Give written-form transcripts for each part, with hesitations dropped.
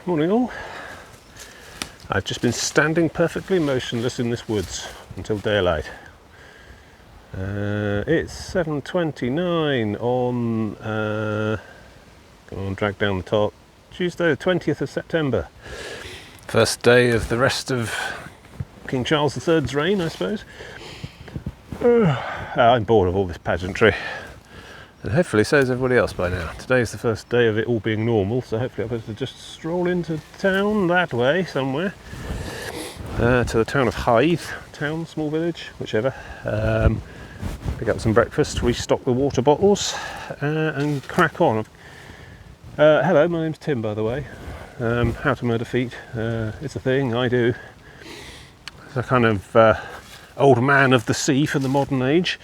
Morning all. I've just been standing perfectly motionless in this woods until daylight. It's 7:29 on, come on, drag down the top, Tuesday the 20th of September. First day of the rest of King Charles III's reign, I suppose. I'm bored of all this pageantry. And hopefully so is everybody else by now. Today's the first day of it all being normal, so hopefully I'll be able to just stroll into town that way somewhere. To the town of Hythe, town, small village, whichever. Pick up some breakfast, restock the water bottles, and crack on. Hello, my name's Tim, by the way. How to murder feet, it's a thing I do. It's a kind of old man of the sea for the modern age.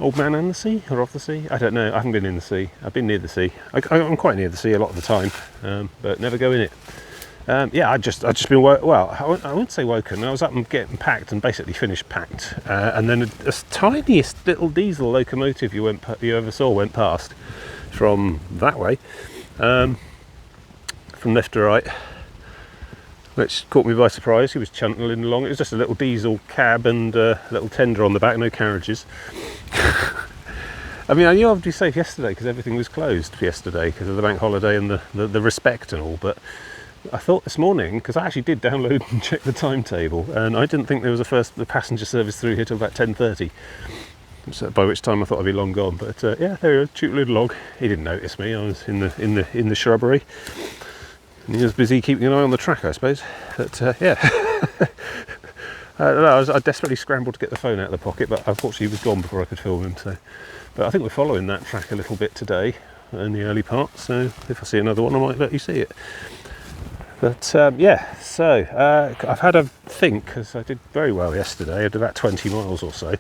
Old man and the sea, or of the sea? I don't know. I haven't been in the sea. I've been near the sea. I'm quite near the sea a lot of the time, but never go in it. Yeah, I just been well. I wouldn't say woken. I was up and getting packed and basically finished packed, and then a tiniest little diesel locomotive you ever saw went past from that way, from left to right, which caught me by surprise. He was chuntling along. It was just a little diesel cab and a little tender on the back, no carriages. I mean, I knew I would be safe yesterday because everything was closed yesterday because of the bank holiday and the respect and all, but I thought this morning, because I actually did download and check the timetable, and I didn't think there was the passenger service through here till about 10:30, so by which time I thought I'd be long gone. But yeah, there was a cute little log. He didn't notice me. I was in the shrubbery. And he was busy keeping an eye on the track, I suppose. But yeah, I desperately scrambled to get the phone out of the pocket, but unfortunately he was gone before I could film him. So, but I think we're following that track a little bit today in the early part. So if I see another one, I might let you see it. But yeah, so I've had a think, because I did very well yesterday. I did about 20 miles or so,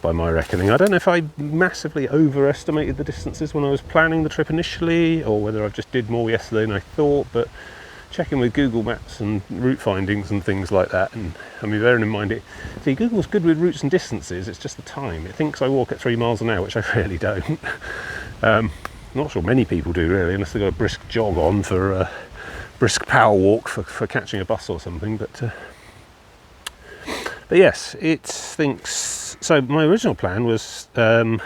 by my reckoning. I don't know if I massively overestimated the distances when I was planning the trip initially, or whether I just did more yesterday than I thought, but checking with Google Maps and route findings and things like that, and I mean, bearing in mind Google's good with routes and distances, it's just the time. It thinks I walk at 3 miles an hour, which I really don't. Not sure many people do really, unless they've got a brisk jog on for brisk power walk for catching a bus or something, but yes, it thinks so. My original plan was from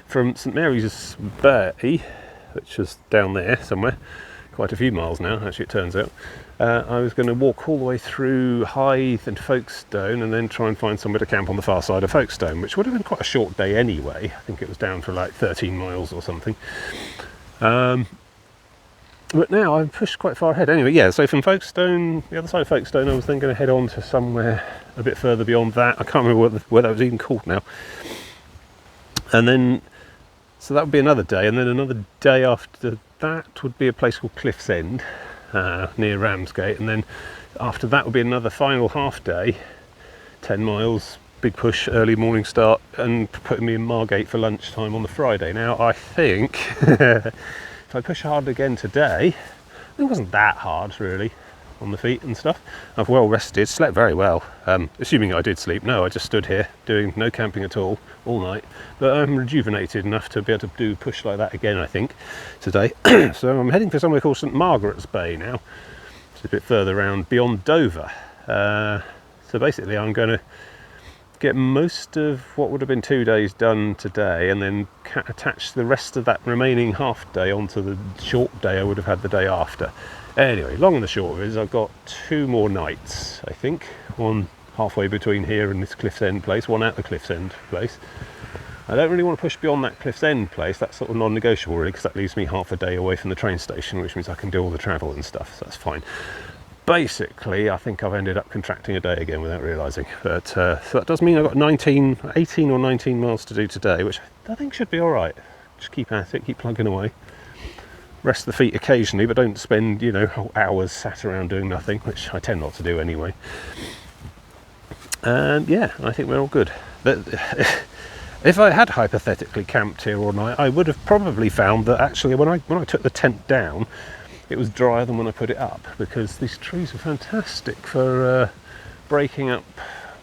St Mary's Bay, which was down there somewhere, quite a few miles now actually it turns out. I was going to walk all the way through Hythe and Folkestone and then try and find somewhere to camp on the far side of Folkestone, which would have been quite a short day anyway. I think it was down for like 13 miles or something. But now I've pushed quite far ahead. Anyway, yeah, so from Folkestone, the other side of Folkestone, I was then going to head on to somewhere a bit further beyond that. I can't remember where that was even called now. And then, so that would be another day. And then another day after that would be a place called Cliff's End, near Ramsgate. And then after that would be another final half day, 10 miles, big push, early morning start, and putting me in Margate for lunchtime on the Friday. Now, I think... If I push hard again today, it wasn't that hard really on the feet and stuff. I've well rested, slept very well, assuming I did sleep. No, I just stood here doing no camping at all night, but I'm rejuvenated enough to be able to do push like that again, I think, today. So I'm heading for somewhere called St Margarets Bay now. It's a bit further round beyond Dover. So basically I'm going to get most of what would have been 2 days done today, and then attach the rest of that remaining half day onto the short day I would have had the day after. Anyway, long and the short of it is I've got 2 more nights, I think. One halfway between here and this Cliff's End place, one at the Cliff's End place. I don't really want to push beyond that Cliff's End place. That's sort of non-negotiable really, because that leaves me half a day away from the train station, which means I can do all the travel and stuff, so that's fine. Basically, I think I've ended up contracting a day again without realising. But so that does mean I've got 18 or 19 miles to do today, which I think should be all right. Just keep at it, keep plugging away. Rest the feet occasionally, but don't spend, whole hours sat around doing nothing, which I tend not to do anyway. And yeah, I think we're all good. But if I had hypothetically camped here all night, I would have probably found that actually when I took the tent down, it was drier than when I put it up, because these trees are fantastic for breaking up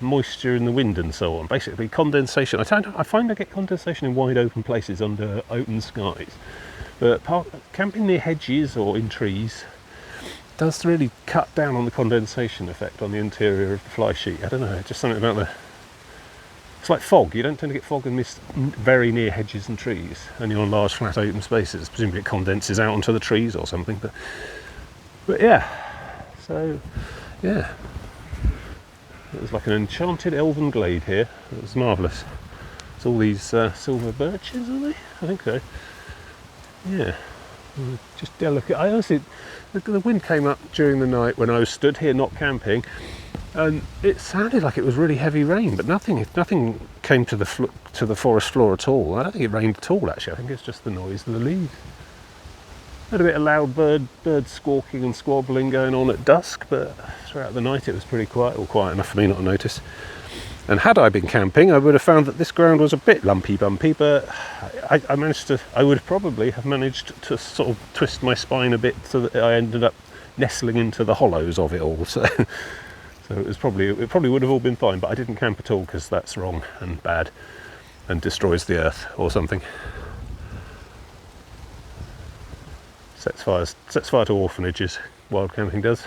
moisture in the wind and so on. Basically condensation. I find I get condensation in wide open places under open skies But camping near hedges or in trees does really cut down on the condensation effect on the interior of the fly sheet. I don't know, just something about it's like fog. You don't tend to get fog and mist very near hedges and trees, only on large flat open spaces. Presumably it condenses out onto the trees or something. But yeah, so yeah, it was like an enchanted elven glade here. It was marvellous. It's all these silver birches, are they? I think so. Yeah, just delicate. I honestly, the wind came up during the night when I was stood here not camping, and it sounded like it was really heavy rain, but nothing came to the forest floor at all. I don't think it rained at all, actually. I think it's just the noise of the leaves. Had a bit of loud bird squawking and squabbling going on at dusk, but throughout the night it was pretty quiet, or quiet enough for me not to notice. And had I been camping, I would have found that this ground was a bit lumpy-bumpy, but I would probably have managed to sort of twist my spine a bit so that I ended up nestling into the hollows of it all. So it probably would have all been fine, but I didn't camp at all because that's wrong and bad and destroys the earth or something. Sets fire to orphanages, wild camping does.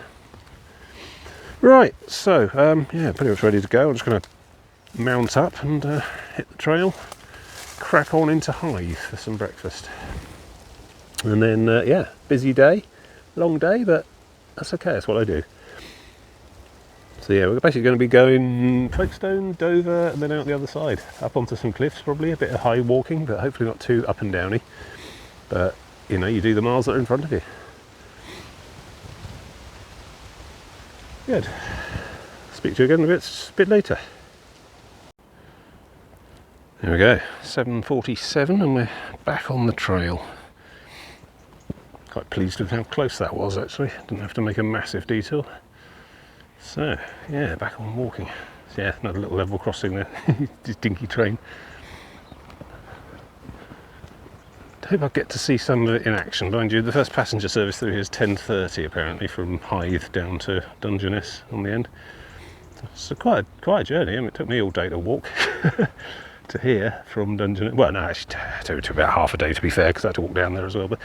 Right, so yeah, pretty much ready to go. I'm just going to mount up and hit the trail, crack on into Hythe for some breakfast, and then yeah, busy day, long day, but that's okay, that's what I do. So yeah, we're basically going to be going Folkestone, Dover, and then out the other side, up onto some cliffs, probably a bit of high walking, but hopefully not too up and downy. But you know, you do the miles that are in front of you. Good. Speak to you again a bit later. There we go, 7:47 and we're back on the trail. Quite pleased with how close that was, actually. Didn't have to make a massive detour. So, yeah, back on walking. So, yeah, another little level crossing there. This dinky train. I hope I get to see some of it in action. Mind you, the first passenger service through here is 10:30 apparently, from Hythe down to Dungeness on the end. So quite a journey. I mean, it took me all day to walk. To here from Dungeness. Well, no, actually, it took about half a day to be fair, because I had to walk down there as well. But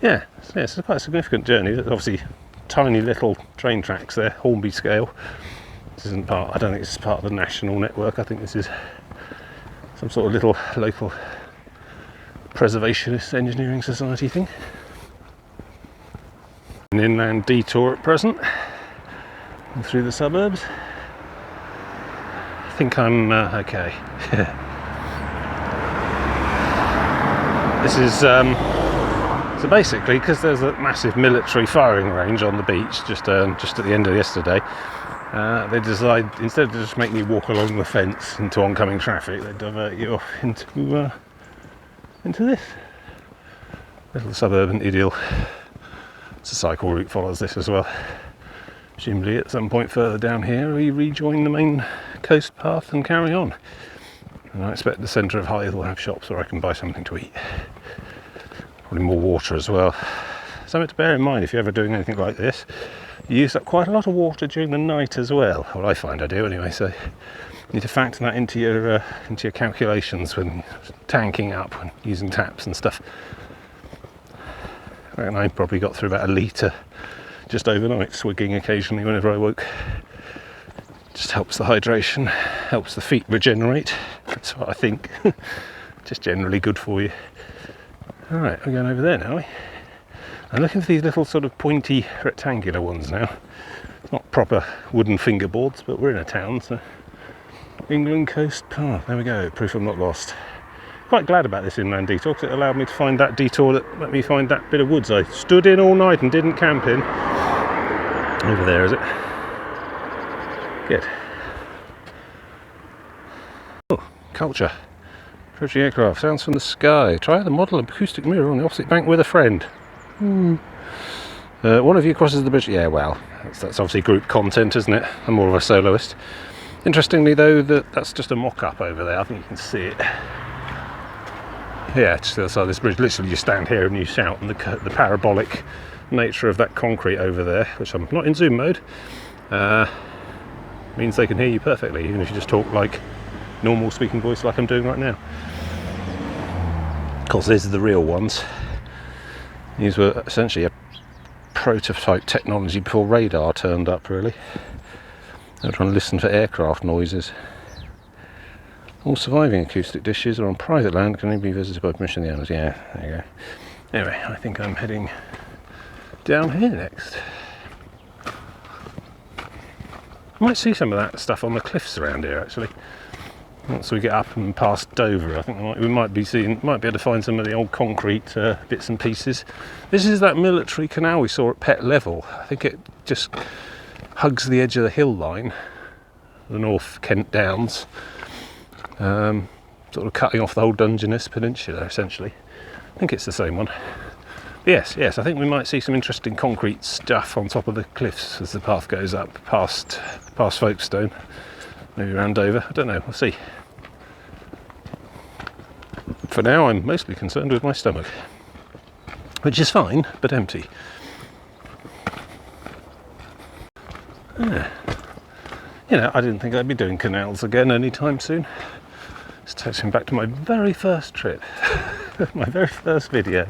yeah, so it's quite a significant journey. There's obviously tiny little train tracks there, Hornby scale. This isn't part. I don't think this is part of the national network. I think this is some sort of little local preservationist engineering society thing. An inland detour at present through the suburbs. I think I'm okay. This is so basically, because there's a massive military firing range on the beach just at the end of yesterday, they decided, instead of just making you walk along the fence into oncoming traffic, they divert you off into this little suburban idyll. It's a cycle route follows this as well. Presumably at some point further down here we rejoin the main coast path and carry on. And I expect the centre of Hythe will have shops where I can buy something to eat. Probably more water as well. Something to bear in mind if you're ever doing anything like this. You use up quite a lot of water during the night as well. Well, I find I do anyway, so you need to factor that into your calculations when tanking up and using taps and stuff. I reckon I probably got through about a litre just overnight, swigging occasionally whenever I woke. Just helps the hydration, helps the feet regenerate. That's what I think. Just generally good for you. Alright, we're going over there now, are we? I'm looking for these little sort of pointy rectangular ones now. It's not proper wooden fingerboards, but we're in a town, so England Coast Path. There we go, proof I'm not lost. Quite glad about this inland detour, because it allowed me to find that detour that let me find that bit of woods I stood in all night and didn't camp in. Over there, is it? Good. Oh, culture. Approaching aircraft, sounds from the sky. Try the model acoustic mirror on the opposite bank with a friend. One of you crosses the bridge. Yeah, well, that's obviously group content, isn't it? I'm more of a soloist. Interestingly, though, that's just a mock-up over there. I think you can see it. Yeah, just the other side of this bridge. Literally, you stand here and you shout, and the parabolic nature of that concrete over there, which I'm not in zoom mode, means they can hear you perfectly, even if you just talk like normal speaking voice like I'm doing right now. Of course, these are the real ones. These were essentially a prototype technology before radar turned up, really. They were trying to listen for aircraft noises. All surviving acoustic dishes are on private land, can only be visited by permission of the owners. Yeah, there you go. Anyway, I think I'm heading down here next. I might see some of that stuff on the cliffs around here, actually. Once we get up and past Dover, I think we might be able to find some of the old concrete bits and pieces. This is that military canal we saw at Pett Level. I think it just hugs the edge of the hill line, the North Kent Downs, sort of cutting off the whole Dungeness Peninsula, essentially. I think it's the same one. Yes, I think we might see some interesting concrete stuff on top of the cliffs as the path goes up past Folkestone. Maybe around Dover, I don't know, we'll see. For now, I'm mostly concerned with my stomach, which is fine, but empty. Yeah. You know, I didn't think I'd be doing canals again anytime soon. This takes me back to my very first trip, my very first video,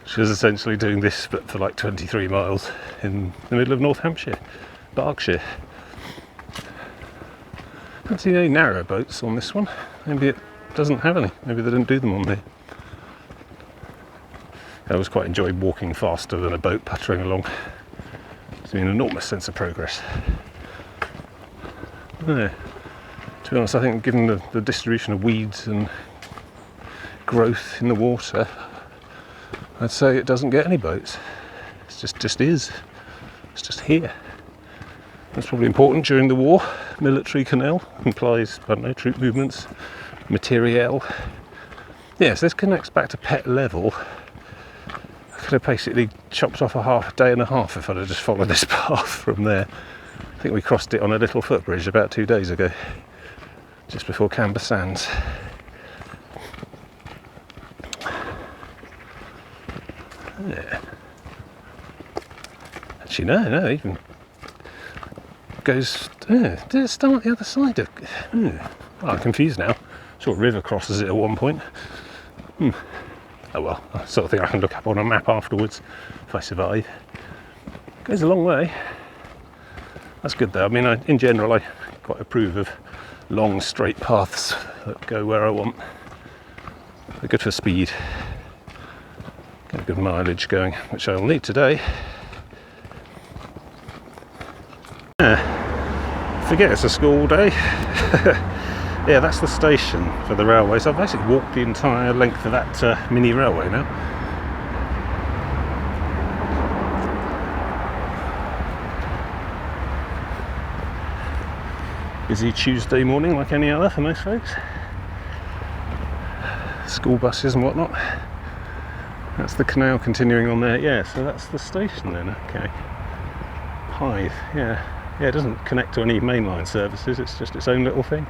which was essentially doing this, but for like 23 miles in the middle of North Hampshire, Berkshire. I haven't seen any narrow boats on this one. Maybe it doesn't have any. Maybe they didn't do them on there. I always quite enjoy walking faster than a boat puttering along. It's an enormous sense of progress. Yeah. To be honest, I think given the distribution of weeds and growth in the water, I'd say it doesn't get any boats. It just is. It's just here. That's probably important during the war. Military canal implies, I don't know, troop movements, materiel. Yes, this connects back to Pett Level. I could have basically chopped off a day and a half if I'd have just followed this path from there. I think we crossed it on a little footbridge about 2 days ago, just before Camber Sands. Yeah. Actually, no, even goes. Did it start the other side of? I'm confused now. Sure, river crosses it at one point. Oh well, that sort of thing I can look up on a map afterwards if I survive. Goes a long way. That's good though. I mean, in general, I quite approve of long straight paths that go where I want. They're good for speed. Get a good mileage going, which I'll need today. Forget it's a school day. Yeah, that's the station for the railway. So I've basically walked the entire length of that mini railway now. Busy Tuesday morning like any other for most folks. School buses and whatnot. That's the canal continuing on there. Yeah, so that's the station then. Okay. Hythe, yeah. Yeah, it doesn't connect to any mainline services, it's just its own little thing.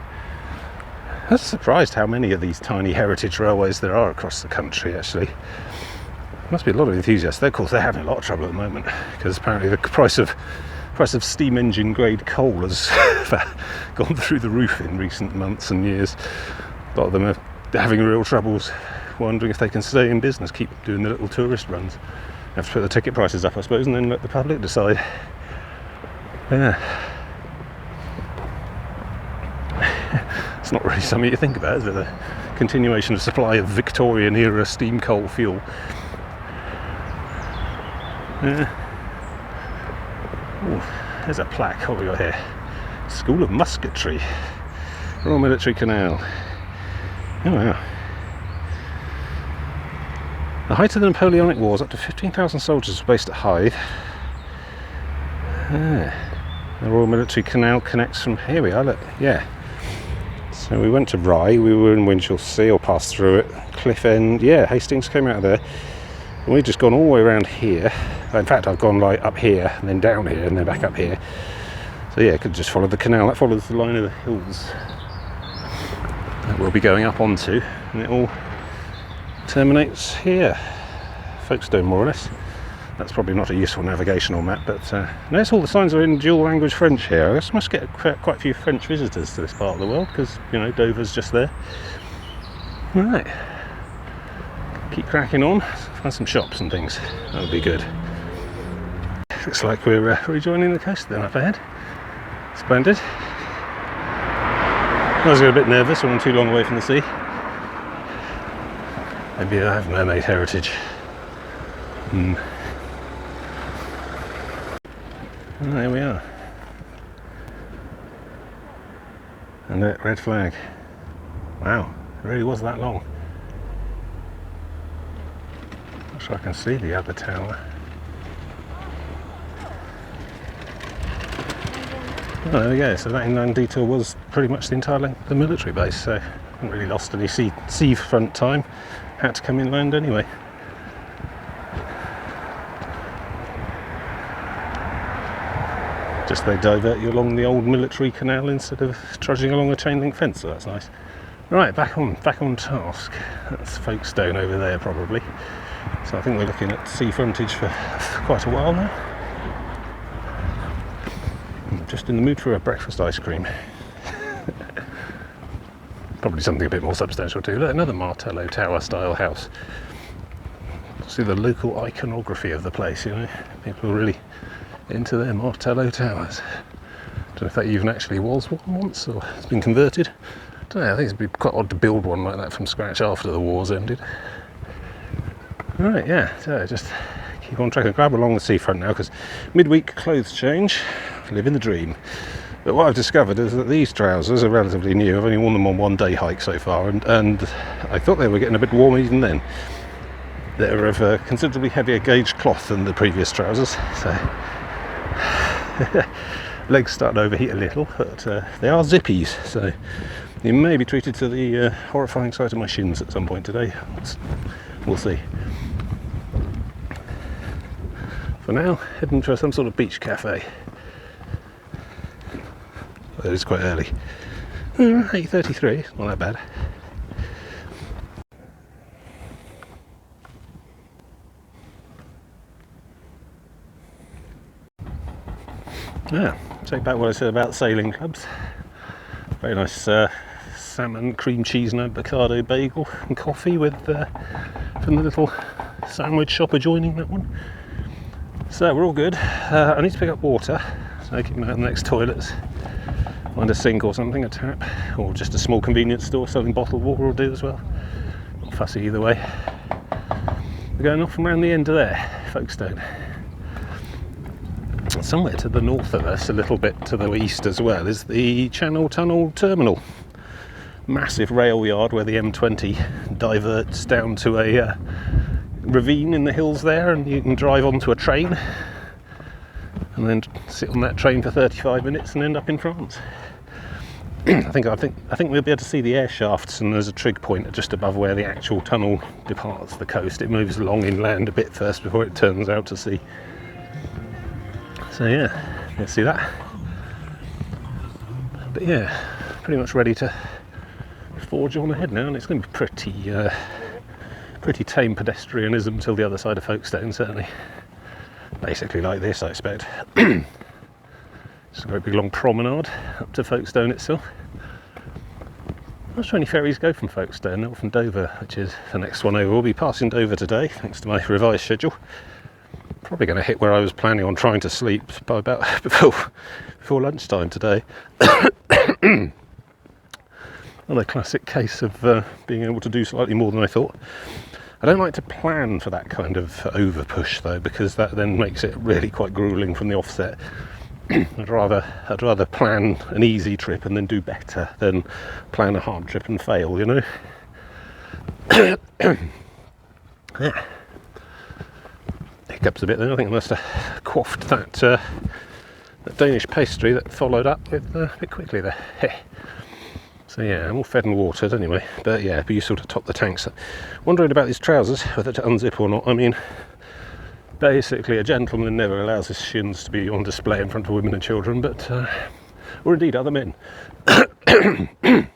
I was surprised how many of these tiny heritage railways there are across the country, actually. There must be a lot of enthusiasts. Of course, they're having a lot of trouble at the moment, because apparently the price of steam engine grade coal has gone through the roof in recent months and years. A lot of them are having real troubles, wondering if they can stay in business, keep doing the little tourist runs. Have to put the ticket prices up, I suppose, and then let the public decide. Yeah. It's not really something you think about, is it? The continuation of supply of Victorian era steam coal fuel. Yeah. Ooh, there's a plaque. What have we got here? School of Musketry, Royal Military Canal. Oh wow. The height of the Napoleonic Wars, up to 15,000 soldiers were based at Hythe. The Royal Military Canal connects from here. We are, look, yeah. So we went to Rye, we were in Winchelsea, or passed through it. Cliff End, yeah, Hastings came out of there. And we've just gone all the way around here. In fact, I've gone like up here, and then down here, and then back up here. So yeah, I could just follow the canal. That follows the line of the hills that we'll be going up onto, and it all terminates here. Folkestone, more or less. That's probably not a useful navigational map, but notice all the signs are in dual language French here. I guess I must get quite a few French visitors to this part of the world, because, you know, Dover's just there. Right. Keep cracking on. find some shops and things. That would be good. Looks like we're rejoining the coast then up ahead. Splendid. I was a bit nervous when I'm too long away from the sea. Maybe I have mermaid heritage. Oh, there we are. And that red flag. Wow, it really was that long. Not sure I can see the other tower. Oh, there we go. So that inland detour was pretty much the entire length of the military base, so I haven't really lost any seafront time. Had to come inland anyway. Just they divert you along the old military canal instead of trudging along a chain link fence, so that's nice. Right, back on task. That's Folkestone over there probably. So I think we're looking at sea frontage for quite a while now. I'm just in the mood for a breakfast ice cream. Probably something a bit more substantial too. Look, another Martello Tower style house. See the local iconography of the place, you know. People are really into their Martello Towers. Don't know if that even actually was one once or it's been converted. Don't know, I think it'd be quite odd to build one like that from scratch after the war's ended. Right, yeah, so just keep on track and grab along the seafront now because midweek clothes change, living the dream. But what I've discovered is that these trousers are relatively new. I've only worn them on one day hike so far, and I thought they were getting a bit warm even then. They're of a considerably heavier gauge cloth than the previous trousers, so legs start to overheat a little, but they are zippies, so you may be treated to the horrifying sight of my shins at some point today. We'll see. For now, heading for some sort of beach cafe. It is quite early. 8:33, not that bad. Yeah, take back what I said about sailing clubs. Very nice salmon, cream cheese and avocado bagel and coffee with from the little sandwich shop adjoining that one. So we're all good. I need to pick up water, so keep an eye on the next toilets. Find a sink or something, a tap, or just a small convenience store selling bottled water will do as well. Not fussy either way. We're going off from around the end of there, Folkestone. Somewhere to the north of us, a little bit to the east as well, is the Channel Tunnel Terminal. Massive rail yard where the M20 diverts down to a ravine in the hills there, and you can drive onto a train and then sit on that train for 35 minutes and end up in France. I think we'll be able to see the air shafts, and there's a trig point just above where the actual tunnel departs the coast. It moves along inland a bit first before it turns out to sea. So yeah, let's see that. But yeah, pretty much ready to forge on ahead now, and it's going to be pretty tame pedestrianism till the other side of Folkestone, certainly. Basically like this, I expect. Just a great big long promenade up to Folkestone itself. I'm not sure any ferries go from Folkestone, not from Dover, which is the next one over. We'll be passing Dover today, thanks to my revised schedule. Probably going to hit where I was planning on trying to sleep by about before lunchtime today. Another classic case of being able to do slightly more than I thought. I don't like to plan for that kind of over push though, because that then makes it really quite grueling from the offset. I'd rather plan an easy trip and then do better than plan a hard trip and fail, you know. Yeah. Hiccups a bit then. I think I must have quaffed that Danish pastry that followed up with a bit quickly there. So yeah, I'm all fed and watered anyway, but yeah, it'd be useful to top the tanks. Wondering about these trousers, whether to unzip or not. I mean, basically a gentleman never allows his shins to be on display in front of women and children, but or indeed other men. Yeah.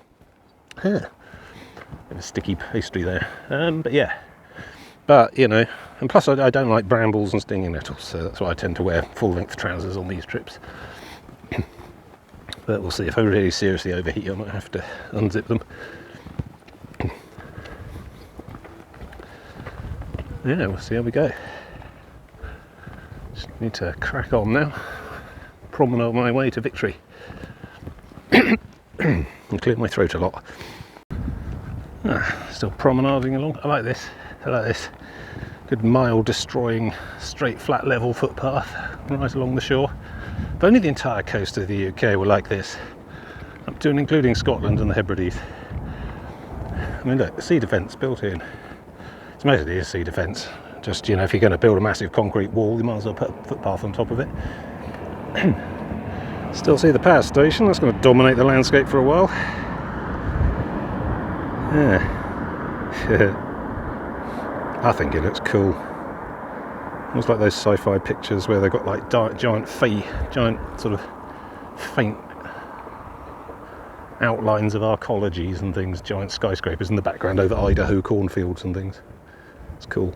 Bit of sticky pastry there, but yeah. But, you know, and plus I don't like brambles and stinging nettles, so that's why I tend to wear full-length trousers on these trips. But we'll see, if I really seriously overheat I might have to unzip them. yeah, we'll see how we go. Just need to crack on now. Promenade my way to victory. And clear my throat a lot. Still promenading along. I like this. I like this. Good mile destroying straight flat level footpath right along the shore. If only the entire coast of the UK were like this, up to and including Scotland and the Hebrides. I mean, look, sea defence built in. It's mostly a sea defence. Just, you know, if you're going to build a massive concrete wall, you might as well put a footpath on top of it. Still see the power station. That's going to dominate the landscape for a while. Yeah. I think it looks cool. Almost like those sci-fi pictures where they've got like giant sort of faint outlines of arcologies and things, giant skyscrapers in the background over Idaho cornfields and things. It's cool.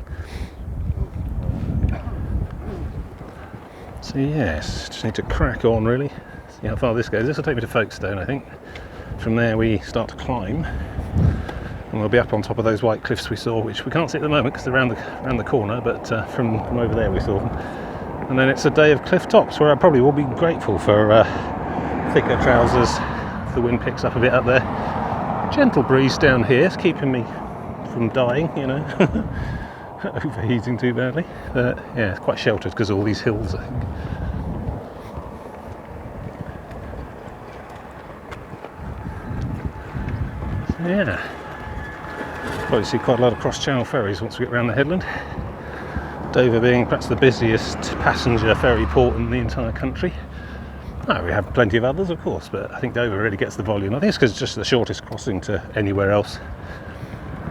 So yes, just need to crack on really. See how far this goes. This will take me to Folkestone, I think. From there we start to climb, and we'll be up on top of those white cliffs we saw, which we can't see at the moment because they're around the corner, but from over there we saw them. And then it's a day of cliff tops where I probably will be grateful for thicker trousers if the wind picks up a bit up there. Gentle breeze down here, it's keeping me from dying, you know. Overheating too badly, but yeah, it's quite sheltered because of all these hills, I think. So, yeah, probably see quite a lot of cross-channel ferries once we get around the headland. Dover being perhaps the busiest passenger ferry port in the entire country. Oh, we have plenty of others, of course, but I think Dover really gets the volume. I think it's because it's just the shortest crossing to anywhere else.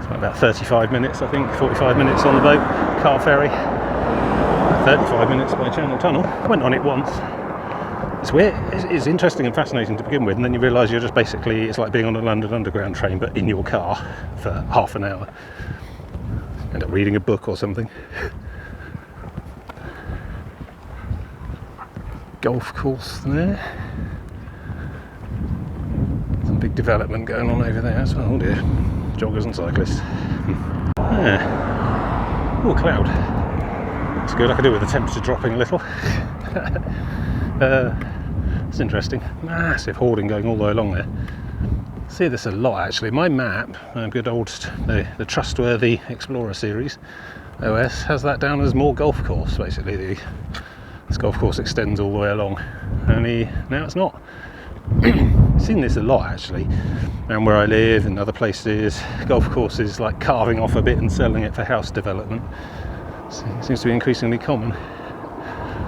About 35 minutes, I think, 45 minutes on the boat, car ferry, 35 minutes by Channel Tunnel. I went on it once. It's weird, it's interesting and fascinating to begin with, and then you realise you're just basically, it's like being on a London Underground train, but in your car for half an hour. End up reading a book or something. Golf course there. Some big development going on over there as well, oh dear. Joggers and cyclists. Yeah. Oh, cloud. That's good. I could do with the temperature dropping a little. It's interesting. Massive hoarding going all the way along there. See this a lot actually. My map, good old the trustworthy Explorer series OS, has that down as more golf course. Basically, this golf course extends all the way along. Only now it's not. Seen this a lot actually, and where I live and other places, golf courses like carving off a bit and selling it for house development. So it seems to be increasingly common.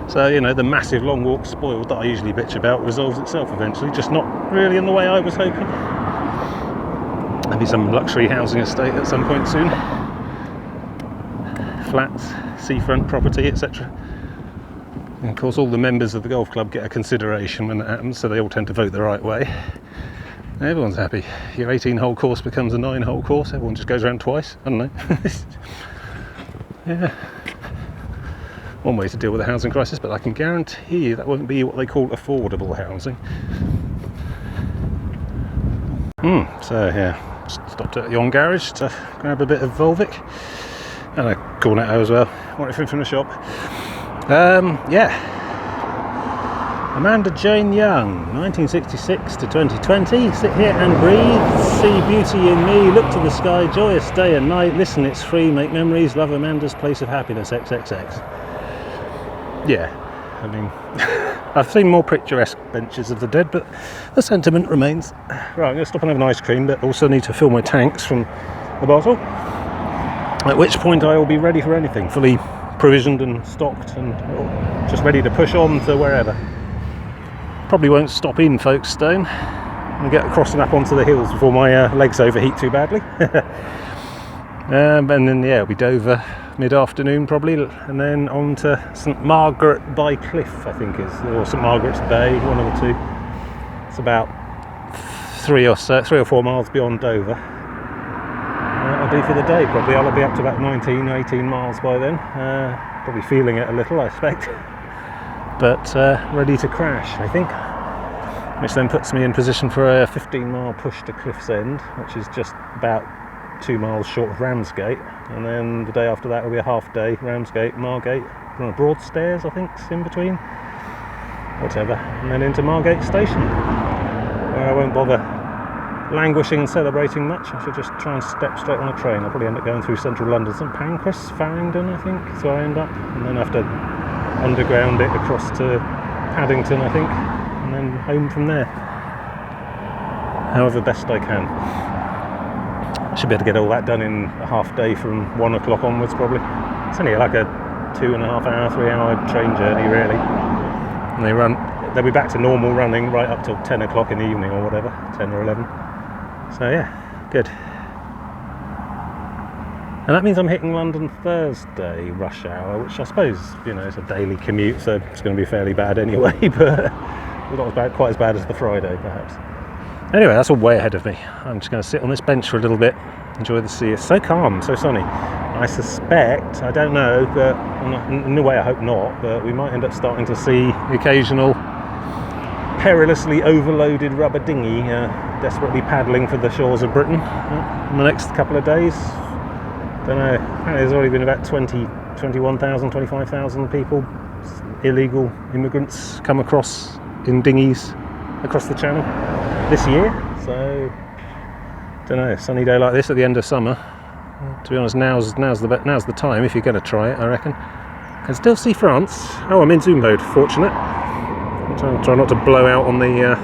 So, you know, the massive long walk spoiled that I usually bitch about resolves itself eventually, just not really in the way I was hoping. Maybe some luxury housing estate at some point soon. Flats, seafront property, etc. And of course all the members of the golf club get a consideration when that happens, so they all tend to vote the right way. And everyone's happy. Your 18-hole course becomes a 9-hole course, everyone just goes around twice, I don't know. Yeah. One way to deal with the housing crisis, but I can guarantee you that won't be what they call affordable housing. So yeah, just stopped at Yon Garage to grab a bit of Volvic and a Cornetto as well, or anything from the shop. Yeah. Amanda Jane Young, 1966 to 2020. Sit here and breathe, see beauty in me, look to the sky, joyous day and night, listen it's free, make memories, love Amanda's place of happiness, XXX. Yeah, I mean, I've seen more picturesque benches of the dead, but the sentiment remains. Right, I'm going to stop and have an ice cream, but also need to fill my tanks from the bottle, at which point I will be ready for anything, fully provisioned and stocked and just ready to push on to wherever. Probably won't stop in Folkestone and get crossing up onto the hills before my legs overheat too badly. And then yeah, it'll be Dover mid-afternoon probably, and then on to St Margaret by Cliff, I think is, or St Margaret's Bay, one of the two. It's about 3 or 4 miles beyond Dover. That'll be for the day probably. I'll be up to about 18 miles by then. Probably feeling it a little, I expect. But ready to crash, I think. Which then puts me in position for a 15-mile push to Cliff's End, which is just about 2 miles short of Ramsgate, and then the day after that will be a half day, Ramsgate, Margate, Broadstairs I think's in between, whatever, and then into Margate station, where I won't bother languishing and celebrating much. I should just try and step straight on a train. I'll probably end up going through central London, St Pancras, Farringdon I think, so I end up, and then have to underground it across to Paddington I think, and then home from there, however best I can. I should be able to get all that done in a half day from 1 o'clock onwards probably. It's only like a 2.5 hour, 3 hour train journey really, and they'll be back to normal running right up till 10 o'clock in the evening or whatever, 10 or 11. So yeah, good. And that means I'm hitting London Thursday rush hour, which I suppose, you know, it's a daily commute, so it's going to be fairly bad anyway, but not quite as bad as the Friday perhaps. Anyway, that's all way ahead of me. I'm just going to sit on this bench for a little bit, enjoy the sea. It's so calm, so sunny. I suspect, I don't know, but in a way I hope not, but we might end up starting to see the occasional perilously overloaded rubber dinghy desperately paddling for the shores of Britain in the next couple of days. Don't know, apparently there's already been about 21,000, 25,000 people, illegal immigrants, come across in dinghies across the channel this year. So, don't know, sunny day like this at the end of summer. To be honest, now's the time if you're going to try it, I reckon. Can still see France. Oh, I'm in zoom mode, fortunate. I'm trying not to blow out on the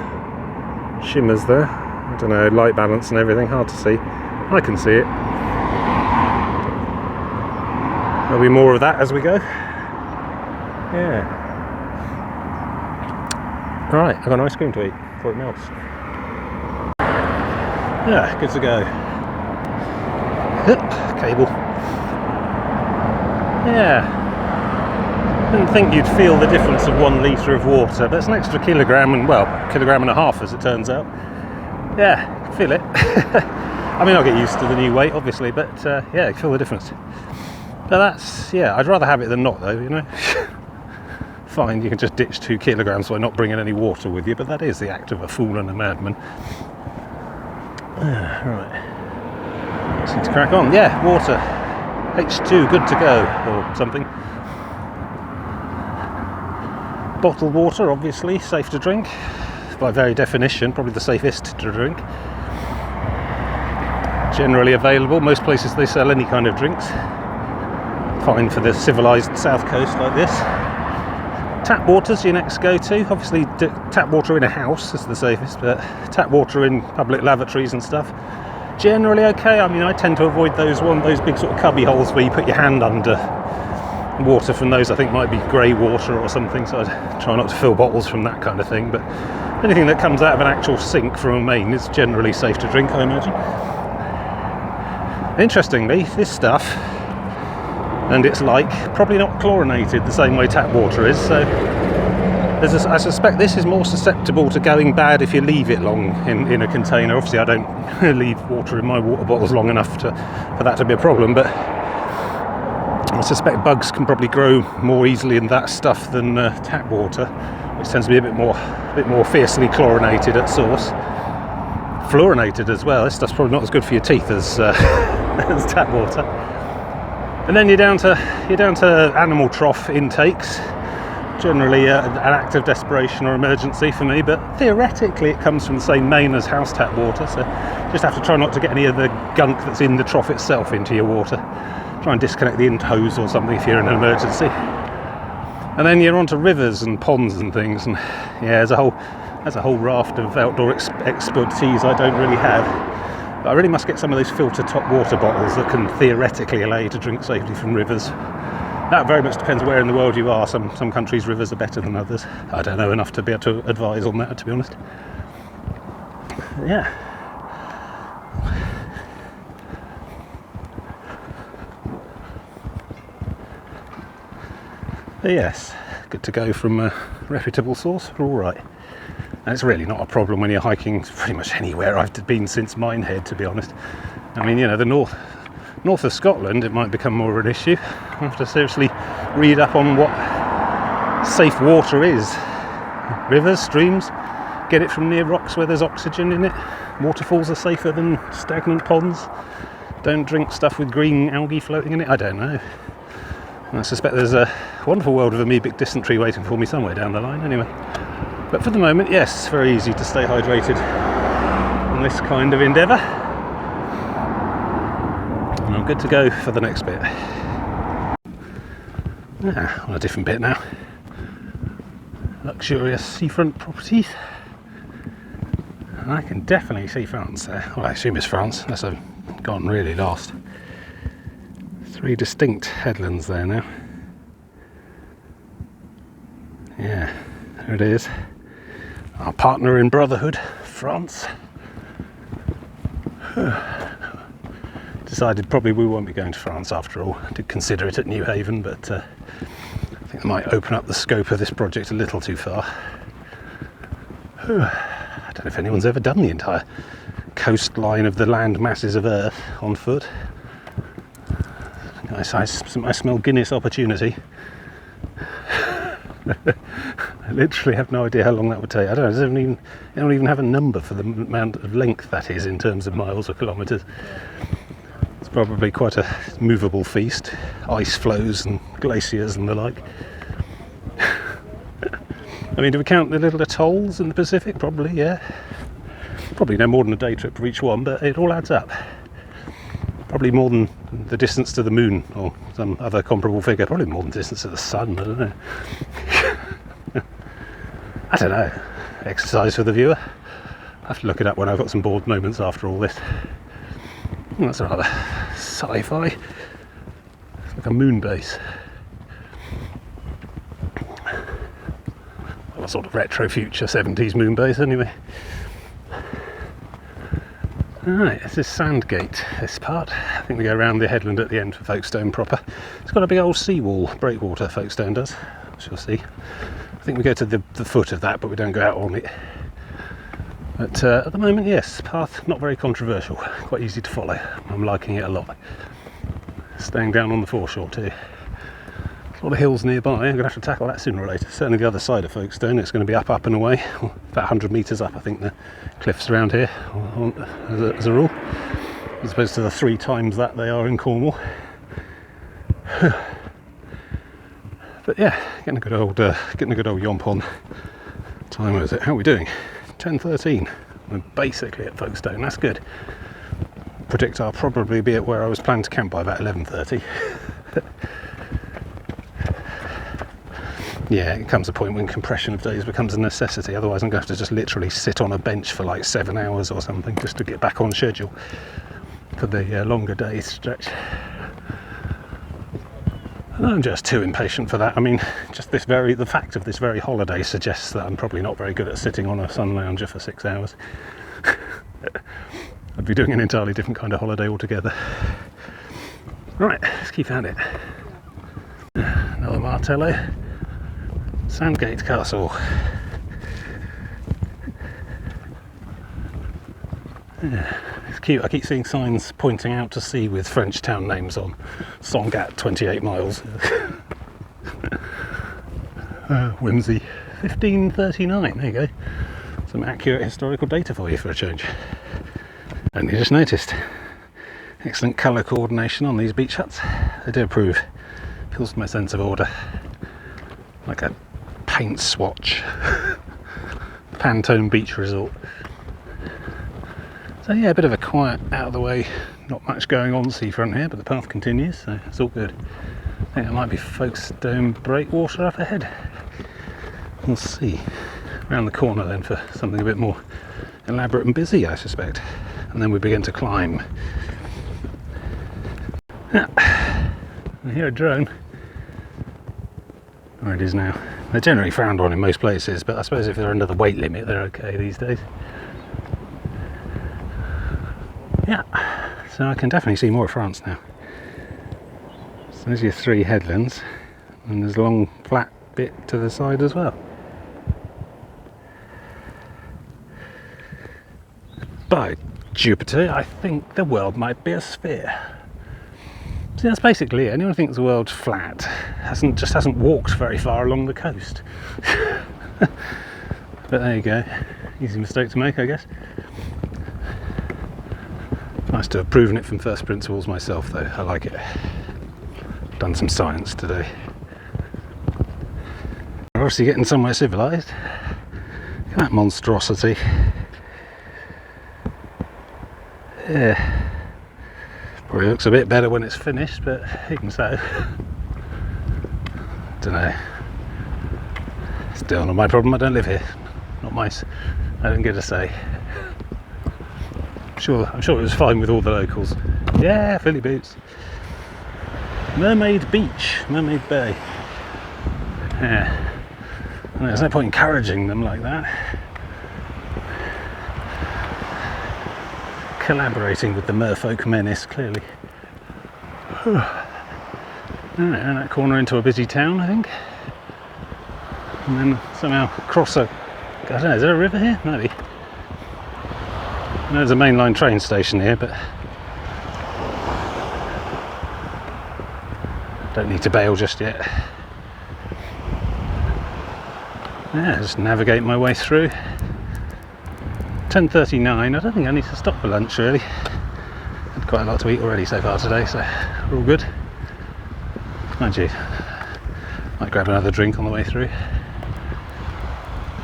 shimmers there. I don't know, light balance and everything, hard to see. I can see it. There'll be more of that as we go. Yeah. Right, I've got an ice cream to eat before it melts. Yeah, good to go. Cable. Yeah. Didn't think you'd feel the difference of 1 litre of water, but it's an extra kilogram and, well, 1.5 kilograms as it turns out. Yeah, feel it. I mean, I'll get used to the new weight, obviously, but yeah, you feel the difference. But that's, yeah, I'd rather have it than not, though, you know. Fine, you can just ditch 2 kilograms by not bringing any water with you, but that is the act of a fool and a madman. Right. Just need to crack on. Yeah, water. H2, good to go, or something. Bottled water, obviously, safe to drink. By very definition, probably the safest to drink. Generally available. Most places they sell any kind of drinks. Fine for the civilised south coast like this. Tap water's your next go-to. Obviously, tap water in a house is the safest, but tap water in public lavatories and stuff, generally okay. I mean, I tend to avoid those big sort of cubby holes where you put your hand under. Water from those I think might be grey water or something, so I try not to fill bottles from that kind of thing, but anything that comes out of an actual sink from a main is generally safe to drink, I imagine. Interestingly, this stuff and it's like probably not chlorinated the same way tap water is, so I suspect this is more susceptible to going bad if you leave it long in a container. Obviously I don't leave water in my water bottles long enough for that to be a problem, but I suspect bugs can probably grow more easily in that stuff than tap water, which tends to be a bit more fiercely chlorinated at source. Fluorinated as well. This stuff's probably not as good for your teeth as as tap water. And then you're down to animal trough intakes. Generally an act of desperation or emergency for me, but theoretically it comes from the same main as house tap water, so just have to try not to get any of the gunk that's in the trough itself into your water. Try and disconnect the end hose or something if you're in an emergency. And then you're onto rivers and ponds and things, and yeah, there's a whole raft of outdoor expertise I don't really have. But I really must get some of those filter top water bottles that can theoretically allow you to drink safely from rivers. That very much depends where in the world you are. Some countries' rivers are better than others. I don't know enough to be able to advise on that, to be honest. Yeah. But yes, good to go from a reputable source. We're all right. And it's really not a problem when you're hiking pretty much anywhere I've been since Minehead, to be honest. I mean, you know, the north of Scotland, it might become more of an issue. I have to seriously read up on what safe water is. Rivers, streams, get it from near rocks where there's oxygen in it. Waterfalls are safer than stagnant ponds. don't drink stuff with green algae floating in it. I don't know. I suspect there's a wonderful world of amoebic dysentery waiting for me somewhere down the line anyway. But for the moment, yes, very easy to stay hydrated on this kind of endeavour. And I'm good to go for the next bit. On a different bit now. Luxurious seafront properties. And I can definitely see France there. Well, I assume it's France, unless I've gone really lost. 3 distinct headlands there now. Yeah, there it is. Our partner in brotherhood, France. Decided probably we won't be going to France after all. I did consider it at New Haven, but I think I might open up the scope of this project a little too far. I don't know if anyone's ever done the entire coastline of the land masses of Earth on foot. I smell Guinness opportunity. I literally have no idea how long that would take. I don't know, I don't even have a number for the amount of length that is in terms of miles or kilometres. It's probably quite a movable feast. Ice flows and glaciers and the like. I mean, do we count the little atolls in the Pacific? Probably, yeah. Probably no more than a day trip for each one, but it all adds up. Probably more than the distance to the moon or some other comparable figure. Probably more than the distance to the sun, I don't know. I don't know. Exercise for the viewer. I'll have to look it up when I've got some bored moments after all this. That's rather sci-fi. It's like a moon base. Well, a sort of retro future 70s moon base anyway. Alright, this is Sandgate, this part. I think we go around the headland at the end for Folkestone proper. It's got a big old seawall, breakwater, Folkestone does. Shall see. I think we go to the foot of that, but we don't go out on it. But at the moment, yes, path not very controversial, quite easy to follow. I'm liking it a lot. Staying down on the foreshore too. A lot of hills nearby. I'm going to have to tackle that sooner or later. Certainly the other side of Folkestone, it's going to be up and away. About 100 metres up, I think, the cliffs around here, as a rule. As opposed to the 3 times that they are in Cornwall. But yeah, getting a good old yomp on. Time is it? How are we doing? 10:13. We're basically at Folkestone. That's good. Predict I'll probably be at where I was planning to camp by about 11:30. Yeah, it comes a point when compression of days becomes a necessity. Otherwise, I'm going to have to just literally sit on a bench for like 7 hours or something just to get back on schedule for the longer day stretch. And I'm just too impatient for that. I mean, just the fact of this very holiday suggests that I'm probably not very good at sitting on a sun lounger for 6 hours. I'd be doing an entirely different kind of holiday altogether. Right, let's keep at it. Another Martello. Sandgate Castle. Yeah, it's cute. I keep seeing signs pointing out to sea with French town names on. Sangat, 28 miles. Whimsy. 1539, there you go. Some accurate historical data for you for a change. Only just noticed. Excellent colour coordination on these beach huts. They do approve. Fills my sense of order. Like a paint swatch. Pantone beach resort. So yeah, a bit of a quiet, out of the way, not much going on seafront here, but the path continues, so it's all good. I think it might be Folkestone breakwater up ahead. We'll see. Around the corner then for something a bit more elaborate and busy, I suspect. And then we begin to climb. Yeah. I hear a drone. Where it is now. They're generally frowned on in most places, but I suppose if they're under the weight limit, they're okay these days. Yeah, so I can definitely see more of France now. So there's your 3 headlands, and there's a long flat bit to the side as well. By Jupiter, I think the world might be a sphere. See, that's basically it. Anyone who thinks the world's flat just hasn't walked very far along the coast. But there you go. Easy mistake to make, I guess. Nice to have proven it from first principles myself, though. I like it. Done some science today. We're obviously getting somewhere civilised. Look at that monstrosity. Yeah. Probably looks a bit better when it's finished, but even so. Don't know. Still not my problem. I don't live here. Not my. I don't get a say. I'm sure it was fine with all the locals. Yeah, Philly boots. Mermaid Beach, Mermaid Bay. Yeah. And there's no point encouraging them like that. Collaborating with the merfolk menace, clearly. And that corner into a busy town, I think. And then somehow cross a... I don't know, is there a river here? Maybe. There's a mainline train station here, but don't need to bail just yet. Yeah, just navigate my way through. 10:39. I don't think I need to stop for lunch really. Had quite a lot to eat already so far today, so we're all good. Mind you, might grab another drink on the way through.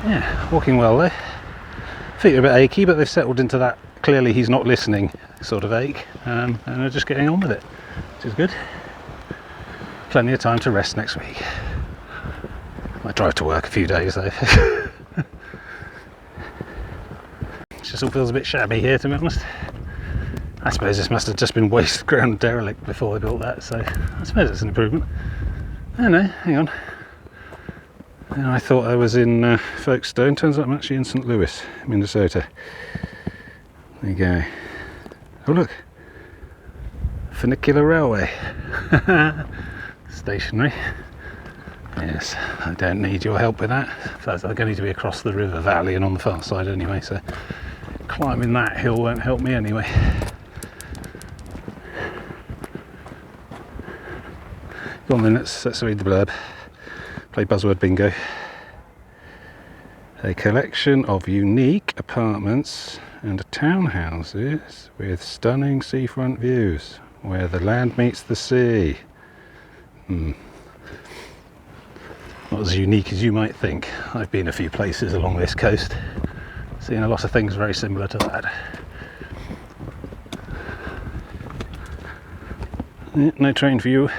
Yeah, walking well though. Feet are a bit achy, but they've settled into that clearly he's not listening sort of ache, and they're just getting on with it, which is good. Plenty of time to rest next week. Might drive to work a few days though. It just all feels a bit shabby here, to be honest. I suppose this must have just been waste ground derelict before they built that, so I suppose it's an improvement. I don't know, hang on. And I thought I was in Folkestone, turns out I'm actually in St. Louis, Minnesota. There you go. Oh look, funicular railway. Stationary. Yes, I don't need your help with that. In fact, I'm going to be across the river valley and on the far side anyway, so climbing that hill won't help me anyway. Go on then, let's read the blurb. Play buzzword bingo. A collection of unique apartments and townhouses with stunning seafront views where the land meets the sea. Not as unique as you might think. I've been a few places along this coast, seen a lot of things very similar to that. Yeah, no train for you.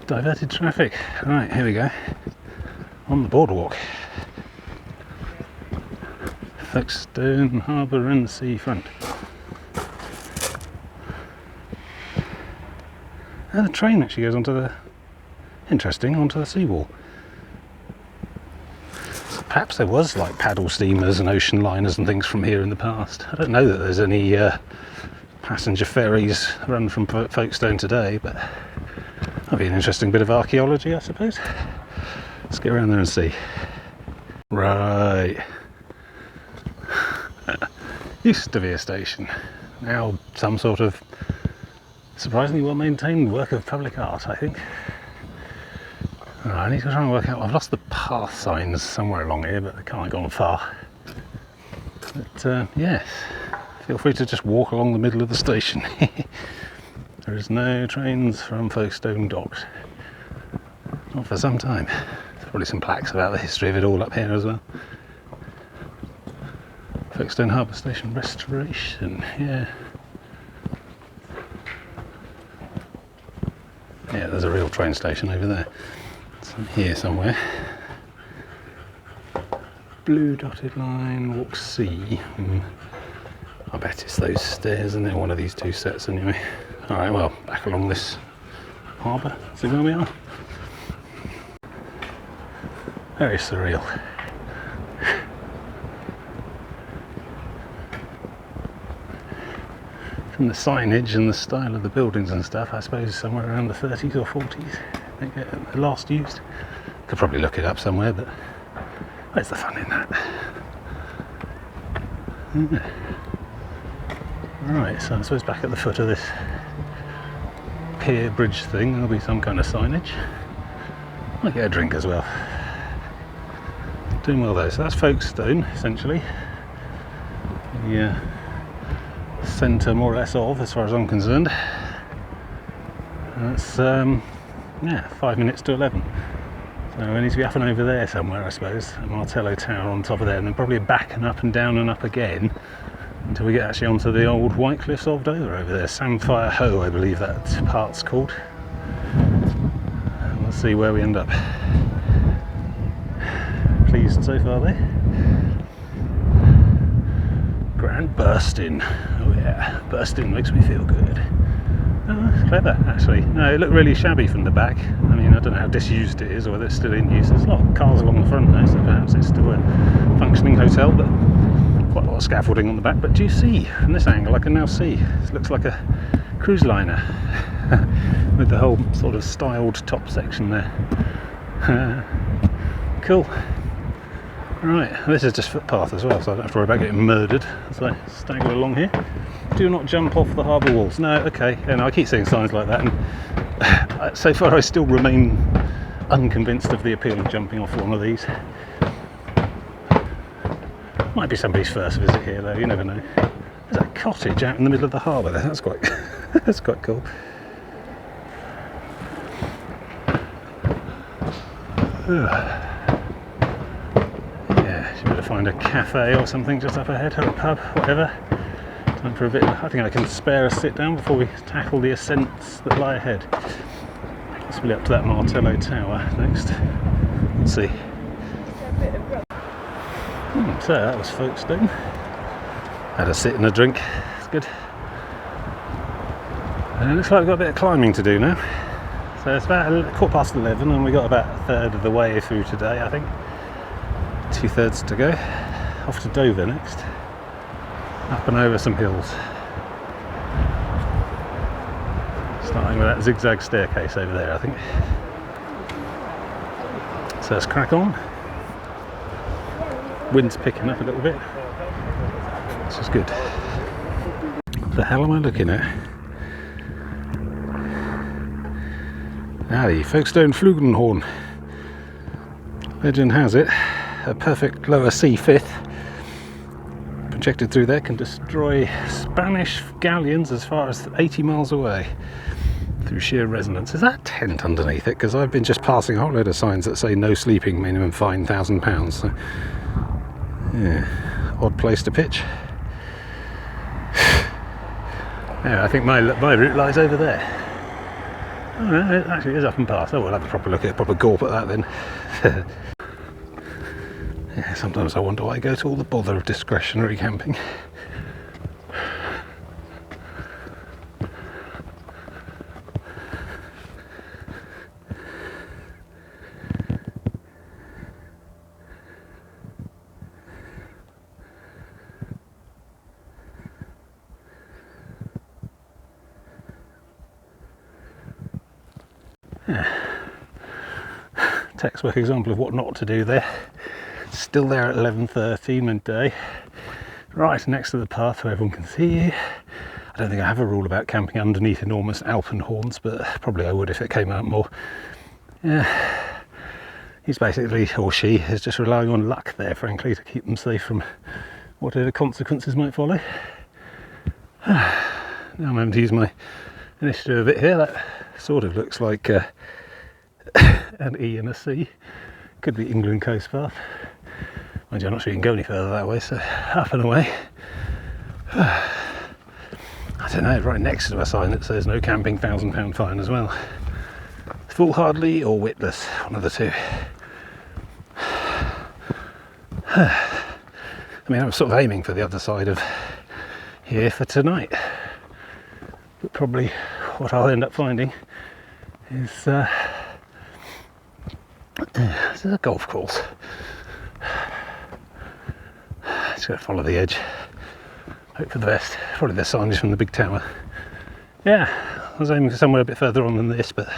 Diverted traffic. Right, here we go. On the boardwalk. Folkestone Harbour and Seafront. And the train actually goes onto the... interesting, onto the seawall. Perhaps there was like paddle steamers and ocean liners and things from here in the past. I don't know that there's any passenger ferries run from Folkestone today, but that'd be an interesting bit of archaeology, I suppose. Let's get around there and see. Right. Used to be a station. Now some sort of surprisingly well maintained work of public art, I think. I need to try and work out. I've lost the path signs somewhere along here, but they can't have gone far. But yes, feel free to just walk along the middle of the station. There is no trains from Folkestone docks. Not for some time. There's probably some plaques about the history of it all up here as well. Folkestone Harbour Station restoration, yeah. Yeah, there's a real train station over there. It's here somewhere. Blue dotted line, walk C. I bet it's those stairs, and they're one of these two sets anyway. Alright, well, back along this harbour. See where we are? Very surreal. From the signage and the style of the buildings and stuff, I suppose somewhere around the 30s or 40s they get last used. Could probably look it up somewhere, but where's the fun in that? Yeah. Right, so I suppose back at the foot of this pier bridge thing there'll be some kind of signage. Might get a drink as well. Doing well though. So that's Folkestone, essentially. The centre, more or less, of, as far as I'm concerned. And that's, yeah, 5 minutes to 11. So we need to be up and over there somewhere, I suppose. A Martello Tower on top of there, and then probably back and down and up again until we get actually onto the old White Cliffs of Dover over there. Samphire Hoe, I believe that part's called. And we'll see where we end up. Pleased so far there. Grand Bursting. Oh yeah, bursting makes me feel good. Oh, that's clever, actually. No, it looked really shabby from the back. I mean, I don't know how disused it is or whether it's still in use. There's a lot of cars along the front now, so perhaps it's still a functioning hotel, but quite a lot of scaffolding on the back. But do you see, from this angle, I can now see, it looks like a cruise liner with the whole sort of styled top section there. Cool. Right, this is just footpath as well, so I don't have to worry about getting murdered as I stagger along here. Do not jump off the harbour walls. No, okay, and I keep seeing signs like that, and so far I still remain unconvinced of the appeal of jumping off one of these. Might be somebody's first visit here though, you never know. There's a cottage out in the middle of the harbour there, that's quite that's quite cool. Yeah, should be able to find a cafe or something just up ahead, or a pub, whatever. Time for a bit. I think I can spare a sit down before we tackle the ascents that lie ahead. Possibly up to that Martello Tower next. Let's see. So that was Folkestone. Had a sit and a drink. It's good. And it looks like we've got a bit of climbing to do now. So it's about 11:15 and we got about a third of the way through today, I think. 2/3 to go. Off to Dover next. Up and over some hills. Starting with that zigzag staircase over there, I think. So let's crack on. Wind's picking up a little bit, which is good. What the hell am I looking at? The Folkestone Flugelhorn. Legend has it, a perfect lower sea fifth projected through there can destroy Spanish galleons as far as 80 miles away through sheer resonance. Is that a tent underneath it? Because I've been just passing a whole load of signs that say no sleeping, minimum fine £1,000. So, yeah, odd place to pitch. Yeah, I think my route lies over there. Oh no, it actually is up and past. Oh, we'll have a proper look at a proper gawp at that then. Yeah, sometimes I wonder why I go to all the bother of discretionary camping. Yeah. Textbook example of what not to do there. Still there at 11:13 midday, right next to the path where everyone can see you. I don't think I have a rule about camping underneath enormous alpenhorns, but probably I would if it came out more. Yeah, he's basically, or she, is just relying on luck there, frankly, to keep them safe from whatever consequences might follow. Now I'm having to use my initiative a bit here. That sort of looks like an E and a C. Could be England Coast Path. Mind you, I'm not sure you can go any further that way, so up and away. I don't know, right next to a sign that says no camping, £1,000 fine as well. Foolhardy or witless, one of the two. I mean, I was sort of aiming for the other side of here for tonight, but probably what I'll end up finding is this is a golf course. Just going to follow the edge, hope for the best. Probably the sign is from the big tower. Yeah, I was aiming for somewhere a bit further on than this, but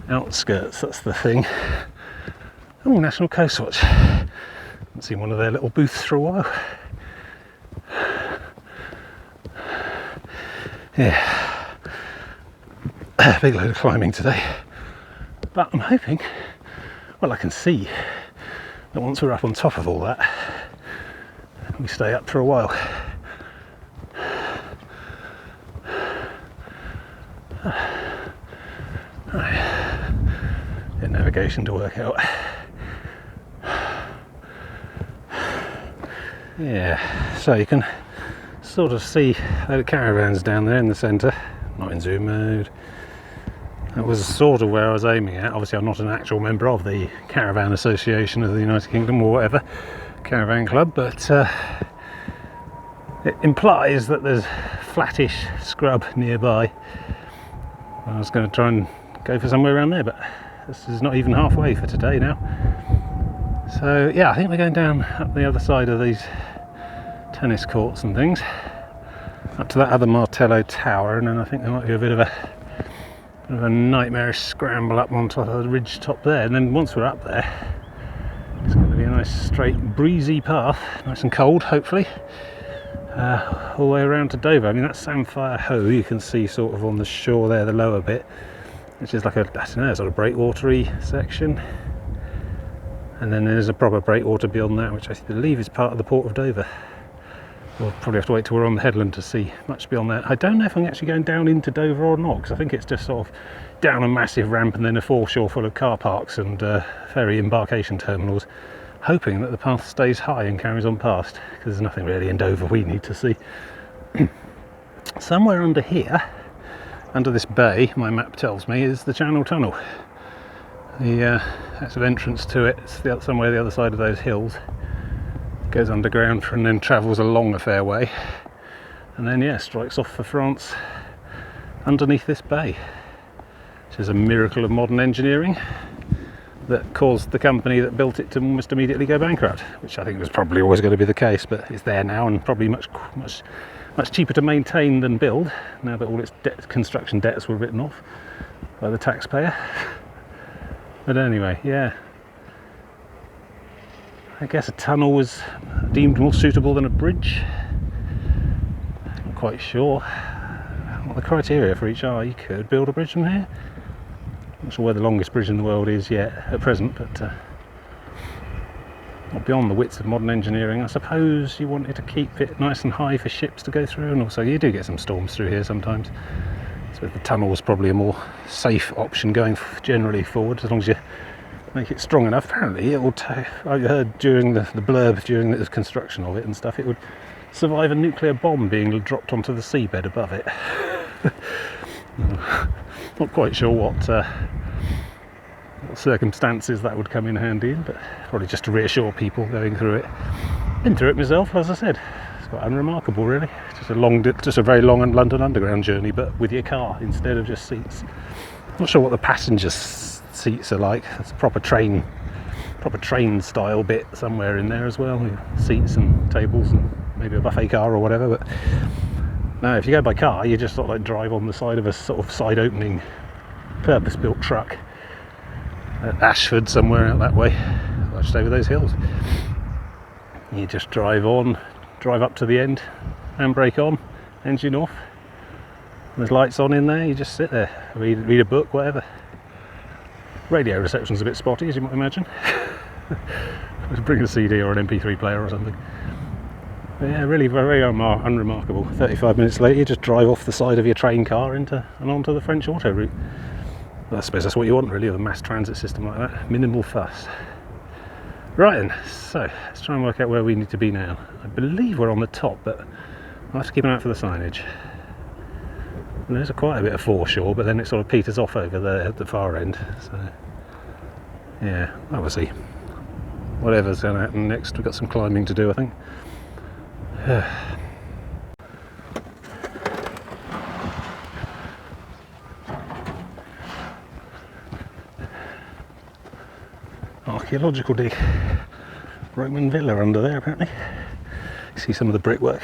outskirts, that's the thing. Oh, National Coast Watch. Haven't seen one of their little booths for a while. Yeah, big load of climbing today, but I'm hoping well, I can see that once we're up on top of all that, we stay up for a while. Right. Get navigation to work out. Yeah, so you can sort of see the caravans down there in the centre, not in zoom mode. That was sort of where I was aiming at. Obviously I'm not an actual member of the Caravan Association of the United Kingdom or whatever, caravan club, but it implies that there's flattish scrub nearby. I was going to try and go for somewhere around there, but this is not even halfway for today now. So yeah, I think we're going down up the other side of these tennis courts and things, up to that other Martello tower, and then I think there might be a bit of a nightmarish scramble up on top of the ridge top there, and then once we're up there it's going to be a nice straight breezy path, nice and cold hopefully, all the way around to Dover. I mean, that Samphire Hoe you can see sort of on the shore there, the lower bit, which is like a, I don't know, sort of breakwatery section, and then there's a proper breakwater beyond that, which I believe is part of the Port of Dover. We'll probably have to wait till we're on the headland to see much beyond that. I don't know if I'm actually going down into Dover or not, because I think it's just sort of down a massive ramp and then a foreshore full of car parks and ferry embarkation terminals, hoping that the path stays high and carries on past, because there's nothing really in Dover we need to see. Somewhere under here, under this bay, my map tells me, is the Channel Tunnel. The actual entrance to it is somewhere the other side of those hills. Goes underground and then travels along a fair way, and then yeah, strikes off for France underneath this bay, which is a miracle of modern engineering that caused the company that built it to almost immediately go bankrupt, which I think was probably always going to be the case, but it's there now and probably much cheaper to maintain than build, now that all its construction debts were written off by the taxpayer. But anyway, yeah, I guess a tunnel was deemed more suitable than a bridge. Not quite sure what the criteria for each are. You could build a bridge from here. Not sure where the longest bridge in the world is yet at present, but not beyond the wits of modern engineering. I suppose you wanted to keep it nice and high for ships to go through, and also you do get some storms through here sometimes. So the tunnel is probably a more safe option going generally forward, as long as you make it strong enough. Apparently it will I heard during the blurb during the construction of it and stuff, it would survive a nuclear bomb being dropped onto the seabed above it. Not quite sure what circumstances that would come in handy in, but probably just to reassure people going through it. Been through it myself, as I said. It's quite unremarkable really. Just a very long London Underground journey, but with your car instead of just seats. Not sure what the passengers seats are like. It's a proper train style bit somewhere in there as well, with seats and tables and maybe a buffet car or whatever. But no, if you go by car, you just sort of like drive on the side of a sort of side opening purpose-built truck at Ashford somewhere out that way, just over those hills. You just drive up to the end, handbrake on, engine off. There's lights on in there, you just sit there, read a book, whatever. Radio reception's a bit spotty, as you might imagine. Bring a CD or an MP3 player or something. But yeah, really very unremarkable. 35 minutes later, you just drive off the side of your train car and onto the French auto route. Well, I suppose that's what you want really, with a mass transit system like that. Minimal fuss. Right then, so let's try and work out where we need to be now. I believe we're on the top, but I'll have to keep an eye out for the signage. And there's quite a bit of foreshore, but then it sort of peters off over there at the far end. So yeah, well, we'll see. Whatever's going to happen next, we've got some climbing to do, I think. Archaeological dig. Roman villa under there apparently. You see some of the brickwork.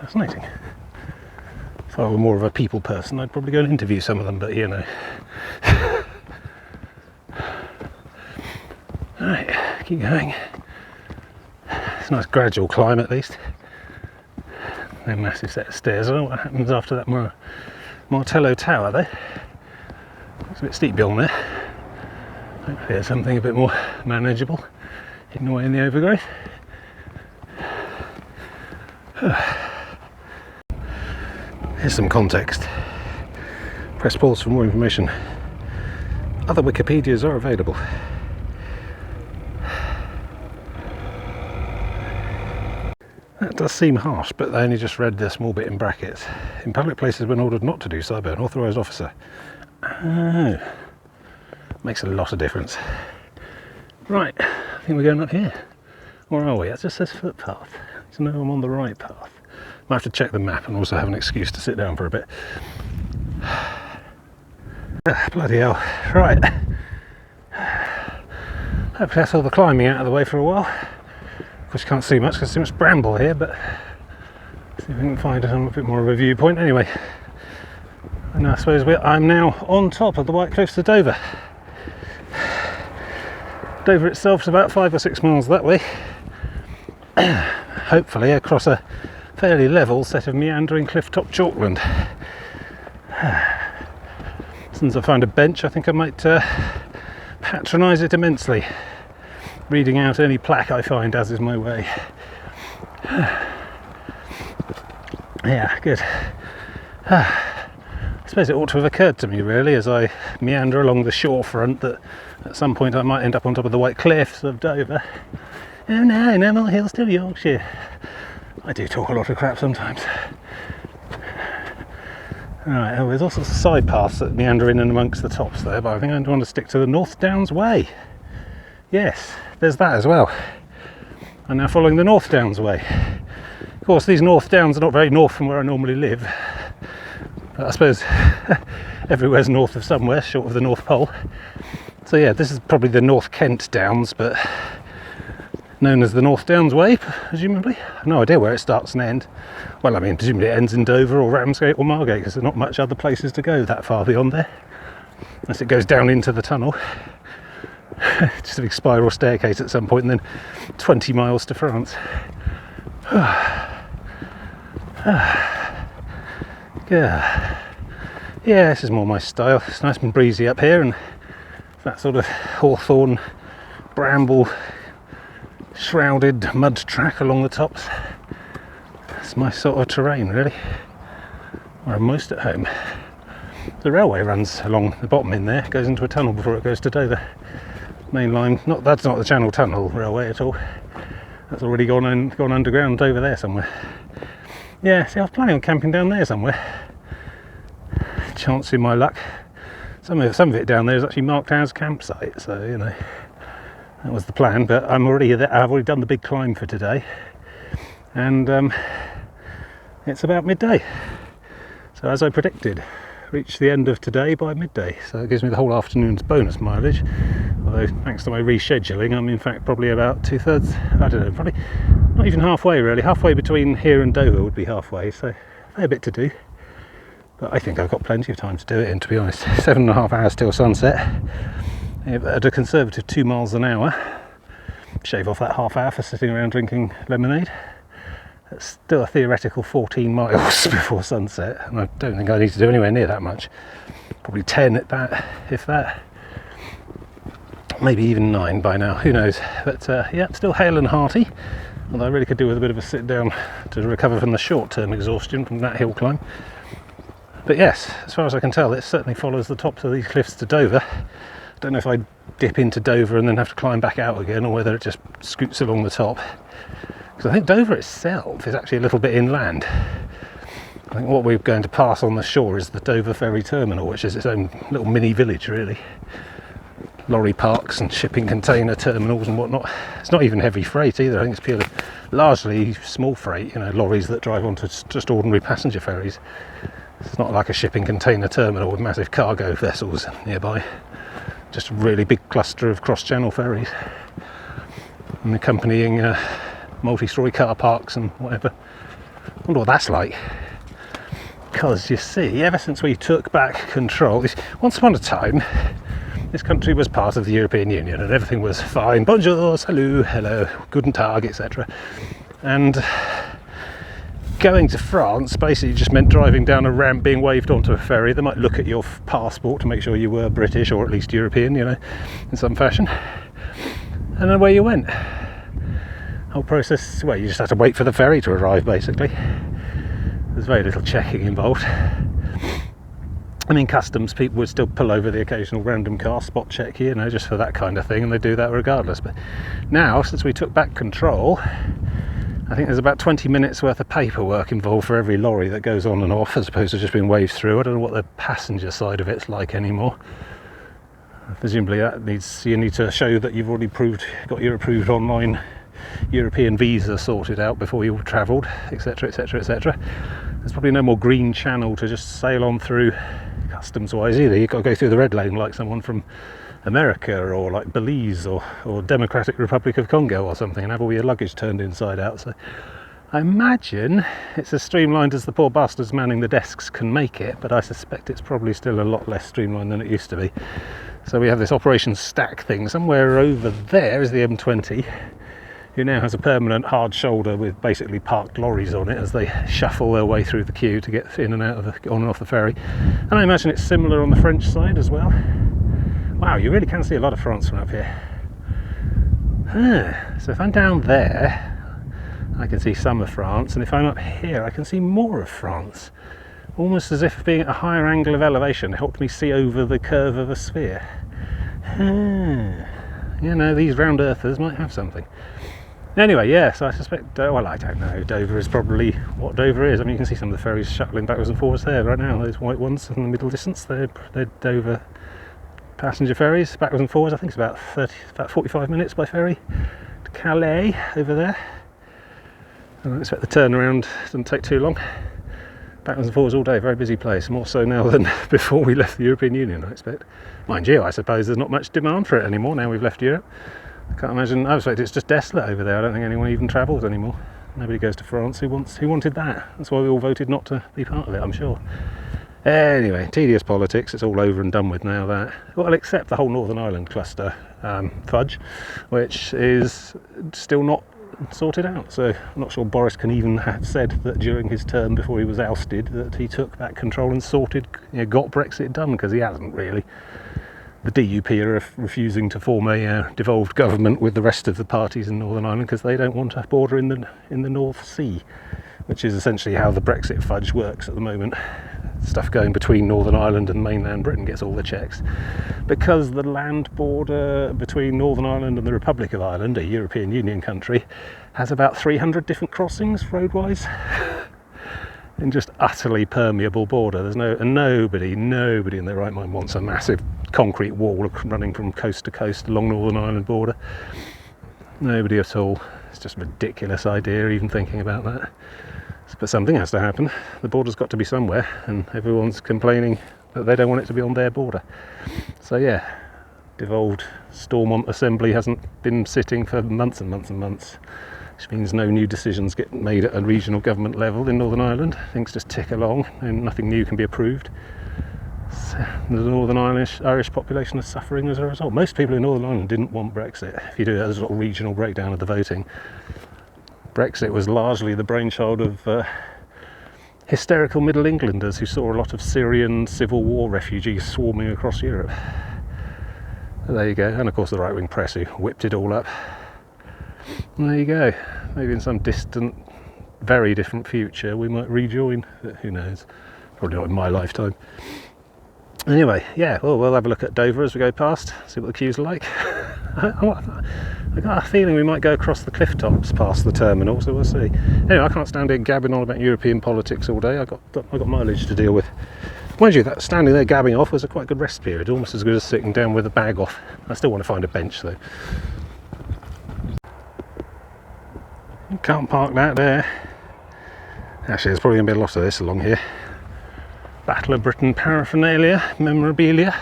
Fascinating. If I were more of a people person, I'd probably go and interview some of them, but you know. Right, keep going. It's a nice gradual climb at least. No massive set of stairs. I don't know what happens after that Martello tower though. It's a bit steep beyond there. Hopefully there's something a bit more manageable hidden away in the overgrowth. Here's some context. Press pause for more information. Other Wikipedias are available. That does seem harsh, but they only just read the small bit in brackets. In public places when ordered not to do so by an authorised officer. Oh. Makes a lot of difference. Right, I think we're going up here. Or are we? That just says footpath. So now I'm on the right path. Might have to check the map and also have an excuse to sit down for a bit. Bloody hell. Right. Hopefully that's all the climbing out of the way for a while. Of course you can't see much because there's too much bramble here, but see if we can find a bit more of a viewpoint. Anyway, and I suppose I'm now on top of the White Cliffs of Dover. Dover itself is about 5 or 6 miles that way. Hopefully across a fairly level set of meandering cliff-top chalkland. As soon as I find a bench, I think I might patronise it immensely, reading out any plaque I find, as is my way. Yeah, good. I suppose it ought to have occurred to me, really, as I meander along the shorefront, that at some point I might end up on top of the White Cliffs of Dover. Oh no more hills to Yorkshire. I do talk a lot of crap sometimes. Right, oh, there's all sorts of side paths that meander in and amongst the tops there, but I think I want to stick to the North Downs Way. Yes, there's that as well. I'm now following the North Downs Way. Of course, these North Downs are not very north from where I normally live. But I suppose everywhere's north of somewhere, short of the North Pole. So yeah, this is probably the North Kent Downs, but known as the North Downs Way, presumably. I've no idea where it starts and ends. Well, I mean, presumably it ends in Dover or Ramsgate or Margate, because there's not much other places to go that far beyond there, unless it goes down into the tunnel. Just a big spiral staircase at some point, and then 20 miles to France. Yeah, this is more my style. It's nice and breezy up here, and that sort of hawthorn, bramble shrouded mud track along the tops. That's my sort of terrain, really, where I'm most at home. The railway runs along the bottom in there, goes into a tunnel before it goes to Dover. Main line, that's not the Channel Tunnel railway at all. That's already gone underground over there somewhere. Yeah, see, I was planning on camping down there somewhere. Chancing my luck. Some of it down there is actually marked as campsite, so you know, that was the plan. But I'm already there. I've already done the big climb for today, and it's about midday. So as I predicted, reach the end of today by midday. So it gives me the whole afternoon's bonus mileage. Although thanks to my rescheduling, I'm in fact probably about 2/3. I don't know, probably not even halfway really. Halfway between here and Dover would be halfway. So a fair bit to do. But I think I've got plenty of time to do it in, to be honest. 7.5 hours till sunset. At a conservative 2 miles an hour. Shave off that half hour for sitting around drinking lemonade. That's still a theoretical 14 miles before sunset. And I don't think I need to do anywhere near that much. Probably 10 at that, if that. Maybe even 9 by now, who knows. But yeah, still hale and hearty. Although I really could do with a bit of a sit down to recover from the short-term exhaustion from that hill climb. But yes, as far as I can tell, it certainly follows the tops of these cliffs to Dover. I don't know if I dip into Dover and then have to climb back out again, or whether it just scoots along the top. Because I think Dover itself is actually a little bit inland. I think what we're going to pass on the shore is the Dover Ferry Terminal, which is its own little mini village, really. Lorry parks and shipping container terminals and whatnot. It's not even heavy freight either. I think it's purely, largely small freight, you know, lorries that drive onto just ordinary passenger ferries. It's not like a shipping container terminal with massive cargo vessels nearby. Just a really big cluster of cross-channel ferries and accompanying multi-storey car parks and whatever. I wonder what that's like. Because you see, ever since we took back control, once upon a time, this country was part of the European Union and everything was fine. Bonjour, salut, hello, guten tag, etc. And going to France basically just meant driving down a ramp, being waved onto a ferry. They might look at your passport to make sure you were British or at least European, you know, in some fashion. And then away you went. Whole process, well, you just had to wait for the ferry to arrive basically. There's very little checking involved. I mean, customs people would still pull over the occasional random car, spot check you, you know, just for that kind of thing, and they do that regardless. But now, since we took back control, I think there's about 20 minutes worth of paperwork involved for every lorry that goes on and off, as opposed to just being waved through. I don't know what the passenger side of it's like anymore. Presumably that you need to show that you've already got your approved online European visa sorted out before you've travelled, etc, etc, etc. There's probably no more green channel to just sail on through customs wise either. You've got to go through the red lane like someone from America or like Belize or Democratic Republic of Congo or something, and have all your luggage turned inside out. So I imagine it's as streamlined as the poor bastards manning the desks can make it, but I suspect it's probably still a lot less streamlined than it used to be. So we have this Operation Stack thing. Somewhere over there is the M20, who now has a permanent hard shoulder with basically parked lorries on it as they shuffle their way through the queue to get in and out of on and off the ferry. And I imagine it's similar on the French side as well. Wow, you really can see a lot of France from up here. So if I'm down there, I can see some of France, and if I'm up here, I can see more of France. Almost as if being at a higher angle of elevation helped me see over the curve of a sphere. You know, these round earthers might have something. Anyway, yeah, so I suspect, well, I don't know, Dover is probably what Dover is. I mean, you can see some of the ferries shuttling backwards and forwards there right now, those white ones in the middle distance, they're Dover passenger ferries, backwards and forwards. I think it's about 45 minutes by ferry to Calais over there. I don't expect the turnaround doesn't take too long. Backwards and forwards all day, very busy place, more so now than before we left the European Union, I expect. Mind you, I suppose there's not much demand for it anymore now we've left Europe. I can't imagine, I expect it's just desolate over there. I don't think anyone even travels anymore. Nobody goes to France. Who wanted that? That's why we all voted not to be part of it, I'm sure. Anyway, tedious politics, it's all over and done with now, that. Well, except the whole Northern Ireland cluster fudge, which is still not sorted out. So I'm not sure Boris can even have said that during his term before he was ousted that he took back control and got Brexit done, because he hasn't really. The DUP are refusing to form a devolved government with the rest of the parties in Northern Ireland because they don't want a border in the North Sea, which is essentially how the Brexit fudge works at the moment. Stuff going between Northern Ireland and mainland Britain gets all the checks. Because the land border between Northern Ireland and the Republic of Ireland, a European Union country, has about 300 different crossings road-wise. In just utterly permeable border. There's nobody in their right mind wants a massive concrete wall running from coast to coast along Northern Ireland border. Nobody at all. It's just a ridiculous idea even thinking about that. But something has to happen. The border's got to be somewhere, and everyone's complaining that they don't want it to be on their border. So yeah, devolved Stormont Assembly hasn't been sitting for months and months and months. Which means no new decisions get made at a regional government level in Northern Ireland. Things just tick along and nothing new can be approved. So the Northern Irish population is suffering as a result. Most people in Northern Ireland didn't want Brexit. If you do a sort of regional breakdown of the voting, Brexit was largely the brainchild of hysterical Middle Englanders who saw a lot of Syrian civil war refugees swarming across Europe. But there you go. And of course the right-wing press who whipped it all up. And there you go. Maybe in some distant, very different future we might rejoin. Who knows? Probably not in my lifetime. Anyway, yeah, well, we'll have a look at Dover as we go past, see what the queues are like. I got a feeling we might go across the cliff tops past the terminal, so we'll see. Anyway, I can't stand here gabbing on about European politics all day. I got mileage to deal with. Mind you, that standing there gabbing off was a quite good rest period, almost as good as sitting down with a bag off. I still want to find a bench though. Can't park that there. Actually, there's probably going to be a lot of this along here. Battle of Britain paraphernalia, memorabilia.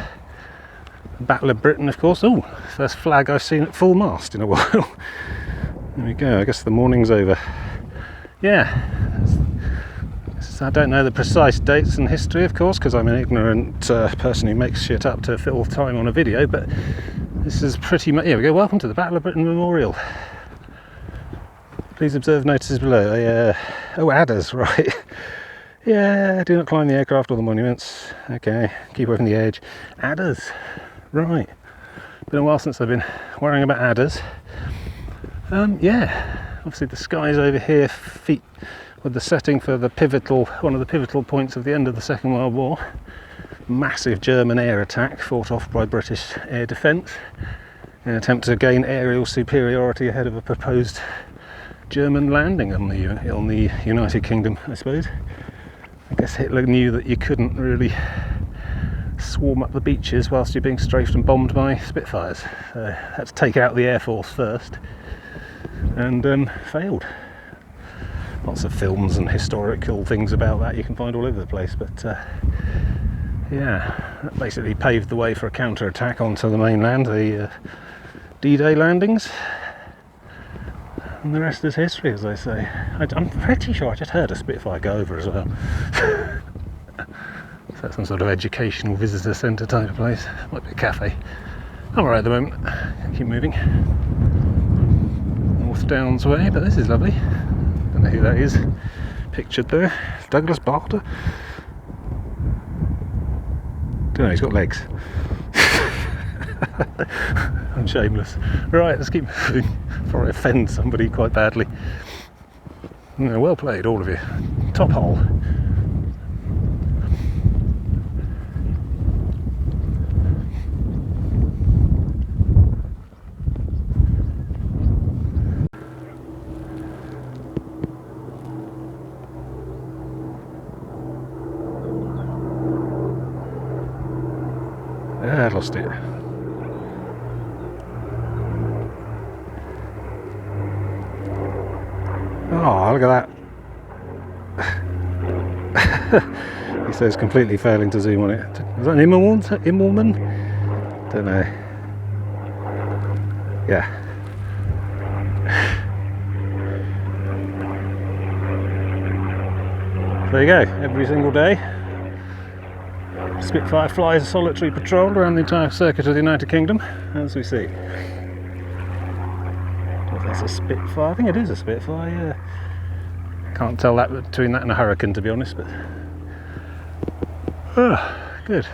Battle of Britain, of course. Oh, first flag I've seen at full mast in a while. There we go. I guess the morning's over. Yeah. I don't know the precise dates and history, of course, because I'm an ignorant person who makes shit up to fill time on a video, but this is pretty much... Here we go. Welcome to the Battle of Britain Memorial. Please observe notices below. Oh, adders, right. Yeah, do not climb the aircraft or the monuments. Okay, keep away from the edge. Adders, right. Been a while since I've been worrying about adders. Yeah, obviously the sky's over here, feet with the setting for the one of the pivotal points of the end of the Second World War. Massive German air attack fought off by British air defence in an attempt to gain aerial superiority ahead of a proposed German landing on the United Kingdom, I suppose. I guess Hitler knew that you couldn't really swarm up the beaches whilst you're being strafed and bombed by Spitfires. So had to take out the Air Force first, and failed. Lots of films and historical things about that you can find all over the place, but yeah, that basically paved the way for a counter-attack onto the mainland, the D-Day landings, and the rest is history, as they say. I'm pretty sure I just heard a Spitfire go over as well. So that's some sort of educational visitor centre type of place. Might be a cafe. I'm alright at the moment. Keep moving. North Downs way, but this is lovely. Don't know who that is. Pictured there. Douglas Barter. Don't know, he's got legs. I'm shameless. Right, let's keep moving before I offend somebody quite badly. No, well played, all of you. Top hole. I lost it. Oh, look at that. He says completely failing to zoom on it. Is that an Immelman? Don't know. Yeah. There you go, every single day. Spitfire flies a solitary patrol around the entire circuit of the United Kingdom, as we see. If that's a Spitfire, I think it is a Spitfire, yeah. Can't tell that between that and a Hurricane, to be honest, but... Oh, good.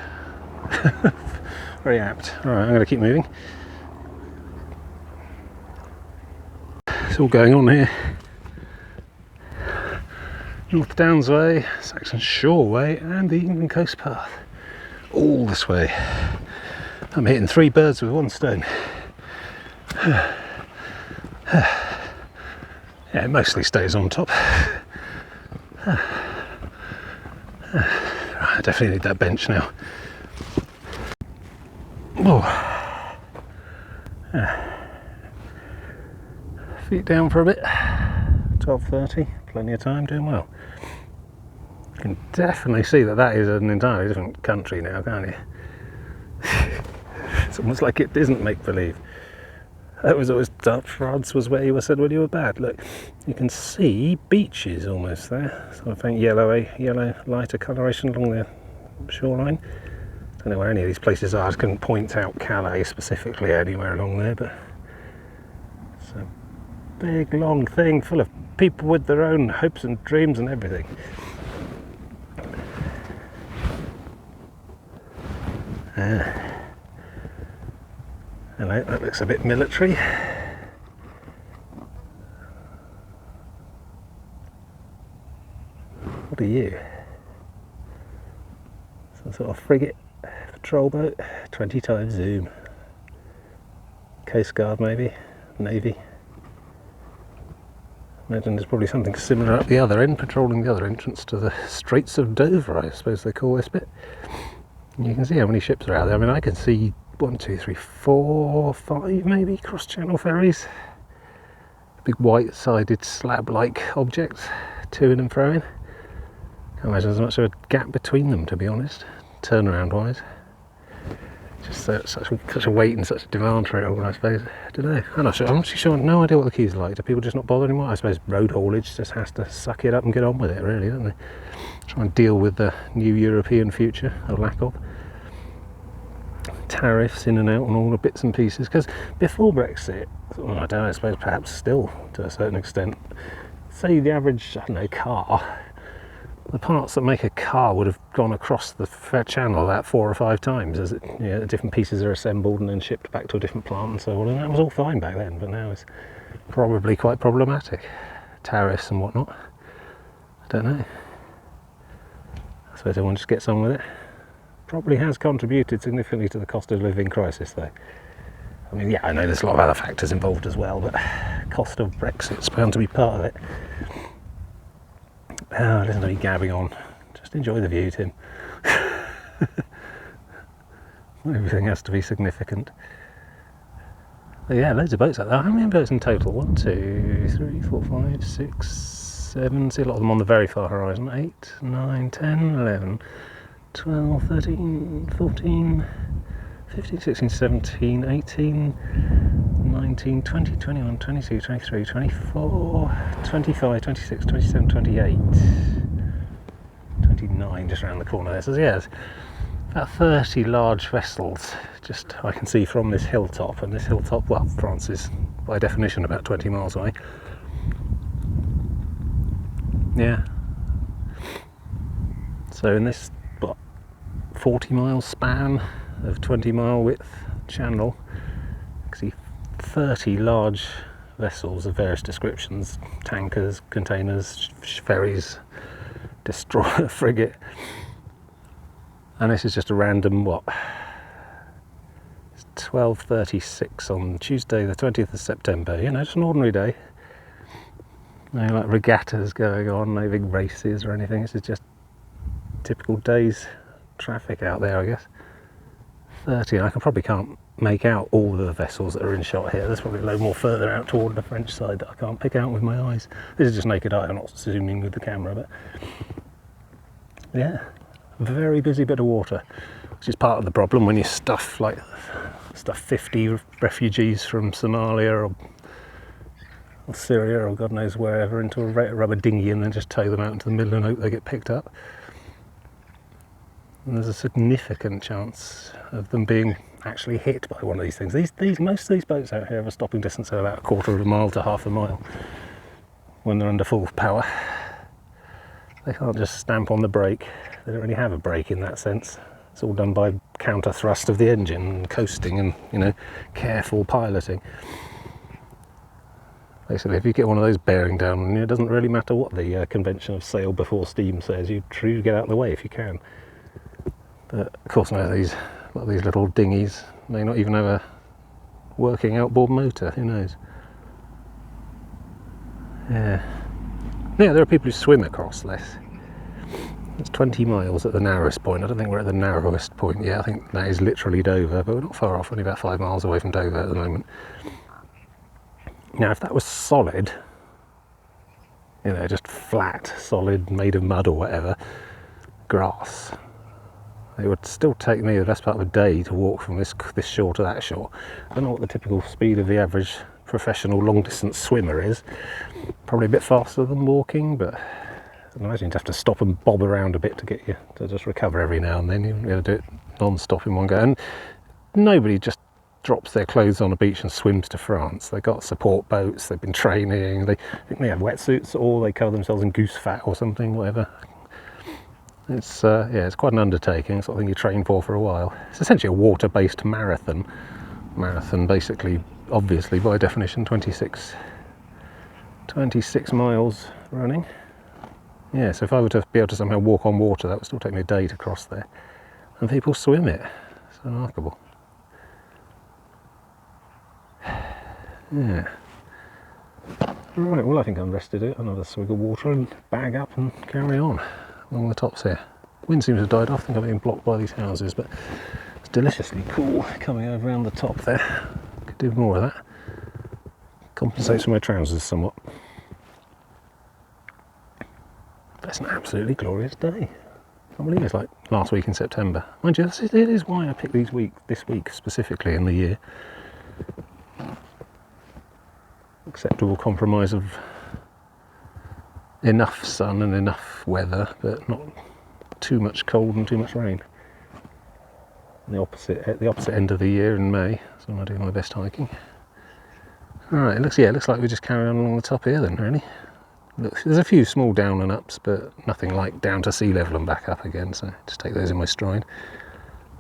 Very apt. Alright, I'm going to keep moving. It's all going on here. North Downs Way, Saxon Shore Way, and the England Coast Path. All this way. I'm hitting 3 birds with 1 stone. Yeah, it mostly stays on top. I definitely need that bench now. Oh. Feet down for a bit. 12:30, plenty of time, doing well. You can definitely see that is an entirely different country now, can't you? It's almost like it isn't make-believe. That was always France was where you were said when you were bad. Look, you can see beaches almost there. Sort of faint yellow lighter coloration along the shoreline. Don't know where any of these places are. I just couldn't point out Calais specifically anywhere along there, but it's a big long thing full of people with their own hopes and dreams and everything. Hello, that looks a bit military. What are you? Some sort of frigate, patrol boat, 20 times zoom. Coast Guard maybe, Navy. Imagine there's probably something similar up the other end, patrolling the other entrance to the Straits of Dover, I suppose they call this bit. And you can see how many ships are out there. I mean, I can see 1, 2, 3, 4, 5 maybe cross-channel ferries. Big white-sided slab-like objects, to and fro-in. Can't imagine there's much of a gap between them, to be honest, turnaround-wise. Just such a weight and such a demand for it all, I suppose. I don't know. I'm not sure. I'm actually sure. No idea what the queue's like. Do people just not bother anymore? I suppose road haulage just has to suck it up and get on with it, really, don't they? Try and deal with the new European future, or lack of. Tariffs in and out and all the bits and pieces. Because before Brexit, I don't know, I suppose perhaps still to a certain extent, say the average, I don't know, car, the parts that make a car would have gone across the channel about 4 or 5 times as different pieces are assembled and then shipped back to a different plant and so on, and that was all fine back then, but now it's probably quite problematic. Tariffs and whatnot. I don't know. I suppose everyone just gets on with it. Probably has contributed significantly to the cost of living crisis though. I mean, yeah, I know there's a lot of other factors involved as well, but cost of Brexit's bound to be part of it. Listen to me gabbing on. Just enjoy the view, Tim. Everything has to be significant. But yeah, loads of boats out there. How many boats in total? 1, 2, 3, 4, 5, 6, 7. See a lot of them on the very far horizon. 8, 9, 10, 11, 12, 13, 14, 15, 16, 17, 18, 19, 20, 21, 22, 23, 24, 25, 26, 27, 28, 29 just around the corner there. So yeah, there's about 30 large vessels just I can see from this hilltop, and this hilltop, well, France is by definition about 20 miles away. Yeah. So in this 40 mile span of 20 mile width channel, you can see 30 large vessels of various descriptions, tankers, containers, ferries, destroyer, frigate, and this is just a random, it's 12:36 on Tuesday the 20th of September, just an ordinary day. No like regattas going on, no big races or anything, this is just typical day's traffic out there, I guess. 30, I probably can't make out all the vessels that are in shot here. There's probably a load more further out toward the French side that I can't pick out with my eyes. This is just naked eye, I'm not zooming with the camera, but yeah, very busy bit of water, which is part of the problem when you stuff 50 refugees from Somalia or Syria or God knows wherever into a rubber dinghy and then just tow them out into the middle and hope they get picked up. And there's a significant chance of them being actually hit by one of these things. Most of these boats out here have a stopping distance of about 1/4 of a mile to half a mile when they're under full power. They can't just stamp on the brake. They don't really have a brake in that sense. It's all done by counter thrust of the engine and coasting and careful piloting. Basically, if you get one of those bearing down, it doesn't really matter what the convention of sail before steam says. You get out of the way if you can. But of course, now a lot of these little dinghies may not even have a working outboard motor. Who knows? Yeah, there are people who swim across this. It's 20 miles at the narrowest point. I don't think we're at the narrowest point yet. I think that is literally Dover, but we're not far off. Only about 5 miles away from Dover at the moment. Now, if that was solid, just flat, solid, made of mud or whatever, grass, it would still take me the best part of a day to walk from this shore to that shore. I don't know what the typical speed of the average professional long-distance swimmer is. Probably a bit faster than walking, but I imagine you'd have to stop and bob around a bit to get you to just recover every now and then. You wouldn't be able to do it non-stop in one go. And nobody just drops their clothes on a beach and swims to France. They've got support boats, they've been training, I think they have wetsuits, or they cover themselves in goose fat or something, whatever. It's it's quite an undertaking, sort of thing you train for a while. It's essentially a water-based marathon. Marathon, basically, obviously, by definition, 26 miles running. Yeah, so if I were to be able to somehow walk on water, that would still take me a day to cross there. And people swim it. It's remarkable. Yeah. Right, well, I think I'm rested it. Another swig of water and bag up and carry on along the tops here. Wind seems to have died off. I think I've been blocked by these houses, but it's deliciously cool coming over around the top there. Could do more of that. Compensates for my trousers somewhat. But it's an absolutely glorious day. I can't believe it's like last week in September. Mind you, it is why I picked this week specifically in the year. Acceptable compromise of enough sun and enough weather, but not too much cold and too much rain. The opposite end of the year in May, so when I do my best hiking. Alright, it looks like we just carry on along the top here then, really. Look, there's a few small down and ups, but nothing like down to sea level and back up again, so just take those in my stride.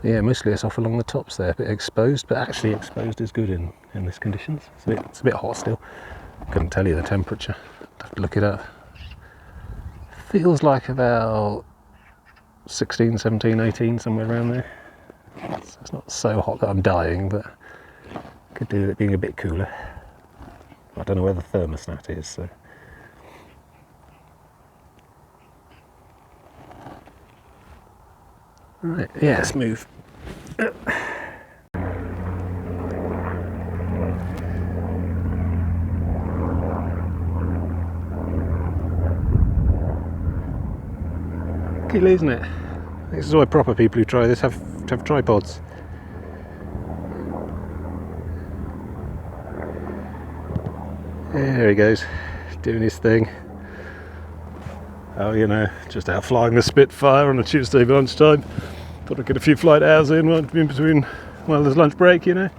But yeah, mostly it's off along the tops there, a bit exposed, but actually exposed is good in this conditions. It's a bit hot still. Couldn't tell you the temperature. I'd have to look it up. Feels like about 16, 17, 18, somewhere around there. So it's not so hot that I'm dying, but could do with it being a bit cooler. I don't know where the thermostat is, so. Right, yeah, let's move. Keep losing it. This is why proper people who try this have tripods. There he goes, doing his thing. Oh, you know, just out flying the Spitfire on a Tuesday lunchtime. Thought I'd get a few flight hours in between while there's lunch break, you know.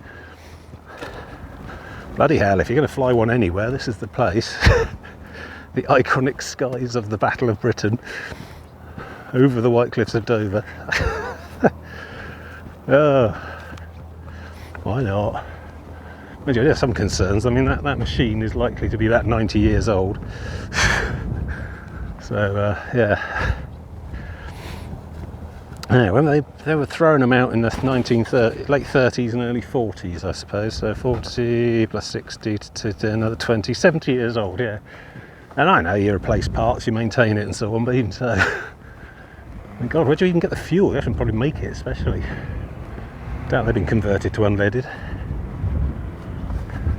Bloody hell, if you're going to fly one anywhere, this is the place. The iconic skies of the Battle of Britain, over the White Cliffs of Dover. Oh, why not? Mind you, there's some concerns. I mean, that machine is likely to be about 90 years old. So, yeah. Yeah, when they were throwing them out in the late 30s and early 40s, I suppose. So 40 plus 60 to another 20, 70 years old, yeah. And I know you replace parts, you maintain it and so on, but even so. My God, where do you even get the fuel? You have to probably make it, especially. Doubt they've been converted to unleaded.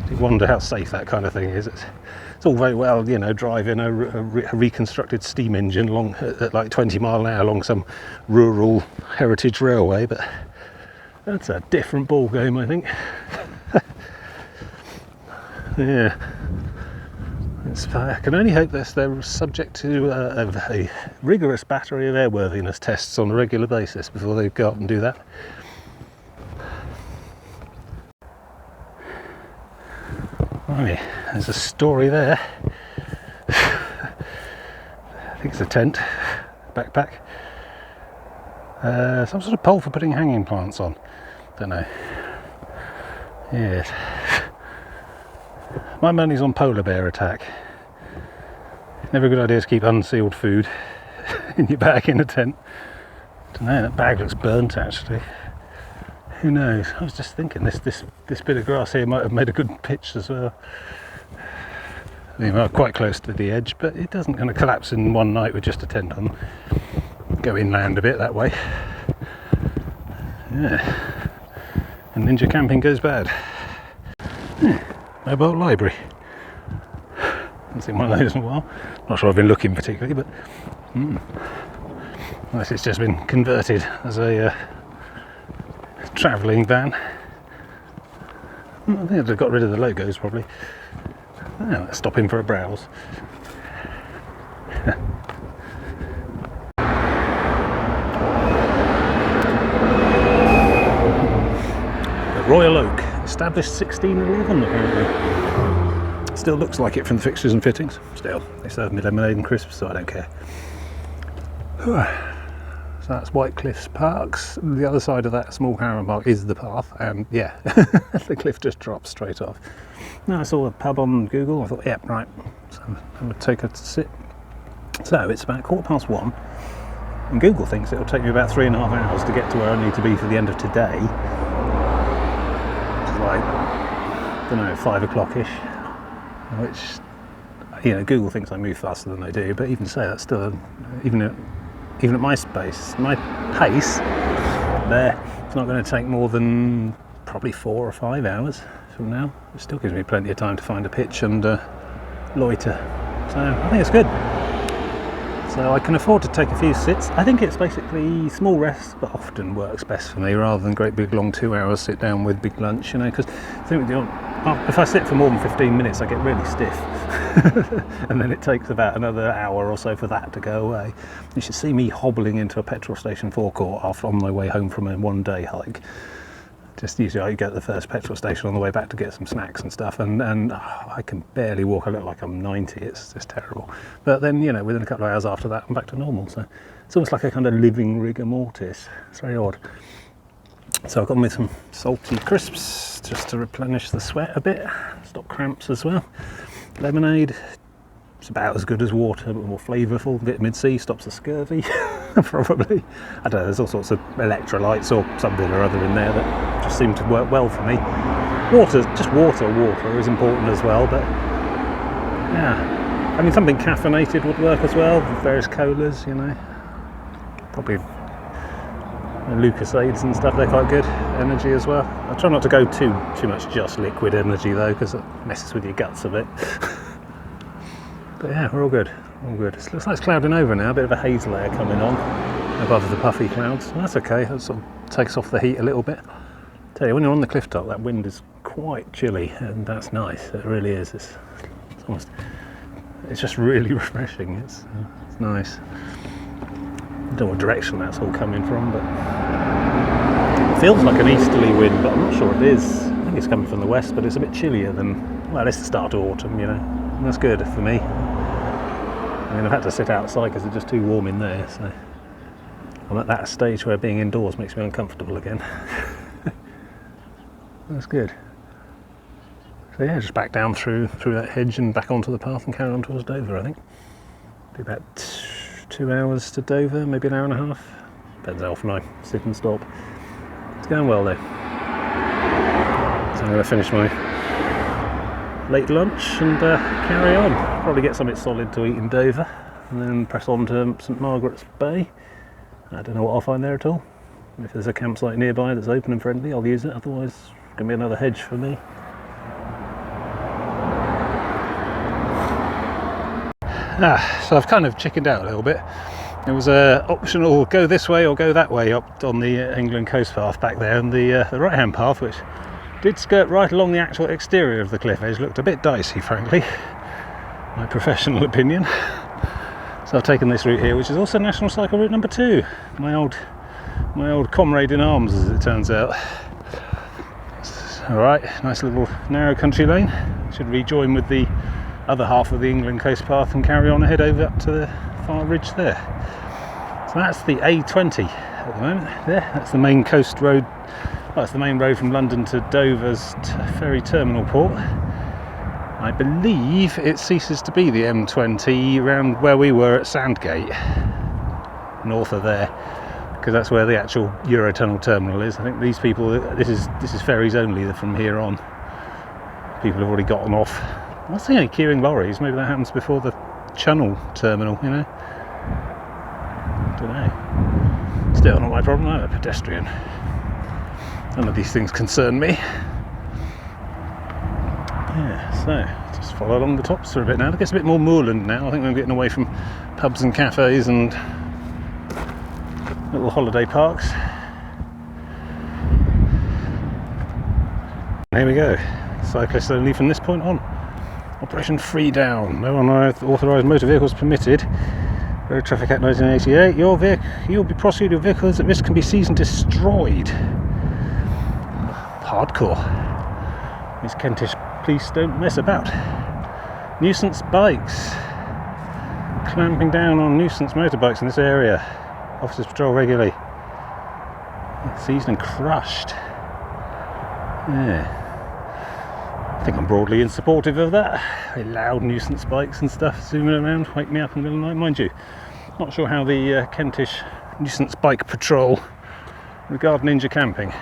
You wonder how safe that kind of thing is. It's all very well, you know, driving a reconstructed steam engine along at like 20 mile an hour along some rural heritage railway, but that's a different ball game, I think. Yeah. I can only hope they're subject to a rigorous battery of airworthiness tests on a regular basis before they go up and do that. Oh yeah, there's a story there. I think it's a tent, backpack. Some sort of pole for putting hanging plants on. Don't know. Yes. My money's on polar bear attack. Never a good idea to keep unsealed food in your bag in a tent. Don't know, that bag looks burnt actually. Who knows? I was just thinking this bit of grass here might have made a good pitch as well. I mean, we're quite close to the edge, but it doesn't kind of collapse in one night with just a tent on. Go inland a bit that way. Yeah. And ninja camping goes bad. Mobile library. Haven't seen one of those in a while. Not sure I've been looking particularly, but unless it's just been converted as a travelling van. I think they've got rid of the logos probably. Oh, let's stop in for a browse. The Royal Oak, established 1611 apparently. Still looks like it from the fixtures and fittings. Still, they serve me lemonade and crisps, so I don't care. So that's White Cliffs Parks. The other side of that small Harrow Park is the path, and yeah, the cliff just drops straight off. Now I saw a pub on Google, I thought, yeah, right, so I'm going to take a sit. So it's about 1:15, and Google thinks it'll take me about 3.5 hours to get to where I need to be for the end of today. Which is like, I don't know, 5 o'clock-ish, which, you know, Google thinks I move faster than I do, but even so, that's still, even at my pace there, it's not going to take more than probably 4 or 5 hours from now. It still gives me plenty of time to find a pitch and loiter. So I think it's good. So I can afford to take a few sits. I think it's basically small rests, but often works best for me rather than great big long 2 hours sit down with big lunch, you know, because I think if I sit for more than 15 minutes I get really stiff. And then it takes about another hour or so for that to go away. You should see me hobbling into a petrol station forecourt after on my way home from a one-day hike. Just usually I go to the first petrol station on the way back to get some snacks and stuff, and I can barely walk. I look like I'm 90. It's just terrible. But then, you know, within a couple of hours after that, I'm back to normal. So it's almost like a kind of living rigor mortis. It's very odd. So I've got me some salty crisps just to replenish the sweat a bit, stop cramps as well. Lemonade. It's about as good as water, but more flavourful. Vitamin C stops the scurvy, probably. I don't know, there's all sorts of electrolytes or something or other in there that just seem to work well for me. Water is important as well, but yeah. I mean, something caffeinated would work as well, various colas, you know. Probably Lucasades and stuff, they're quite good. Energy as well. I try not to go too much just liquid energy though, because it messes with your guts a bit. But yeah, we're all good, all good. It looks like it's clouding over now, a bit of a haze layer coming on above the puffy clouds. And that's okay, that sort of takes off the heat a little bit. Tell you, when you're on the cliff top, that wind is quite chilly, and that's nice, it really is. It's just really refreshing, it's nice. I don't know what direction that's all coming from, but it feels like an easterly wind, but I'm not sure it is. I think it's coming from the west, but it's a bit chillier than, well, it's the start of autumn, you know. And that's good for me. I mean, I've had to sit outside because it's just too warm in there, so I'm at that stage where being indoors makes me uncomfortable again. That's good. So yeah, just back down through that hedge and back onto the path and carry on towards Dover, I think. Be about 2 hours to Dover, maybe an hour and a half. Depends how often I sit and stop. It's going well though. So I'm going to finish my late lunch and carry on. Probably get something solid to eat in Dover and then press on to St Margarets Bay. I don't know what I'll find there at all. If there's a campsite nearby that's open and friendly, I'll use it. Otherwise, it's going to be another hedge for me. So I've kind of chickened out a little bit. It was a optional go this way or go that way up on the England coast path back there, and the right hand path, which did skirt right along the actual exterior of the cliff edge, looked a bit dicey, frankly, my professional opinion. So I've taken this route here, which is also National Cycle Route number 2, my old comrade in arms, as it turns out. Alright, nice little narrow country lane. Should rejoin with the other half of the England coast path and carry on ahead over up to the far ridge there. So that's the A20 at the moment. There, that's the main coast road. Well, it's the main road from London to Dover's ferry terminal port. I believe it ceases to be the M20 around where we were at Sandgate, north of there, because that's where the actual Eurotunnel terminal is. I think these people, this is ferries only from here on. People have already gotten off. I see any queuing lorries. Maybe that happens before the Channel terminal, you know. Don't know. Still not my problem. I'm a pedestrian. None of these things concern me. Yeah, so just follow along the tops for a bit now. It gets a bit more moorland now. I think we're getting away from pubs and cafes and little holiday parks. Here we go. Cyclists only from this point on. Operation Free Down. No unauthorised motor vehicles permitted. Road Traffic Act 1988. You'll be prosecuted with vehicles at risk can be seized and destroyed. Hardcore. These Kentish police don't mess about. Nuisance bikes. Clamping down on nuisance motorbikes in this area. Officers patrol regularly. Seized and crushed. Yeah. I think I'm broadly in supportive of that. Very loud nuisance bikes and stuff zooming around, wake me up in the middle of the night. Mind you, not sure how the Kentish nuisance bike patrol regard ninja camping.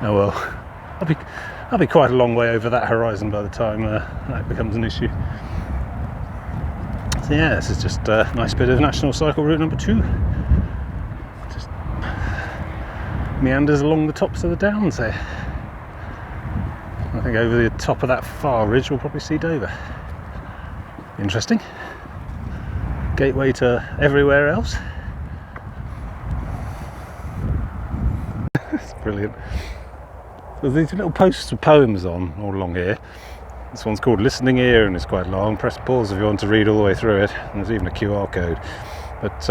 Oh well, I'll be quite a long way over that horizon by the time that becomes an issue. So yeah, this is just a nice bit of National Cycle Route number 2. Just meanders along the tops of the downs there. I think over the top of that far ridge we'll probably see Dover. Interesting. Gateway to everywhere else. It's brilliant. There's these little posts with poems on all along here. This one's called Listening Ear and it's quite long. Press pause if you want to read all the way through it. And there's even a QR code. But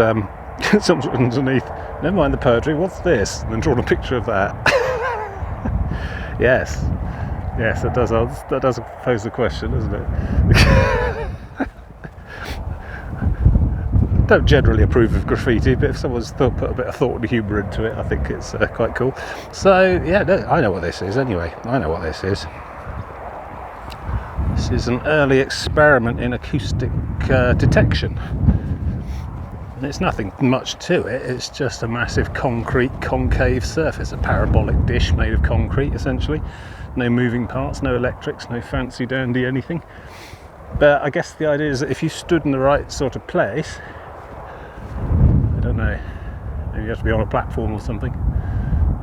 something underneath, never mind the poetry, what's this? And then drawn a picture of that. Yes, yes, that does pose the question, doesn't it? Don't generally approve of graffiti, but if someone's put a bit of thought and humour into it, I think it's quite cool. So yeah, no, I know what this is anyway. I know what this is. This is an early experiment in acoustic detection. And it's nothing much to it, it's just a massive concrete concave surface, a parabolic dish made of concrete essentially. No moving parts, no electrics, no fancy dandy anything. But I guess the idea is that if you stood in the right sort of place, I don't know, maybe you have to be on a platform or something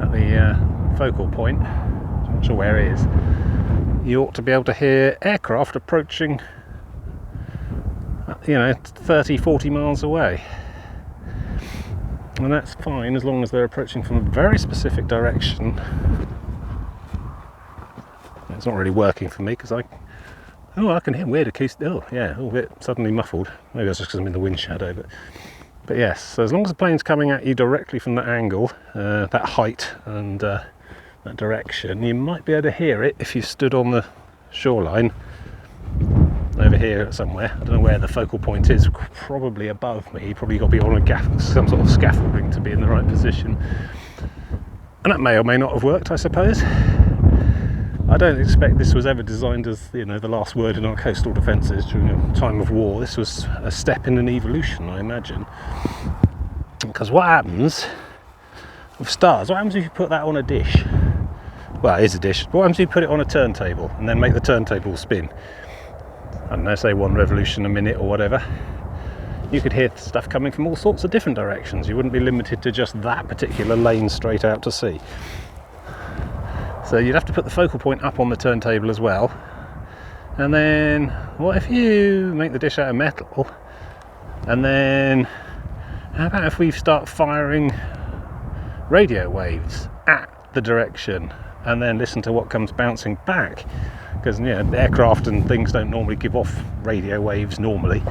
at the focal point, I'm not sure where it is, you ought to be able to hear aircraft approaching, 30-40 miles away. And that's fine as long as they're approaching from a very specific direction. It's not really working for me because I can hear weird acoustic. Oh yeah, a little bit suddenly muffled. Maybe that's just because I'm in the wind shadow, but yes. So as long as the plane's coming at you directly from that angle, that height, and that direction, you might be able to hear it if you stood on the shoreline over here somewhere. I don't know where the focal point is. Probably above me. Probably got to be on some sort of scaffolding to be in the right position. And that may or may not have worked, I suppose. I don't expect this was ever designed as, the last word in our coastal defences during a time of war. This was a step in an evolution, I imagine. Because what happens with stars? What happens if you put that on a dish? Well, it is a dish. What happens if you put it on a turntable and then make the turntable spin? I don't know, say 1 revolution a minute or whatever. You could hear stuff coming from all sorts of different directions. You wouldn't be limited to just that particular lane straight out to sea. So you'd have to put the focal point up on the turntable as well. And then, what if you make the dish out of metal? And then, how about if we start firing radio waves at the direction and then listen to what comes bouncing back? Because aircraft and things don't normally give off radio waves normally,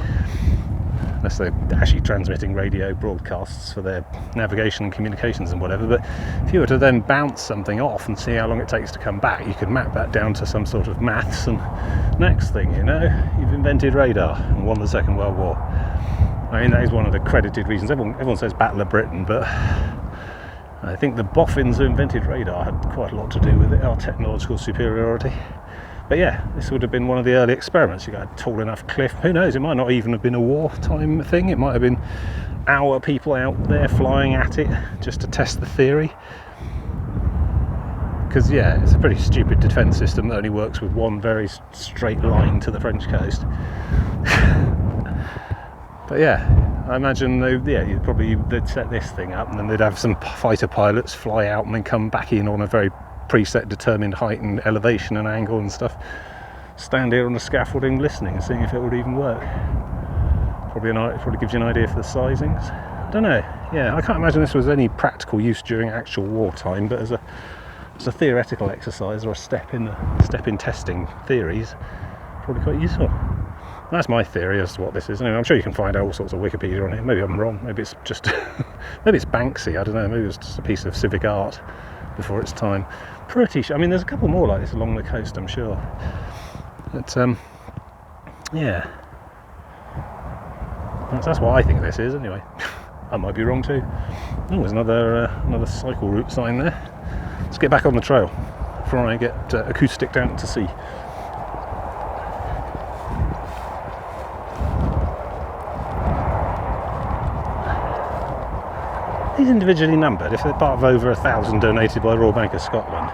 unless they're actually transmitting radio broadcasts for their navigation and communications and whatever. But if you were to then bounce something off and see how long it takes to come back, you could map that down to some sort of maths, and next thing you know, you've invented radar and won the Second World War. I mean, that is one of the credited reasons. Everyone says Battle of Britain, but I think the boffins who invented radar had quite a lot to do with it, our technological superiority. But yeah, this would have been one of the early experiments. You got a tall enough cliff. Who knows? It might not even have been a wartime thing. It might have been our people out there flying at it just to test the theory. Because it's a pretty stupid defence system that only works with one very straight line to the French coast. But yeah, I imagine they'd set this thing up, and then they'd have some fighter pilots fly out and then come back in on a very preset determined height and elevation and angle and stuff, stand here on the scaffolding listening and seeing if it would even work. Probably gives you an idea for the sizings. I don't know. I can't imagine this was any practical use during actual wartime, but as a theoretical exercise or a step in testing theories, probably quite useful. That's my theory as to what this is. Anyway, I'm sure you can find all sorts of Wikipedia on it. Maybe I'm wrong. Maybe it's just maybe it's Banksy. I don't know. Maybe it's just a piece of civic art before its time. Pretty sure. I mean, there's a couple more like this along the coast, I'm sure. But that's what I think this is. Anyway, I might be wrong too. Oh, there's another cycle route sign there. Let's get back on the trail before I get Acoustic down to sea. These individually numbered, if they're part of over 1,000 donated by Royal Bank of Scotland.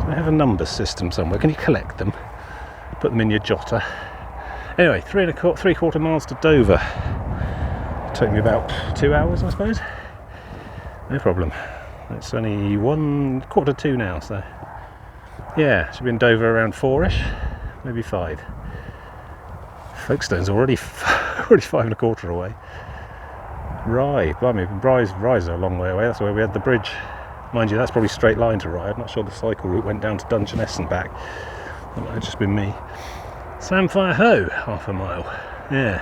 So they have a number system somewhere. Can you collect them? Put them in your jotter. Anyway, 3.25 miles to Dover. Took me about 2 hours, I suppose. No problem. It's only 1:45 now, so yeah, should be in Dover around 4ish, maybe 5. Folkestone's already 5.25 away. Rye, blimey, Rye's a long way away. That's where we had the bridge. Mind you, that's probably straight line to Rye. I'm not sure the cycle route went down to Dungeness and back. That might have just been me. Samfire Hoe, half a mile. Yeah.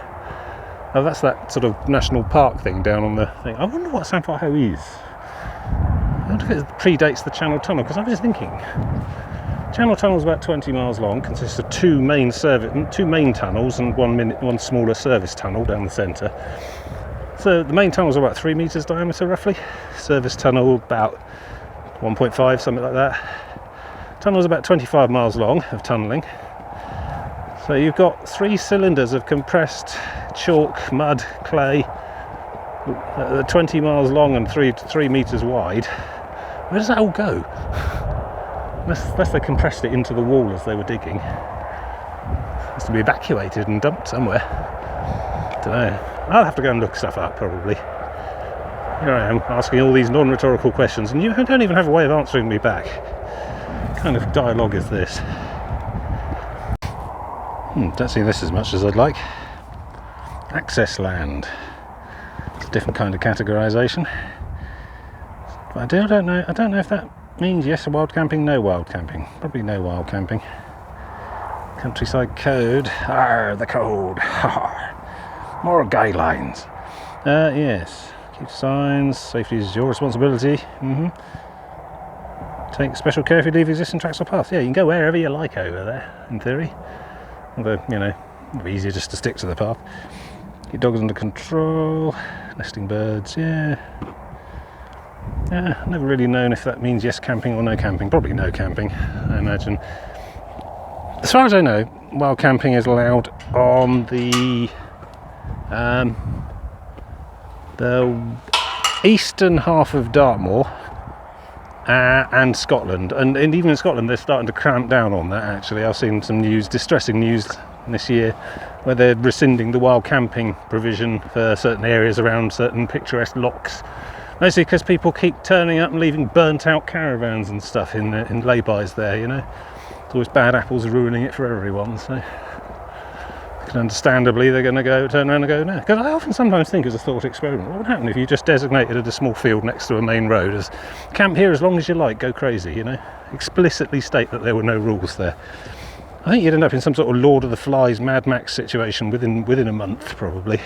Oh, that's that sort of national park thing down on the thing. I wonder what Samfire Hoe is. wonder if it predates the Channel Tunnel, because I was thinking Channel Tunnel is about 20 miles long, consists of two main tunnels and one smaller service tunnel down the centre. So the main tunnel is about 3 metres diameter roughly, service tunnel about 1.5, something like that. Tunnel is about 25 miles long of tunnelling. So you've got 3 cylinders of compressed chalk, mud, clay, 20 miles long and 3 metres wide. Where does that all go? Unless they compressed it into the wall as they were digging. It has to be evacuated and dumped somewhere. Don't know. I'll have to go and look stuff up probably. Here I am asking all these non-rhetorical questions and you don't even have a way of answering me back. What kind of dialogue is this? Don't see this as much as I'd like. Access land. It's a different kind of categorisation. But I don't know if that means yes to wild camping, no wild camping. Probably no wild camping. Countryside code. The code. More guidelines. Yes. Keep signs. Safety is your responsibility. Take special care if you leave existing tracks or paths. Yeah, you can go wherever you like over there, in theory. Although, you know, it'd be easier just to stick to the path. Keep dogs under control. Nesting birds, yeah. Yeah, never really known if that means yes camping or no camping. Probably no camping, I imagine. As far as I know, wild camping is allowed on the eastern half of Dartmoor and Scotland, and even in Scotland they're starting to clamp down on that. Actually, I've seen some distressing news this year, where they're rescinding the wild camping provision for certain areas around certain picturesque lochs, mostly because people keep turning up and leaving burnt out caravans and stuff in laybys there. You know, it's always bad apples ruining it for everyone. So understandably they're going to turn around and go no. Because I often sometimes think, as a thought experiment, what would happen if you just designated a small field next to a main road as camp here as long as you like, go crazy, you know, explicitly state that there were no rules there. I think you'd end up in some sort of Lord of the Flies Mad Max situation within a month probably.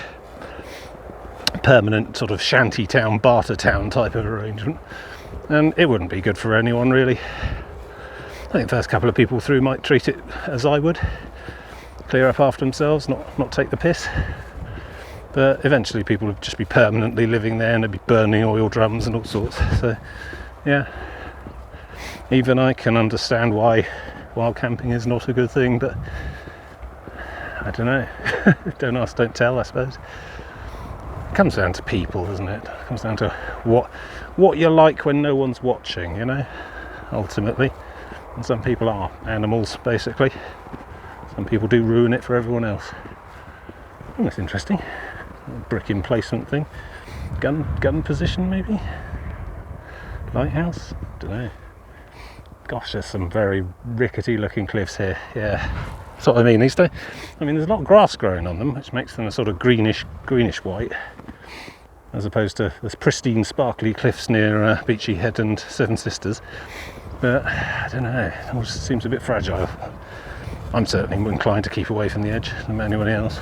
Permanent sort of shanty town, barter town type of arrangement, and it wouldn't be good for anyone really. I think the first couple of people through might treat it as I would. Clear up after themselves, not take the piss. But eventually people would just be permanently living there and they'd be burning oil drums and all sorts. So yeah, even I can understand why wild camping is not a good thing, but I don't know. Don't ask, don't tell, I suppose. It comes down to people, doesn't it? It comes down to what you like when no one's watching, you know, ultimately. And some people are animals, basically. Some people do ruin it for everyone else. Oh, that's interesting. Brick emplacement thing. Gun position, maybe? Lighthouse? Don't know. Gosh, there's some very rickety looking cliffs here. Yeah, that's what I mean. There's a lot of grass growing on them, which makes them a sort of greenish white, as opposed to the pristine, sparkly cliffs near Beachy Head and Seven Sisters. But I don't know. It all just seems a bit fragile. I'm certainly inclined to keep away from the edge than anybody else.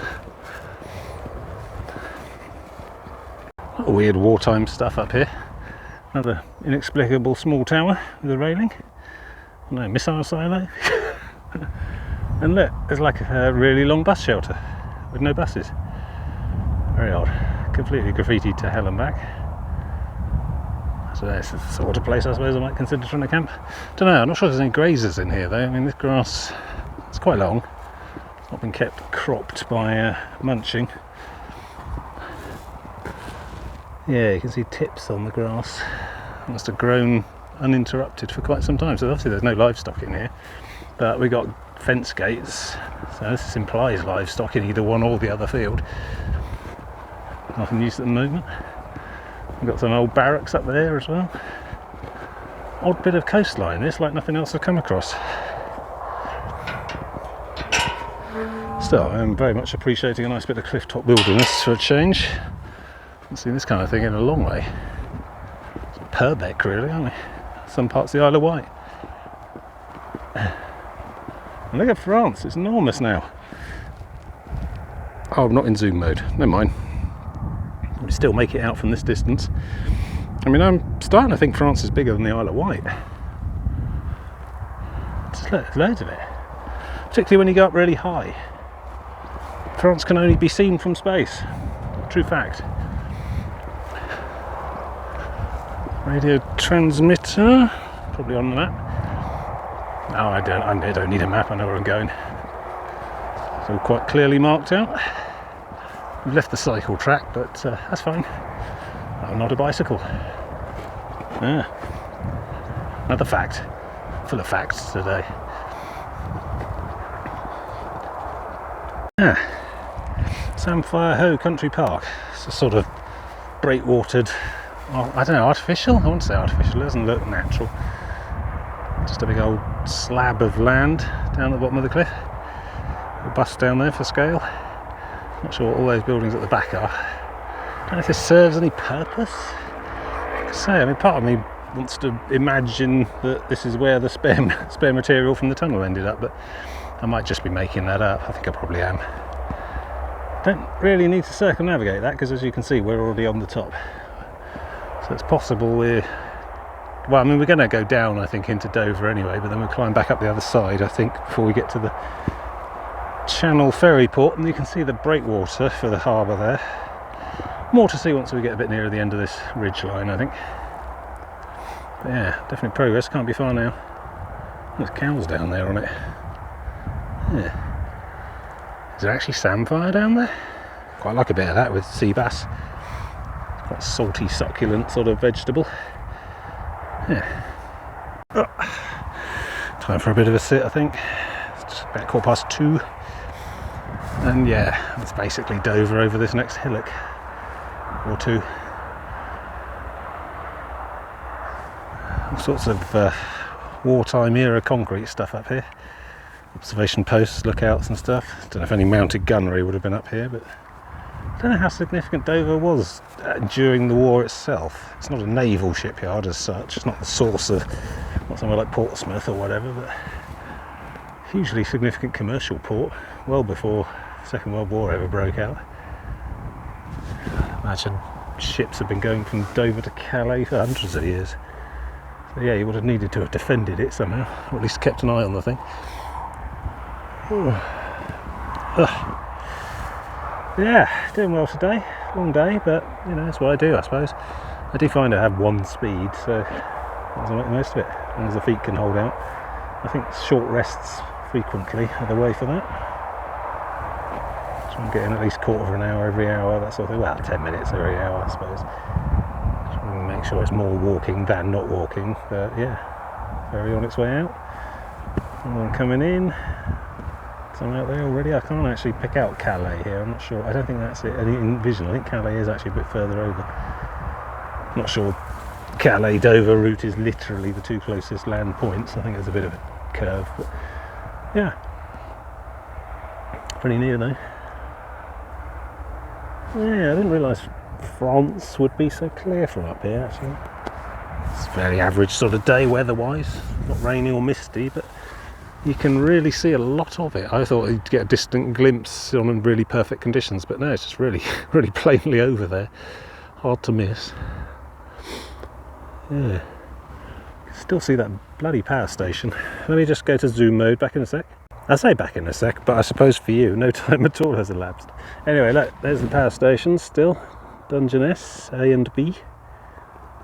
Weird wartime stuff up here. Another inexplicable small tower with a railing. No missile silo. And look, there's like a really long bus shelter with no buses. Very odd. Completely graffitied to hell and back. So that's the sort of place I suppose I might consider trying to camp. Don't know, I'm not sure if there's any grazers in here though. I mean, this grass, it's quite long. It's not been kept cropped by munching. Yeah, you can see tips on the grass. It must have grown uninterrupted for quite some time. So obviously there's no livestock in here. But we got fence gates. So this implies livestock in either one or the other field. Nothing used at the moment. We've got some old barracks up there as well. Odd bit of coastline this, like nothing else I've come across. Still, I'm very much appreciating a nice bit of cliff-top wilderness for a change. Haven't seen this kind of thing in a long way. It's Purbeck really, aren't we? Some parts of the Isle of Wight. And look at France, it's enormous now. Oh, I'm not in zoom mode, never mind. We still make it out from this distance. I mean, I'm starting to think France is bigger than the Isle of Wight. There's loads of it, particularly when you go up really high. France can only be seen from space. True fact. Radio transmitter, probably on the map. No, I don't need a map, I know where I'm going. It's all quite clearly marked out. We've left the cycle track, but that's fine. Oh, not a bicycle. Yeah. Another fact. Full of facts today. Yeah. Samphire Hoe Country Park. It's a sort of breakwatered, I don't know, artificial? I wouldn't say artificial, it doesn't look natural. Just a big old slab of land down at the bottom of the cliff. A bus down there for scale. Not sure what all those buildings at the back are. I don't know if this serves any purpose. Like I say, I mean, part of me wants to imagine that this is where the spare material from the tunnel ended up, but I might just be making that up. I think I probably am. Don't really need to circumnavigate that, because as you can see, we're already on the top. So it's possible we're going to go down, I think, into Dover anyway, but then we'll climb back up the other side, I think, before we get to the Channel ferry port, and you can see the breakwater for the harbour there. More to see once we get a bit nearer the end of this ridge line, I think. But yeah, definitely progress, can't be far now. There's cows down there on it. Yeah. Is there actually samphire down there? Quite like a bit of that with sea bass. Quite salty, succulent sort of vegetable. Yeah. Time for a bit of a sit, I think. It's just about 2:15. And yeah, it's basically Dover over this next hillock or two. All sorts of wartime era concrete stuff up here. Observation posts, lookouts and stuff. Don't know if any mounted gunnery would have been up here, but I don't know how significant Dover was during the war itself. It's not a naval shipyard as such. It's not the source of, not somewhere like Portsmouth or whatever, but hugely significant commercial port, well before the Second World War ever broke out. I imagine ships have been going from Dover to Calais for hundreds of years. So yeah, you would have needed to have defended it somehow, or at least kept an eye on the thing. Yeah, doing well today. Long day, but you know, that's what I do, I suppose. I do find I have one speed, so I'll make the most of it, as long as the feet can hold out. I think short rests frequently are the way for that. Try and get in at least quarter of an hour every hour, that sort of thing. Well, 10 minutes every hour, I suppose. Try and make sure it's more walking than not walking, but yeah, ferry on its way out. Someone coming in. Some out there already. I can't actually pick out Calais here, I'm not sure. I don't think that's it. In vision, I think Calais is actually a bit further over. I'm not sure Calais-Dover route is literally the two closest land points. I think there's a bit of a curve, but yeah, pretty near though. Yeah, I didn't realise France would be so clear from up here actually. It's a very average sort of day weather-wise, not rainy or misty, but you can really see a lot of it. I thought you'd get a distant glimpse on really perfect conditions, but no, it's just really, really plainly over there. Hard to miss. Yeah. Still see that bloody power station. Let me just go to zoom mode, back in a sec. I say back in a sec, but I suppose for you, no time at all has elapsed. Anyway, look, there's the power stations still. Dungeness, A and B.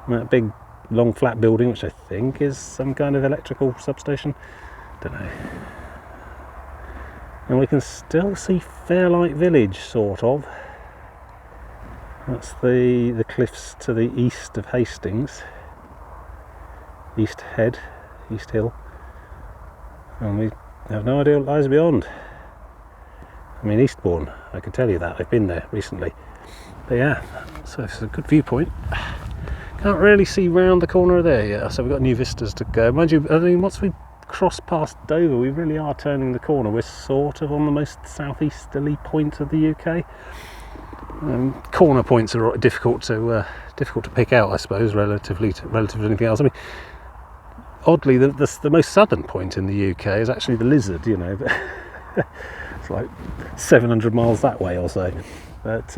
And that big, long, flat building, which I think is some kind of electrical substation. Don't know. And we can still see Fairlight Village, sort of. That's the cliffs to the east of Hastings. East Head, East Hill. And we have no idea what lies beyond. I mean, Eastbourne, I can tell you that. I've been there recently. But yeah, so it's a good viewpoint. Can't really see round the corner there yet, so we've got new vistas to go. Mind you, I mean, once we cross past Dover, we really are turning the corner. We're sort of on the most southeasterly point of the UK. Corner points are difficult to pick out, I suppose, relative to anything else. I mean, oddly, the most southern point in the UK is actually the Lizard, you know, but it's like 700 miles that way or so. But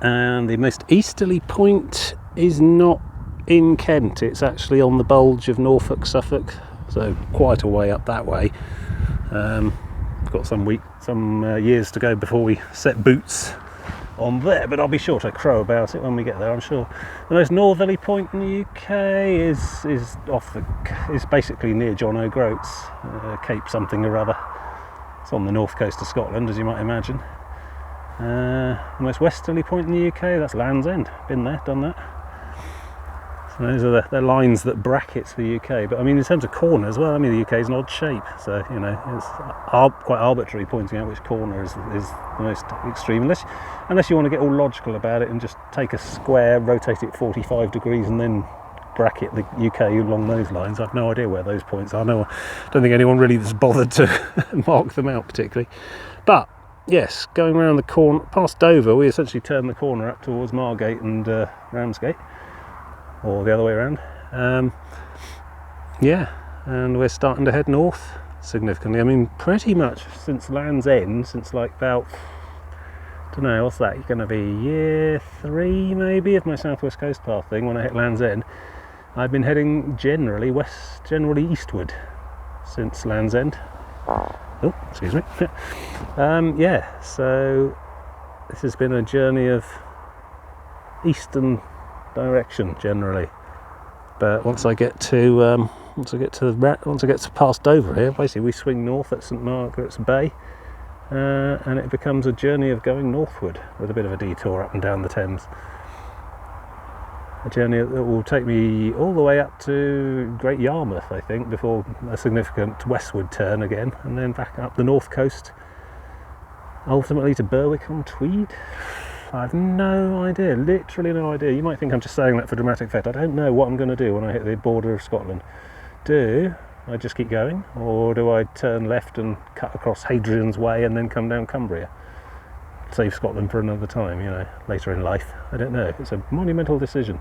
And the most easterly point is not in Kent, it's actually on the bulge of Norfolk, Suffolk, so quite a way up that way. We've got some years to go before we set boots on there, but I'll be sure to crow about it when we get there, I'm sure. The most northerly point in the UK is basically near John O'Groats, Cape something or other. It's on the north coast of Scotland, as you might imagine. The most westerly point in the UK, that's Land's End. Been there, done that. So those are the lines that bracket the UK. But I mean, in terms of corners, well, I mean, the UK is an odd shape, so you know, it's quite arbitrary pointing out which corner is the most extreme, unless you want to get all logical about it and just take a square, rotate it 45 degrees, and then bracket the UK along those lines. I've no idea where those points are. No, I don't think anyone really has bothered to mark them out particularly. But yes, going around the corner past Dover, we essentially turn the corner up towards Margate and Ramsgate, or the other way around. Yeah, and we're starting to head north significantly. I mean, pretty much since Land's End, since like about, don't know, what's that, going to be year 3 maybe of my South West Coast Path thing. When I hit Land's End, I've been heading generally eastward since Land's End. Oh, excuse me. Yeah, so this has been a journey of eastern direction generally, but once I get to past Dover here, basically we swing north at St Margaret's Bay, and it becomes a journey of going northward with a bit of a detour up and down the Thames. A journey that will take me all the way up to Great Yarmouth, I think, before a significant westward turn again, and then back up the north coast, ultimately to Berwick-on-Tweed. I have no idea, literally no idea. You might think I'm just saying that for dramatic effect. I don't know what I'm going to do when I hit the border of Scotland. Do I just keep going, or do I turn left and cut across Hadrian's Way and then come down Cumbria? Save Scotland for another time, you know, later in life. I don't know. It's a monumental decision.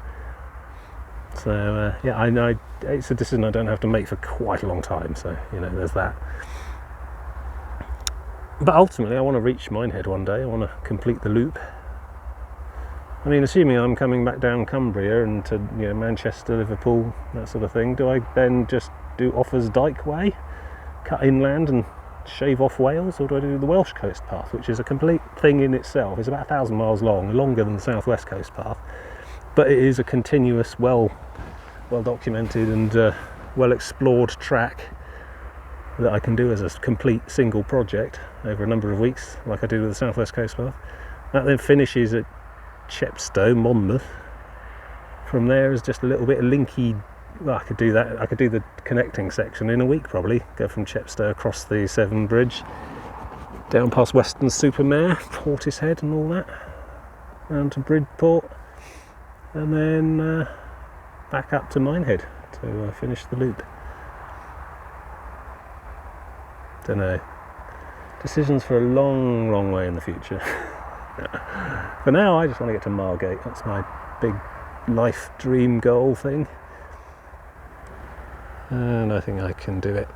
So yeah, I know it's a decision I don't have to make for quite a long time. So you know, there's that. But ultimately, I want to reach Minehead one day. I want to complete the loop. I mean, assuming I'm coming back down Cumbria and to, you know, Manchester, Liverpool, that sort of thing, do I then just do Offers Dyke Way, cut inland and shave off Wales, or do I do the Welsh Coast Path, which is a complete thing in itself? It's about 1,000 miles long, longer than the South West Coast Path, but it is a continuous, well documented and well explored track that I can do as a complete single project over a number of weeks, like I do with the South West Coast Path. That then finishes at Chepstow, Monmouth. From there is just a little bit of linky. Well, I could do that. I could do the connecting section in a week probably. Go from Chepstow across the Severn Bridge, down past Weston-super-Mare, Portishead and all that, round to Bridport, and then back up to Minehead to finish the loop. Don't know. Decisions for a long, long way in the future. For now, I just want to get to Margate. That's my big life dream goal thing. And I think I can do it.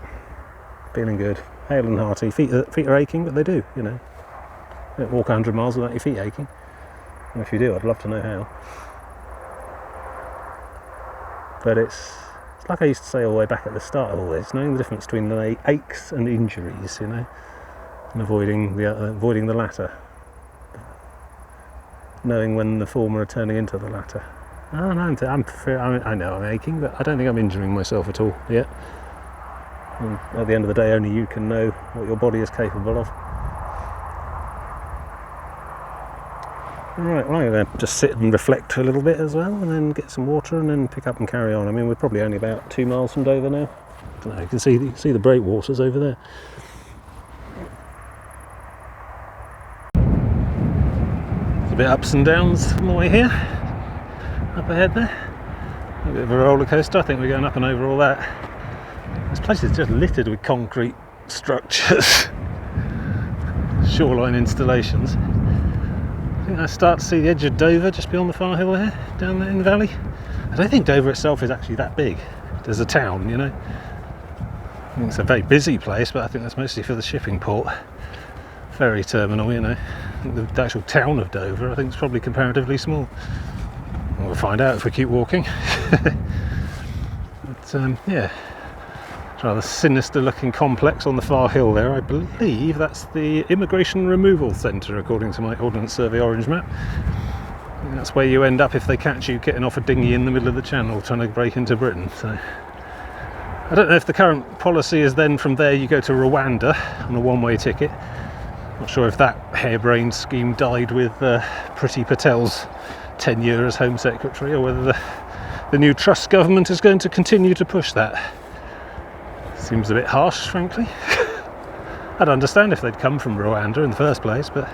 Feeling good, hale and hearty. Feet are aching, but they do, you know. You don't walk 100 miles without your feet aching. And if you do, I'd love to know how. But it's like I used to say all the way back at the start of all this, knowing the difference between the aches and injuries, you know, and avoiding the latter. Knowing when the former are turning into the latter. I know I'm aching, but I don't think I'm injuring myself at all yet. And at the end of the day, only you can know what your body is capable of. Alright, well, I'm going to just sit and reflect a little bit as well, and then get some water, and then pick up and carry on. I mean, we're probably only about 2 miles from Dover now. I don't know, you can see the breakwaters over there. There's a bit ups and downs on the way here. Up ahead there, a bit of a roller coaster. I think we're going up and over all that. This place is just littered with concrete structures, shoreline installations. I think I start to see the edge of Dover just beyond the far hill there, down there in the valley. I don't think Dover itself is actually that big as a town, you know. I think it's a very busy place, but I think that's mostly for the shipping port, ferry terminal, you know. the actual town of Dover, I think, is probably comparatively small. We'll find out if we keep walking. But yeah, it's a rather sinister looking complex on the far hill there. I believe that's the Immigration Removal Centre, according to my Ordnance Survey orange map. And that's where you end up if they catch you getting off a dinghy in the middle of the channel trying to break into Britain. So I don't know if the current policy is then from there you go to Rwanda on a one-way ticket. Not sure if that harebrained scheme died with Priti Patel's tenure as Home Secretary, or whether the new Truss government is going to continue to push that. Seems a bit harsh, frankly. I'd understand if they'd come from Rwanda in the first place, but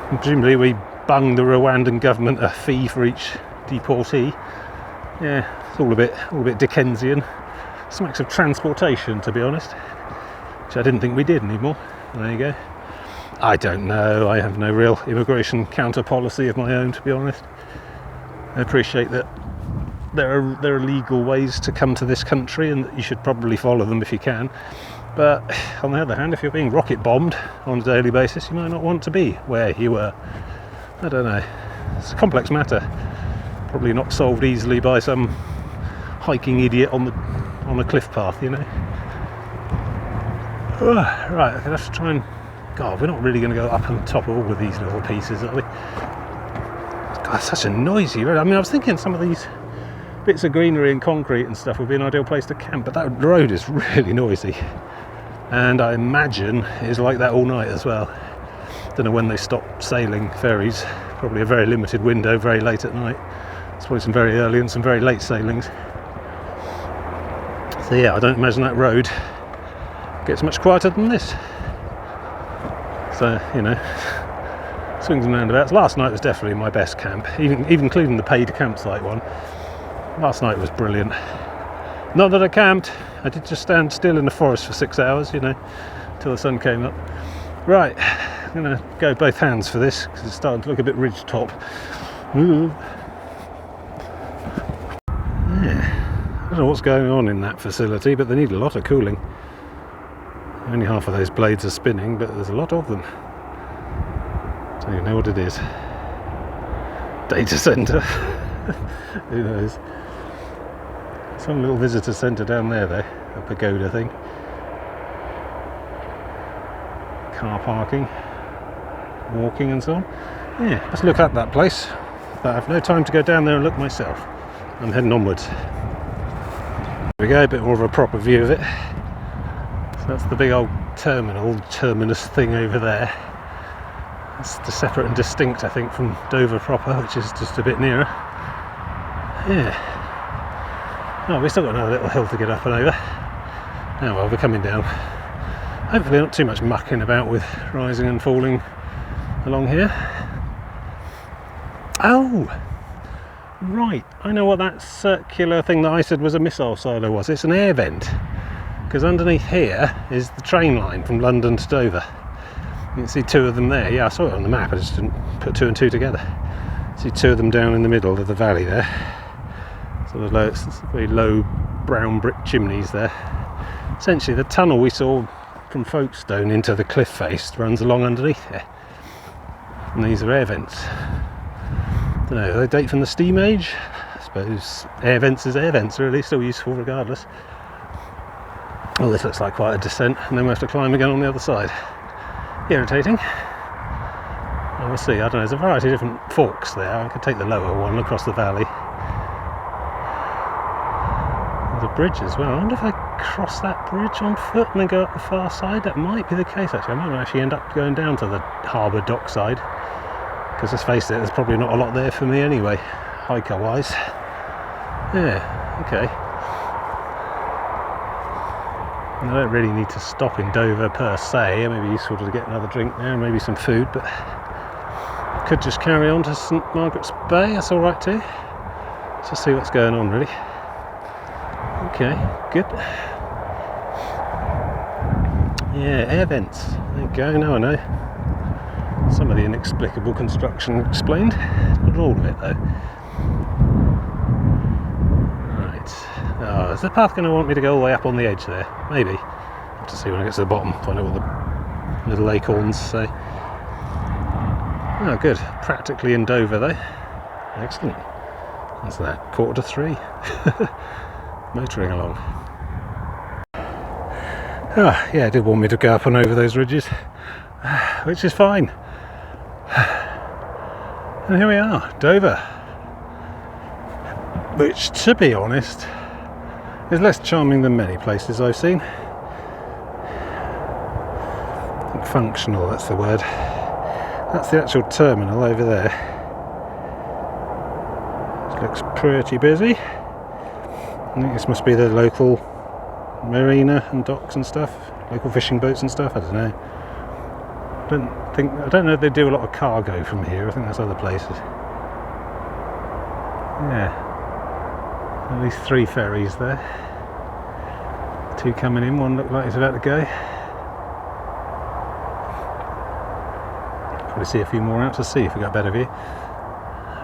presumably we bung the Rwandan government a fee for each deportee. Yeah, it's all a bit Dickensian. Smacks of transportation, to be honest, which I didn't think we did anymore. There you go. I don't know. I have no real immigration counter policy of my own, to be honest. I appreciate that there are legal ways to come to this country, and that you should probably follow them if you can. But on the other hand, if you're being rocket bombed on a daily basis, you might not want to be where you were. I don't know. It's a complex matter. Probably not solved easily by some hiking idiot on a cliff path, you know. Right, I'm gonna have to try and. God, we're not really going to go up on top of all of these little pieces, are we? God, it's such a noisy road. I mean, I was thinking some of these bits of greenery and concrete and stuff would be an ideal place to camp, but that road is really noisy. And I imagine it's like that all night as well. Don't know when they stop sailing ferries. Probably a very limited window, very late at night. There's probably some very early and some very late sailings. So yeah, I don't imagine that road gets much quieter than this. So, you know, swings and roundabouts. Last night was definitely my best camp, even including the paid campsite one. Last night was brilliant. Not that I camped, I did just stand still in the forest for 6 hours, you know, till the sun came up. Right, I'm going to go both hands for this, because it's starting to look a bit ridge top. Yeah, I don't know what's going on in that facility, but they need a lot of cooling. Only half of those blades are spinning, but there's a lot of them. Don't even know what it is. Data centre. Who knows? Some little visitor centre down there though, a pagoda thing. Car parking, walking and so on. Yeah, let's look at that place. But I have no time to go down there and look myself. I'm heading onwards. There we go, a bit more of a proper view of it. So that's the big old terminus thing over there. It's separate and distinct, I think, from Dover proper, which is just a bit nearer. Yeah. Oh, we've still got another little hill to get up and over. Oh well, we're coming down. Hopefully not too much mucking about with rising and falling along here. Oh! Right, I know what that circular thing that I said was a missile silo was. It's an air vent. Because underneath here is the train line from London to Dover. You can see two of them there. Yeah, I saw it on the map, I just didn't put two and two together. See two of them down in the middle of the valley there. Sort of low, very low brown brick chimneys there. Essentially the tunnel we saw from Folkestone into the cliff face runs along underneath here. And these are air vents. I don't know, they date from the steam age? I suppose air vents is air vents, really, still useful regardless. Well, this looks like quite a descent, and then we have to climb again on the other side. Irritating. Oh, we'll see, I don't know, there's a variety of different forks there. I could take the lower one across the valley. There's a bridge as well. I wonder if I cross that bridge on foot and then go up the far side. That might be the case, actually. I might actually end up going down to the harbour dock side. Because let's face it, there's probably not a lot there for me anyway, hiker-wise. Yeah, okay. I don't really need to stop in Dover per se. It may be useful to get another drink there and maybe some food, but could just carry on to St Margaret's Bay. That's all right too. Just see what's going on, really. Okay, good. Yeah, air vents. There you go. Now I know. Some of the inexplicable construction explained. Not all of it though. Oh, is the path going to want me to go all the way up on the edge there? Maybe. Have to see when I get to the bottom, find out what the little acorns say. Oh, good. Practically in Dover though. Excellent. What's that? 2:45. Motoring along. Oh, yeah, it did want me to go up and over those ridges, which is fine. And here we are, Dover. Which, to be honest, is less charming than many places I've seen. I think functional, that's the word. That's the actual terminal over there. It looks pretty busy. I think this must be the local marina and docks and stuff, local fishing boats and stuff. I don't know. I don't know if they do a lot of cargo from here. I think that's other places. Yeah, at least 3 ferries there. 2 coming in. One looked like it's about to go. Probably see a few more out to sea if we got a better view.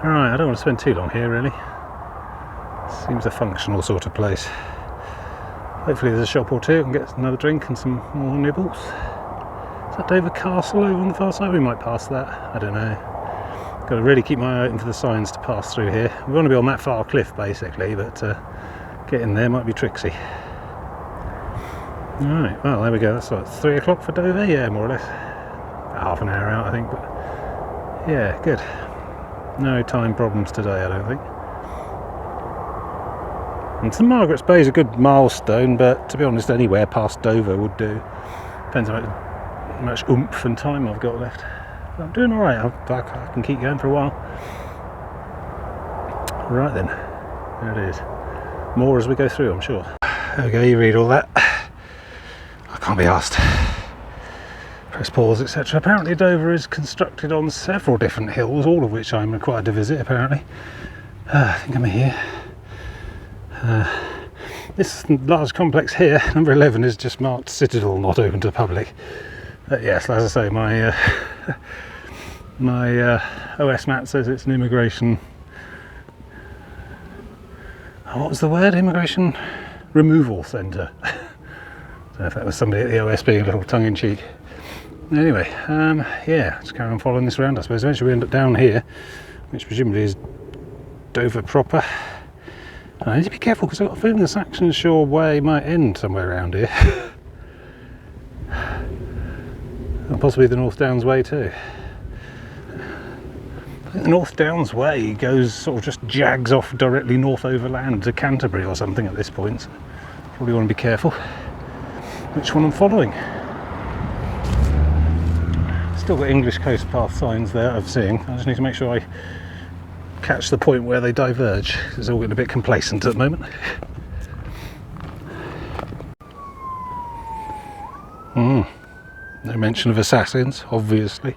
Alright, I don't want to spend too long here really. Seems a functional sort of place. Hopefully there's a shop or two and get another drink and some more nibbles. Is that Dover Castle over on the far side? We might pass that. I don't know. Got to really keep my eye open for the signs to pass through here. We want to be on that far cliff basically, but getting there might be tricksy. Alright, well there we go. That's like 3 o'clock for Dover? Yeah, more or less. About half an hour out I think, but yeah, good. No time problems today I don't think. And St Margaret's Bay is a good milestone, but to be honest anywhere past Dover would do. Depends how much oomph and time I've got left. But I'm doing alright, I can keep going for a while. Right then, there it is. More as we go through I'm sure. There we go, you read all that. I can't be asked. Press pause, etc. Apparently Dover is constructed on several different hills, all of which I'm required to visit apparently. I think I'm here. This large complex here, number 11, is just marked Citadel, not open to the public. But yes, as I say, my OS map says it's an immigration... Oh, what was the word? Immigration removal centre. I don't know if that was somebody at the OS being a little tongue-in-cheek. Anyway, yeah, just carry on following this around. I suppose eventually we end up down here, which presumably is Dover proper. I need to be careful because I've got a feeling the Saxon Shore Way might end somewhere around here. And possibly the North Downs Way too. I think the North Downs Way goes sort of just jags off directly north overland to Canterbury or something at this point. So probably want to be careful which one I'm following. Still got English coast path signs there I'm seeing. I just need to make sure I catch the point where they diverge. It's all getting a bit complacent at the moment. No mention of assassins, obviously.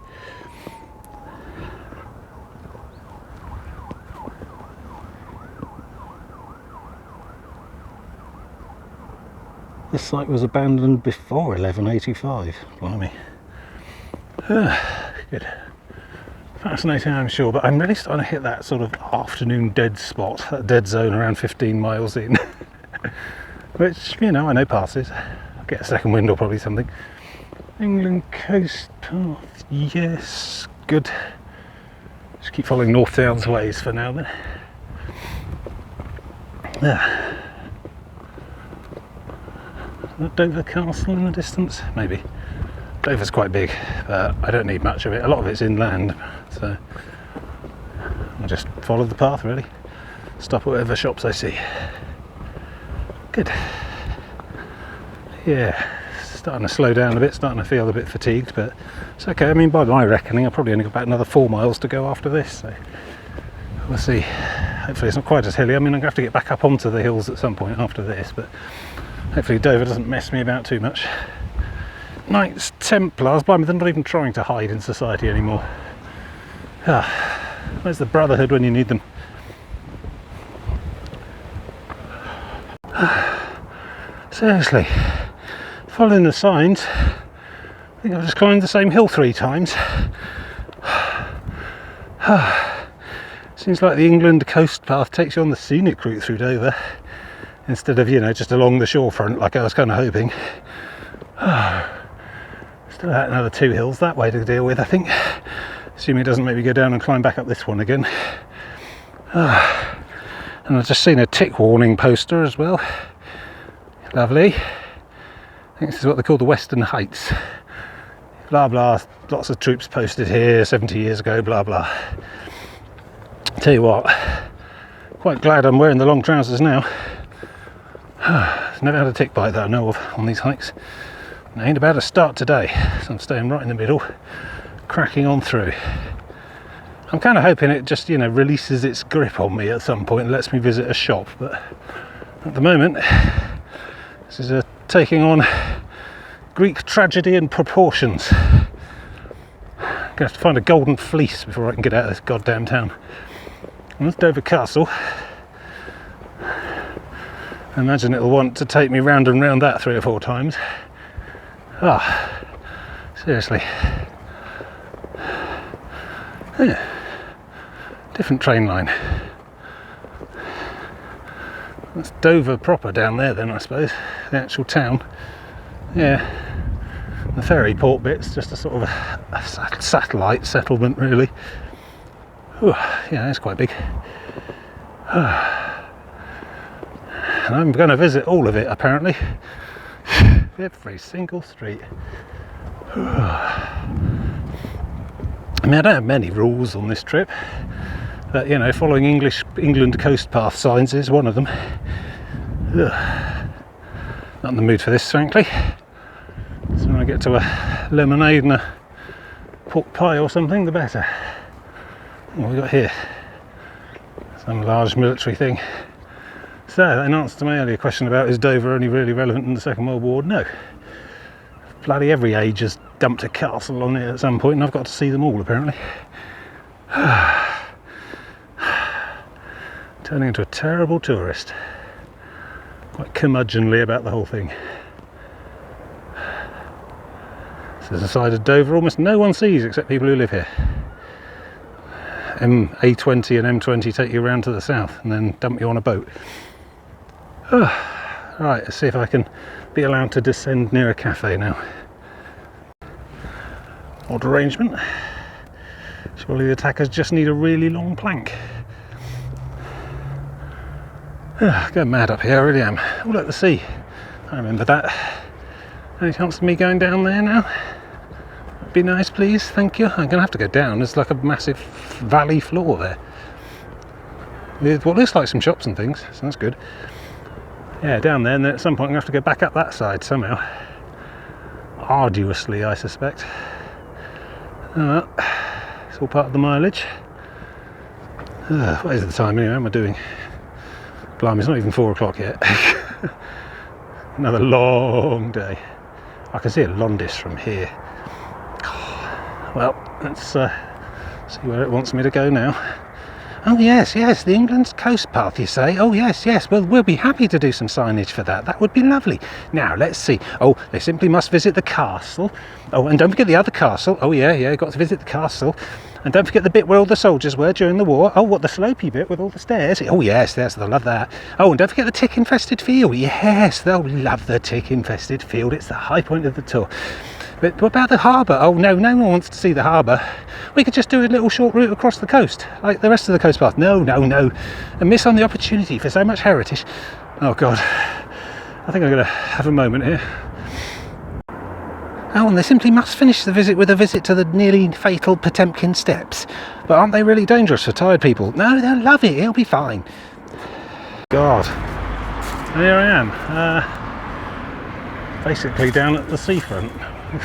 This site was abandoned before 1185. Blimey. Good. Fascinating, I'm sure, but I'm really starting to hit that sort of afternoon dead spot, that dead zone around 15 miles in. Which, you know, I know passes. I'll get a second wind or probably something. England coast path, yes, good. Just keep following North Downs ways for now then. Yeah. Is that Dover Castle in the distance? Maybe. Dover's quite big, but I don't need much of it. A lot of it's inland, so I'll just follow the path really. Stop at whatever shops I see. Good. Yeah, starting to slow down a bit, starting to feel a bit fatigued, but it's okay. I mean, by my reckoning, I've probably only got about another 4 miles to go after this, so we'll see. Hopefully it's not quite as hilly. I mean, I'm going to have to get back up onto the hills at some point after this, but hopefully Dover doesn't mess me about too much. Knights Templars, blimey, they're not even trying to hide in society anymore. Where's the Brotherhood when you need them? Seriously, following the signs, I think I've just climbed the same hill 3 times. Seems like the England coast path takes you on the scenic route through Dover instead of, you know, just along the shorefront like I was kind of hoping. Still had another 2 hills that way to deal with, I think. Assuming it doesn't make me go down and climb back up this one again. And I've just seen a tick warning poster as well. Lovely. I think this is what they call the Western Heights. Blah blah, lots of troops posted here 70 years ago, blah blah. Tell you what, quite glad I'm wearing the long trousers now. Never had a tick bite that I know of on these hikes. And I ain't about to start today, so I'm staying right in the middle, cracking on through. I'm kind of hoping it just, releases its grip on me at some point and lets me visit a shop, but at the moment, this is taking on Greek tragedy and proportions. I'm going to have to find a golden fleece before I can get out of this goddamn town. And that's Dover Castle. I imagine it'll want to take me round and round that 3 or 4 times. Seriously. Yeah. Different train line. That's Dover proper down there then, I suppose. The actual town. Yeah. The ferry port bit's just a sort of a satellite settlement, really. Ooh, yeah, it's quite big. And I'm going to visit all of it, apparently. Every single street. I mean, I don't have many rules on this trip, but following England coast path signs is one of them. Not in the mood for this, frankly. So when I get to a lemonade and a pork pie or something, the better. What have we got here? Some large military thing. So, in answer to my earlier question about is Dover only really relevant in the Second World War? No. Bloody every age has dumped a castle on it at some point, and I've got to see them all, apparently. Turning into a terrible tourist. Quite curmudgeonly about the whole thing. This is a side of Dover almost no one sees except people who live here. A20 and M20 take you around to the south and then dump you on a boat. Right, let's see if I can be allowed to descend near a cafe now. Odd arrangement. Surely the attackers just need a really long plank. Going mad up here, I really am. Oh, look, the sea. I remember that. Any chance of me going down there now? Be nice, please, thank you. I'm going to have to go down. There's like a massive valley floor there. With what looks like some shops and things, so that's good. Yeah, down there, and then at some point I'm going to have to go back up that side somehow. Arduously, I suspect. It's all part of the mileage. What is the time anyway? How am I doing? Blimey, it's not even 4 o'clock yet. Another long day. I can see a Londis from here. Well, let's see where it wants me to go now. Oh yes, the England's coast path, you say? Oh yes, well, we'll be happy to do some signage for that. That would be lovely. Now, let's see. Oh, they simply must visit the castle. Oh, and don't forget the other castle. Oh yeah, got to visit the castle. And don't forget the bit where all the soldiers were during the war. Oh, what, the slopey bit with all the stairs? Oh yes, they'll love that. Oh, and don't forget the tick-infested field. Yes, they'll love the tick-infested field. It's the high point of the tour. But what about the harbour? Oh no one wants to see the harbour. We could just do a little short route across the coast, like the rest of the coast path. No. And miss on the opportunity for so much heritage. Oh God. I think I'm going to have a moment here. Oh, and they simply must finish the visit with a visit to the nearly fatal Potemkin Steps. But aren't they really dangerous for tired people? No, they'll love it. It'll be fine. God. And here I am. Basically down at the seafront. I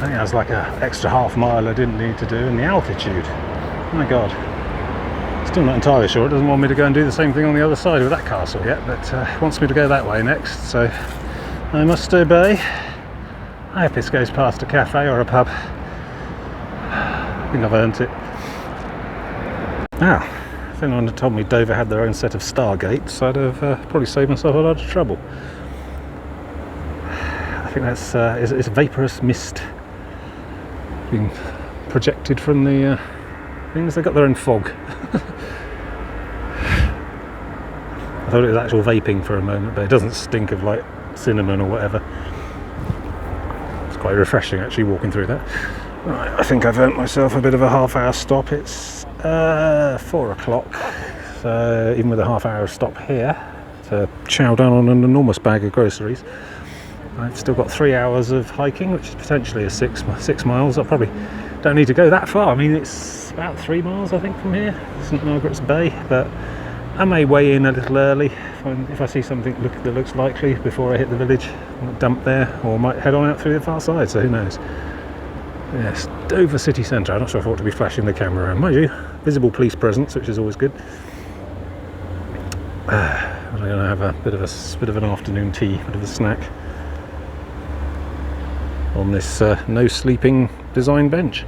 think that was like an extra half mile I didn't need to do, and the altitude. My God. Still not entirely sure. It doesn't want me to go and do the same thing on the other side of that castle yet, but it wants me to go that way next, so I must obey. I hope this goes past a cafe or a pub. I think I've earned it. Now, if anyone had told me Dover had their own set of stargates, I'd have probably saved myself a lot of trouble. I think that's it's vaporous mist being projected from the things. They've got their own fog. I thought it was actual vaping for a moment, but it doesn't stink of like cinnamon or whatever. It's quite refreshing actually walking through that. Right, I think I've earned myself a bit of a half-hour stop. It's 4 o'clock, so even with a half-hour stop here to chow down on an enormous bag of groceries, I've still got 3 hours of hiking, which is potentially a 6 miles. I probably don't need to go that far. I mean, it's about 3 miles, I think, from here, St Margaret's Bay, but I may weigh in a little early if I see something that looks likely before I hit the village. I might dump there, or might head on out through the far side, so who knows. Yes, Dover city centre. I'm not sure if I ought to be flashing the camera around. Mind you, visible police presence, which is always good. I'm going to have a bit of an afternoon tea, bit of a snack on this no sleeping design bench.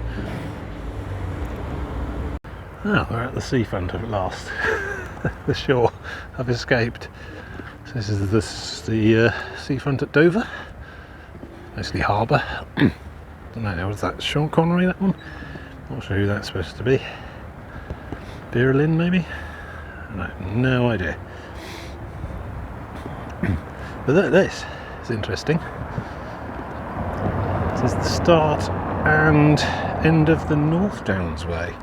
Ah, we're at the seafront at last. The shore. I've escaped. So this is the seafront at Dover. Mostly harbour. Don't know, was that Sean Connery, that one? Not sure who that's supposed to be. Berlin, maybe? No idea. But this is interesting. This is the start and end of the North Downs Way.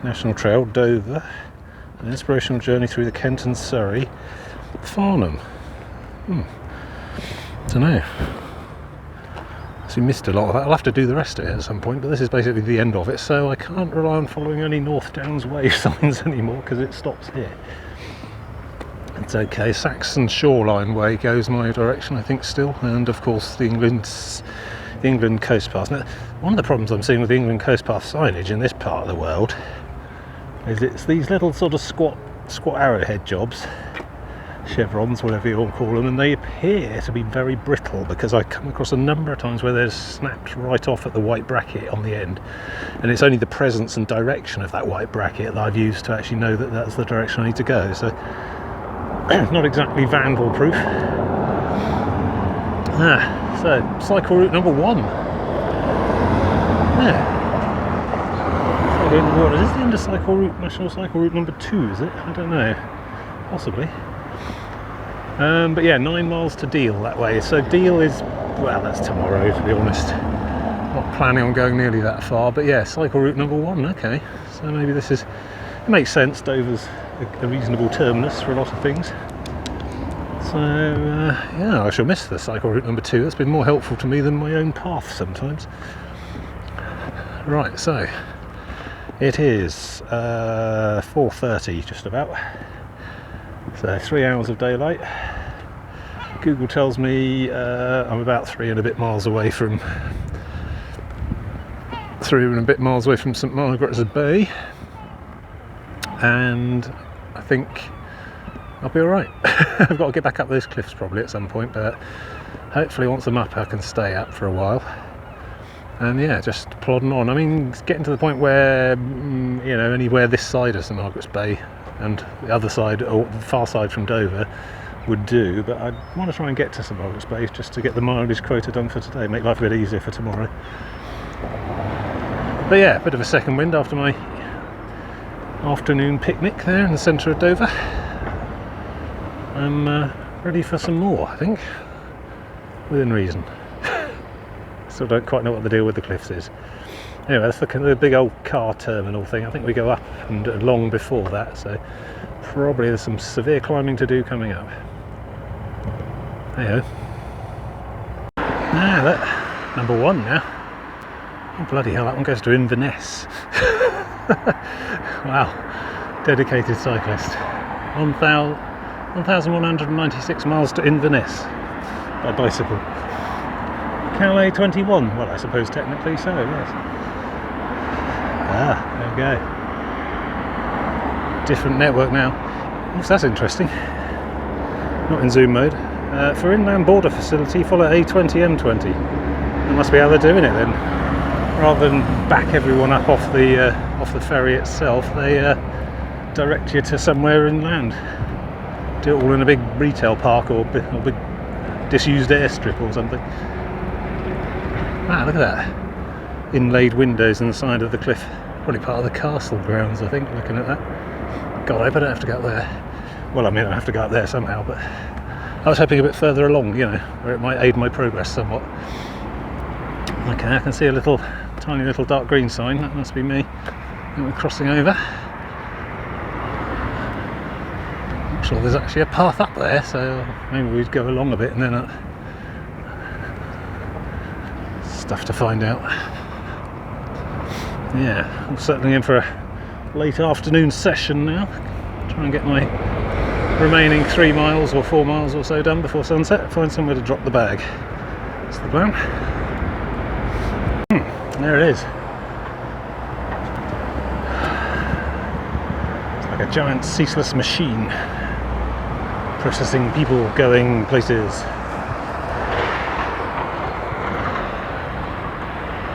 National Trail, Dover. An inspirational journey through the Kent and Surrey. Farnham. Don't know. So we missed a lot of that. I'll have to do the rest of it at some point, but this is basically the end of it, so I can't rely on following any North Downs Way signs anymore because it stops here. It's okay. Saxon Shoreline Way goes my direction, I think, still, and of course the England Coast Path. Now, one of the problems I'm seeing with the England Coast Path signage in this part of the world is it's these little sort of squat arrowhead jobs, chevrons, whatever you want to call them, and they appear to be very brittle because I come across a number of times where there's snaps right off at the white bracket on the end, and it's only the presence and direction of that white bracket that I've used to actually know that that's the direction I need to go. So not exactly vandal proof. So cycle route number 1. Cycle route number 1. Is this the end of cycle route, national cycle route number 2, is it? I don't know. Possibly. But yeah, 9 miles to Deal that way. So Deal is, well, that's tomorrow, to be honest. Not planning on going nearly that far, but yeah, cycle route number 1. Okay, so maybe this is, it makes sense. Dover's a reasonable terminus for a lot of things. So yeah, I shall miss the cycle route number 2. That's been more helpful to me than my own path sometimes. Right, so it is 4:30 just about. So 3 hours of daylight. Google tells me I'm about 3 and a bit miles away from St Margaret's Bay, and I think I'll be alright. I've got to get back up those cliffs probably at some point, but hopefully once I'm up I can stay up for a while. And yeah, just plodding on. I mean, it's getting to the point where, you know, anywhere this side of St Margaret's Bay and the other side, or the far side from Dover, would do, but I want to try and get to St Margaret's Bay just to get the mileage quota done for today, make life a bit easier for tomorrow. But yeah, a bit of a second wind after my afternoon picnic there in the centre of Dover. I'm ready for some more, I think, within reason. Still don't quite know what the deal with the cliffs is. Anyway, that's the big old car terminal thing. I think we go up and along before that, so probably there's some severe climbing to do coming up. Hey-ho. That number 1 now. Oh bloody hell, that one goes to Inverness. Wow, dedicated cyclist. 1,196 miles to Inverness by bicycle. Calais 21, well I suppose technically so, yes. There we go. Different network now. Oh, that's interesting. Not in zoom mode. For inland border facility, follow A20M20. That must be how they're doing it then. Rather than back everyone up off the ferry itself, they direct you to somewhere inland. Do it all in a big retail park or big disused airstrip or something. Ah, look at that. Inlaid windows on the side of the cliff. Probably part of the castle grounds, I think, looking at that. God, I better have to go up there. Well, I mean, I have to go up there somehow, but I was hoping a bit further along, you know, where it might aid my progress somewhat. Okay, I can see a little, tiny little dark green sign. That must be me. And we're crossing over. Not sure there's actually a path up there, so maybe we'd go along a bit and then stuff to find out. Yeah, I'm certainly in for a late afternoon session now. Try and get my remaining 3 miles or 4 miles or so done before sunset. Find somewhere to drop the bag. That's the plan. There it is. It's like a giant ceaseless machine processing people going places.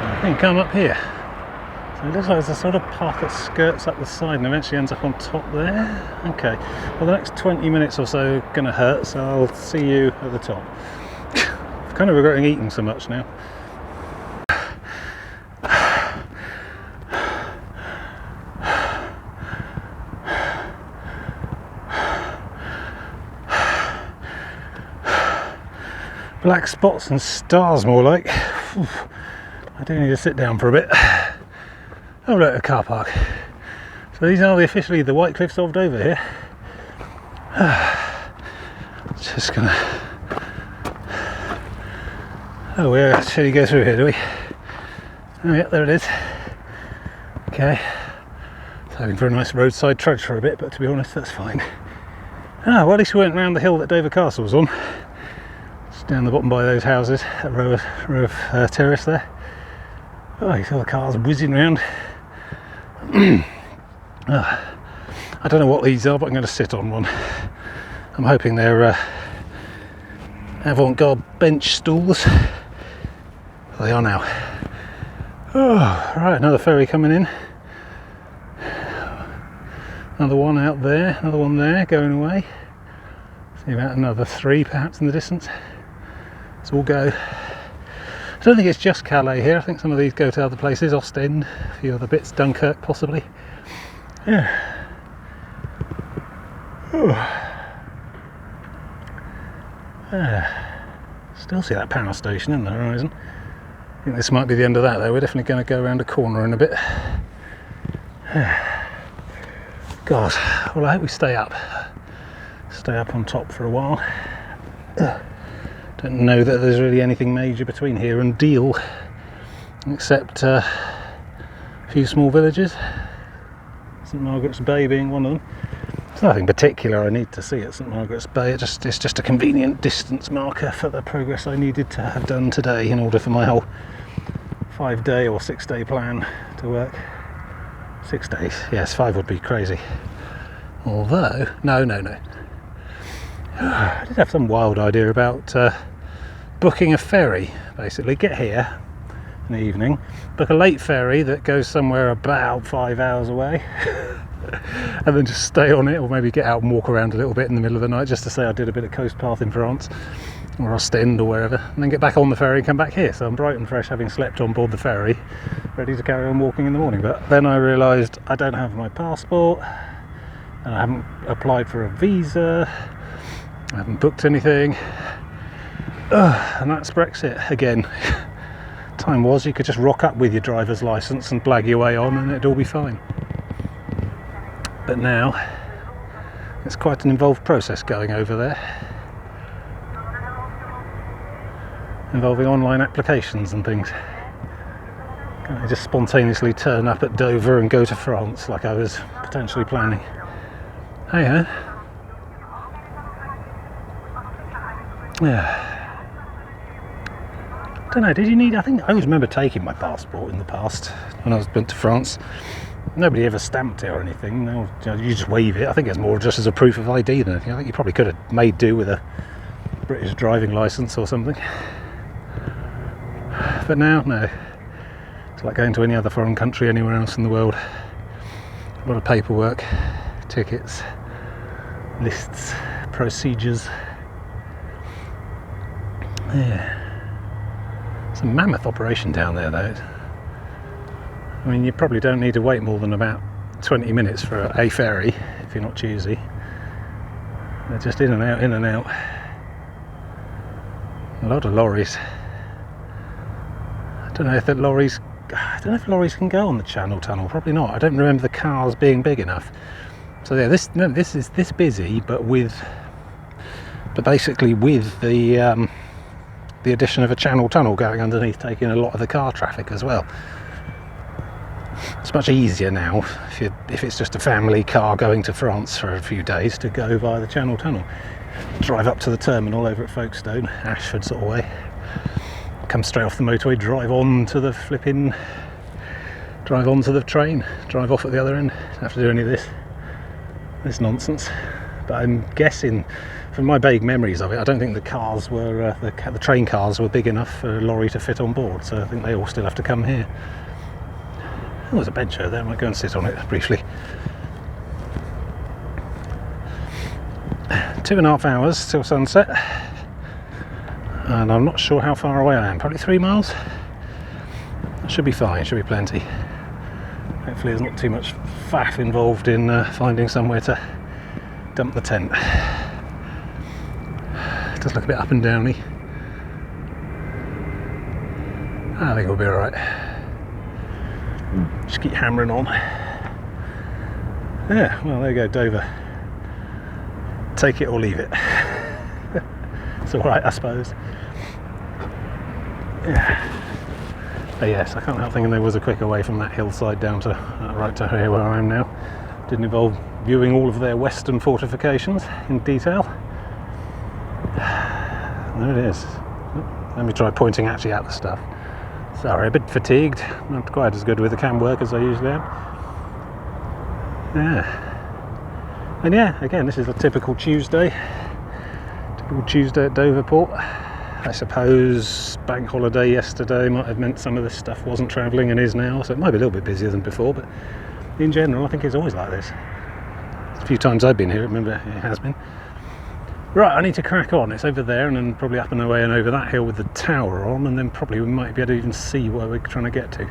I think I'm up here. So it looks like there's a sort of path that skirts up the side and eventually ends up on top there. Okay, well the next 20 minutes or so are going to hurt, so I'll see you at the top. I'm kind of regretting eating so much now. Black spots and stars more like. I do need to sit down for a bit. Oh look, a car park. So these are officially the White Cliffs of Dover here. Just gonna... Oh, we actually go through here, do we? Oh yeah, there it is. Okay. So hoping for a nice roadside trudge for a bit, but to be honest, that's fine. Ah, well at least we went round the hill that Dover Castle was on. Just down the bottom by those houses, that row of terrace there. Oh, you saw the cars whizzing round. I don't know what these are, but I'm going to sit on one. I'm hoping they're avant-garde bench stools. They are now. Oh, right, another ferry coming in. Another one out there, another one there, going away. See about another 3 perhaps in the distance. Let's all go. I don't think it's just Calais here. I think some of these go to other places, Ostend, a few other bits, Dunkirk possibly. Yeah. Still see that power station in the horizon. I think this might be the end of that though. We're definitely going to go around a corner in a bit. God, well I hope we stay up on top for a while. Don't know that there's really anything major between here and Deal, except a few small villages, St Margaret's Bay being one of them. There's nothing particular I need to see at St Margaret's Bay, it's just a convenient distance marker for the progress I needed to have done today in order for my whole 5-day or 6-day plan to work. 6 days, yes, 5 would be crazy. Although, no. I did have some wild idea about booking a ferry, basically. Get here in the evening, book a late ferry that goes somewhere about 5 hours away, and then just stay on it, or maybe get out and walk around a little bit in the middle of the night, just to say I did a bit of coast path in France, or Ostend, or wherever, and then get back on the ferry and come back here. So I'm bright and fresh, having slept on board the ferry, ready to carry on walking in the morning. But then I realised I don't have my passport, and I haven't applied for a visa, I haven't booked anything, and that's Brexit again. Time was you could just rock up with your driver's licence and blag your way on and it'd all be fine. But now it's quite an involved process going over there, involving online applications and things. Can't I just spontaneously turn up at Dover and go to France like I was potentially planning? Hey ho. Yeah. Don't know, did you need... I always remember taking my passport in the past when I went to France. Nobody ever stamped it or anything. No, you just wave it. I think it's more just as a proof of ID than anything. I think you probably could have made do with a British driving licence or something. But now, no. It's like going to any other foreign country anywhere else in the world. A lot of paperwork, tickets, lists, procedures. Yeah. It's a mammoth operation down there though. I mean, you probably don't need to wait more than about 20 minutes for a ferry if you're not choosy. They're just in and out, in and out. A lot of lorries. I don't know if lorries can go on the Channel Tunnel. Probably not. I don't remember the cars being big enough. So yeah, this is this busy, but basically with the addition of a Channel Tunnel going underneath, taking a lot of the car traffic as well. It's much easier now if it's just a family car going to France for a few days to go via the Channel Tunnel. Drive up to the terminal over at Folkestone, Ashford sort of way. Come straight off the motorway, drive onto the train, drive off at the other end. Don't have to do any of this nonsense. But I'm guessing, from my vague memories of it, I don't think the cars were the train cars were big enough for a lorry to fit on board. So I think they all still have to come here. Oh, there's a bench over there. I might go and sit on it briefly. 2.5 hours till sunset, and I'm not sure how far away I am. Probably 3 miles. That should be fine. Should be plenty. Hopefully, there's not too much faff involved in finding somewhere to dump the tent. It does look a bit up and downy. I think we'll be all right. Just keep hammering on. Yeah. Well, there you go, Dover. Take it or leave it. It's alright, I suppose. Yeah. But yes, I can't help thinking there was a quicker way from that hillside down to right to here where I am now. Didn't involve viewing all of their western fortifications in detail. There it is. Let me try pointing actually at the stuff. Sorry, a bit fatigued. Not quite as good with the cam work as I usually am. Yeah. And yeah, again, this is a typical Tuesday at Dover Port. I suppose bank holiday yesterday might have meant some of this stuff wasn't travelling and is now, so it might be a little bit busier than before, but in general I think it's always like this. A few times I've been here, remember, it has been. Right, I need to crack on. It's over there and then probably up and away and over that hill with the tower on, and then probably we might be able to even see where we're trying to get to.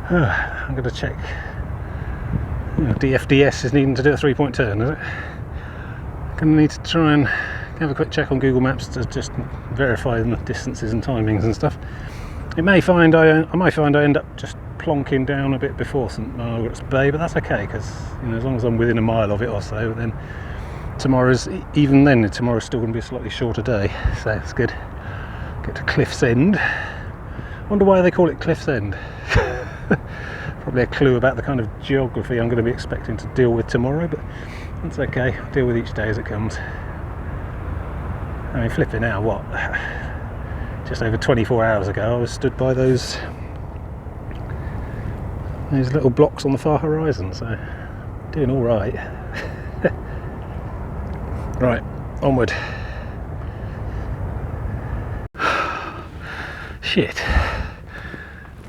I'm going to check. DFDS is needing to do a 3-point turn, is it? Going to need to try and have a quick check on Google Maps to just verify the distances and timings and stuff. I might find I end up just plonking down a bit before St Margaret's Bay, but that's okay because as long as I'm within a mile of it or so, then tomorrow's still going to be a slightly shorter day, so it's good. Get to Cliff's End. Wonder why they call it Cliff's End. Probably a clue about the kind of geography I'm going to be expecting to deal with tomorrow, but that's okay. I'll deal with each day as it comes. I mean, flipping out, what? Just over 24 hours ago I was stood by those little blocks on the far horizon, so doing all right. Right, onward. Shit.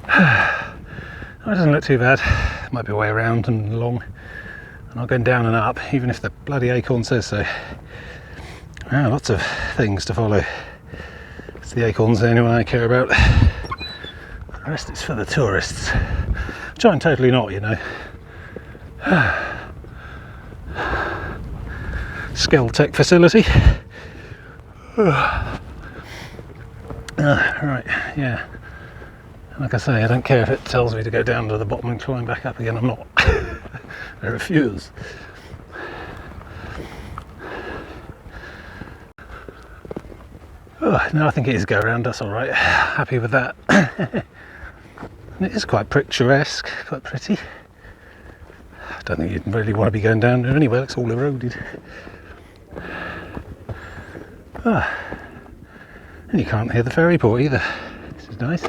That doesn't look too bad. Might be a way around and along, and I'm going down and up, even if the bloody acorn says so. Lots of things to follow. It's the acorns the only one I care about. The rest is for the tourists. Which I'm totally not, Skeltech facility. Right, yeah. Like I say, I don't care if it tells me to go down to the bottom and climb back up again, I'm not. I refuse. No, I think it is go around, that's alright. Happy with that. It is quite picturesque, quite pretty. I don't think you'd really want to be going down there anyway, it's all eroded. And you can't hear the ferry port either. This is nice.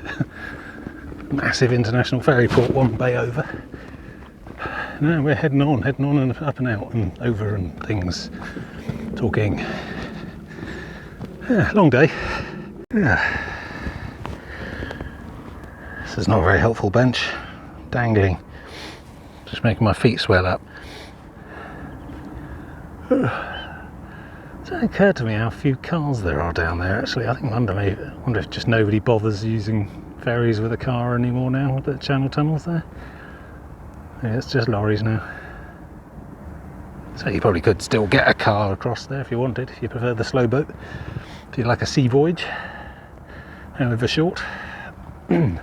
Massive international ferry port, one bay over. No, we're heading on and up and out and over and things. Talking. Yeah, long day. Yeah. This is not a very helpful bench. Dangling. Just making my feet swell up. It's occurred to me how few cars there are down there actually. I wonder if just nobody bothers using ferries with a car anymore now with the Channel Tunnels there. Yeah, it's just lorries now. So you probably could still get a car across there if you wanted, if you prefer the slow boat. If you like a sea voyage, however short. Good.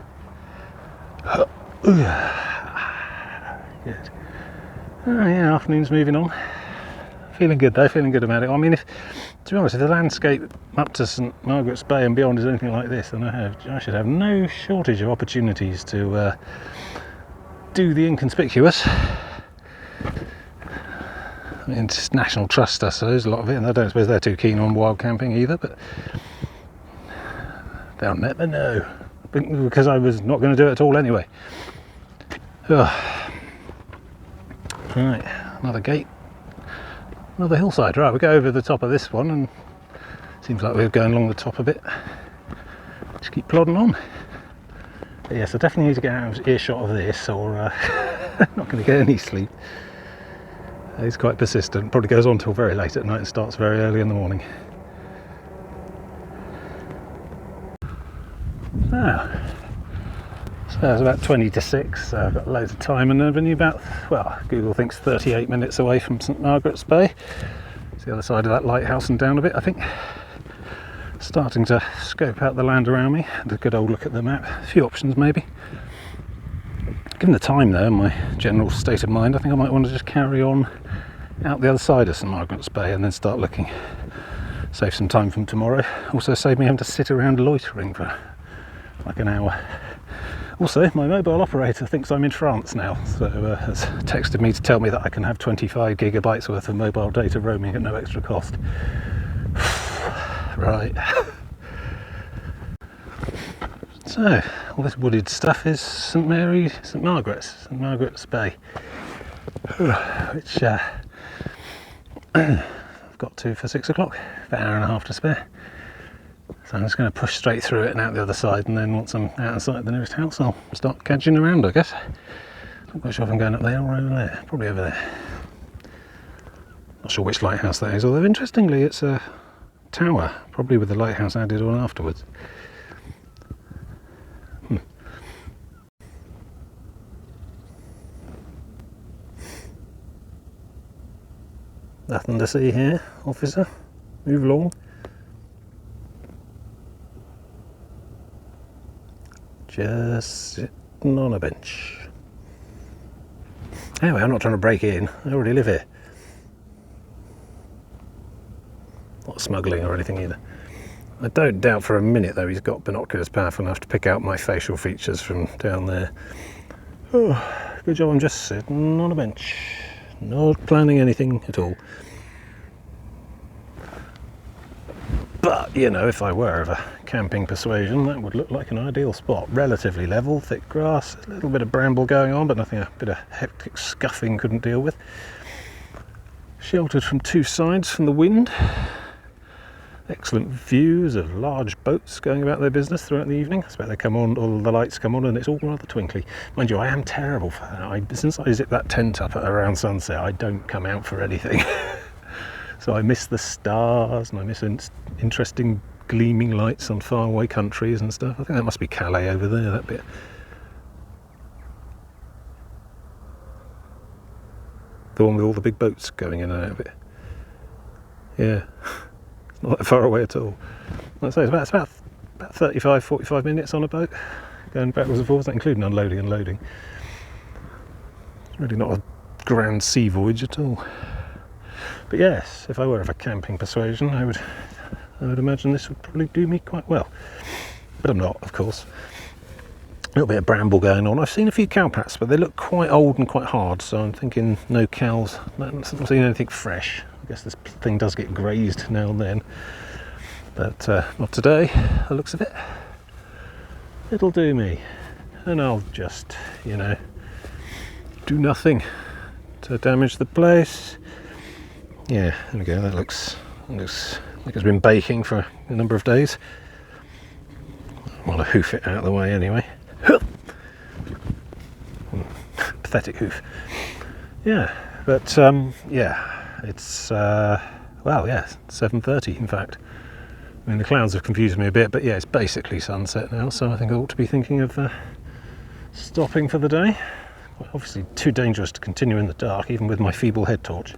Oh yeah, afternoon's moving on. Feeling good though, feeling good about it. I mean, to be honest, if the landscape up to St Margaret's Bay and beyond is anything like this, then I should have no shortage of opportunities to do the inconspicuous. I mean, it's National Trust, I suppose, a lot of it, and I don't suppose they're too keen on wild camping either, but they'll never know, because I was not going to do it at all anyway. Oh. Right, another gate, another hillside. Right, we'll go over the top of this one, and seems like we're going along the top a bit. Just keep plodding on. But yes, I definitely need to get out of earshot of this, or I'm not going to get any sleep. He's quite persistent, probably goes on till very late at night and starts very early in the morning. So it's about 20 to 6, so I've got loads of time, and I've only about, well, Google thinks 38 minutes away from St Margaret's Bay. It's the other side of that lighthouse and down a bit, I think. Starting to scope out the land around me, and a good old look at the map. A few options maybe. Given the time though, and my general state of mind, I think I might want to just carry on out the other side of St Margaret's Bay and then start looking. Save some time from tomorrow. Also save me having to sit around loitering for like an hour. Also, my mobile operator thinks I'm in France now, so has texted me to tell me that I can have 25 gigabytes worth of mobile data roaming at no extra cost. Right. So, all this wooded stuff is St Margaret's Bay, which I've got to for 6 o'clock, about an hour and a half to spare. So I'm just going to push straight through it and out the other side, and then once I'm out of sight of the nearest house, I'll start cadging around, I guess. Not quite sure if I'm going up there or over there, probably over there. Not sure which lighthouse that is, although interestingly it's a tower, probably with the lighthouse added on afterwards. Nothing to see here, officer. Move along. Just sitting on a bench. Anyway, I'm not trying to break in. I already live here. Not smuggling or anything either. I don't doubt for a minute though he's got binoculars powerful enough to pick out my facial features from down there. Oh, good job I'm just sitting on a bench. Not planning anything at all. But, you know, if I were of a camping persuasion, that would look like an ideal spot. Relatively level, thick grass, a little bit of bramble going on, but nothing a bit of hectic scuffing couldn't deal with. Sheltered from two sides from the wind. Excellent views of large boats going about their business throughout the evening. I expect they come on, all the lights come on, and it's all rather twinkly. Mind you, I am terrible for that. Since I zip that tent up at around sunset, I don't come out for anything. So I miss the stars, and I miss interesting gleaming lights on faraway countries and stuff. I think that must be Calais over there, that bit. The one with all the big boats going in and out of it. Yeah. Not that far away at all. Like I say, it's about 35-45 minutes on a boat, going backwards and forwards, including unloading and loading. It's really not a grand sea voyage at all. But yes, if I were of a camping persuasion, I would imagine this would probably do me quite well. But I'm not, of course. A little bit of bramble going on. I've seen a few cowpats, but they look quite old and quite hard, so I'm thinking no cows. I haven't seen anything fresh. I guess this thing does get grazed now and then, but not today, the looks of it. It'll do me, and I'll just, you know, do nothing to damage the place. Yeah, there we go, that looks like it's been baking for a number of days. I want to hoof it out of the way anyway. Pathetic hoof. Yeah, but yeah. It's, well, yeah, 7:30 in fact. I mean, the clouds have confused me a bit, but yeah, it's basically sunset now, so I think I ought to be thinking of stopping for the day. Obviously too dangerous to continue in the dark, even with my feeble head torch.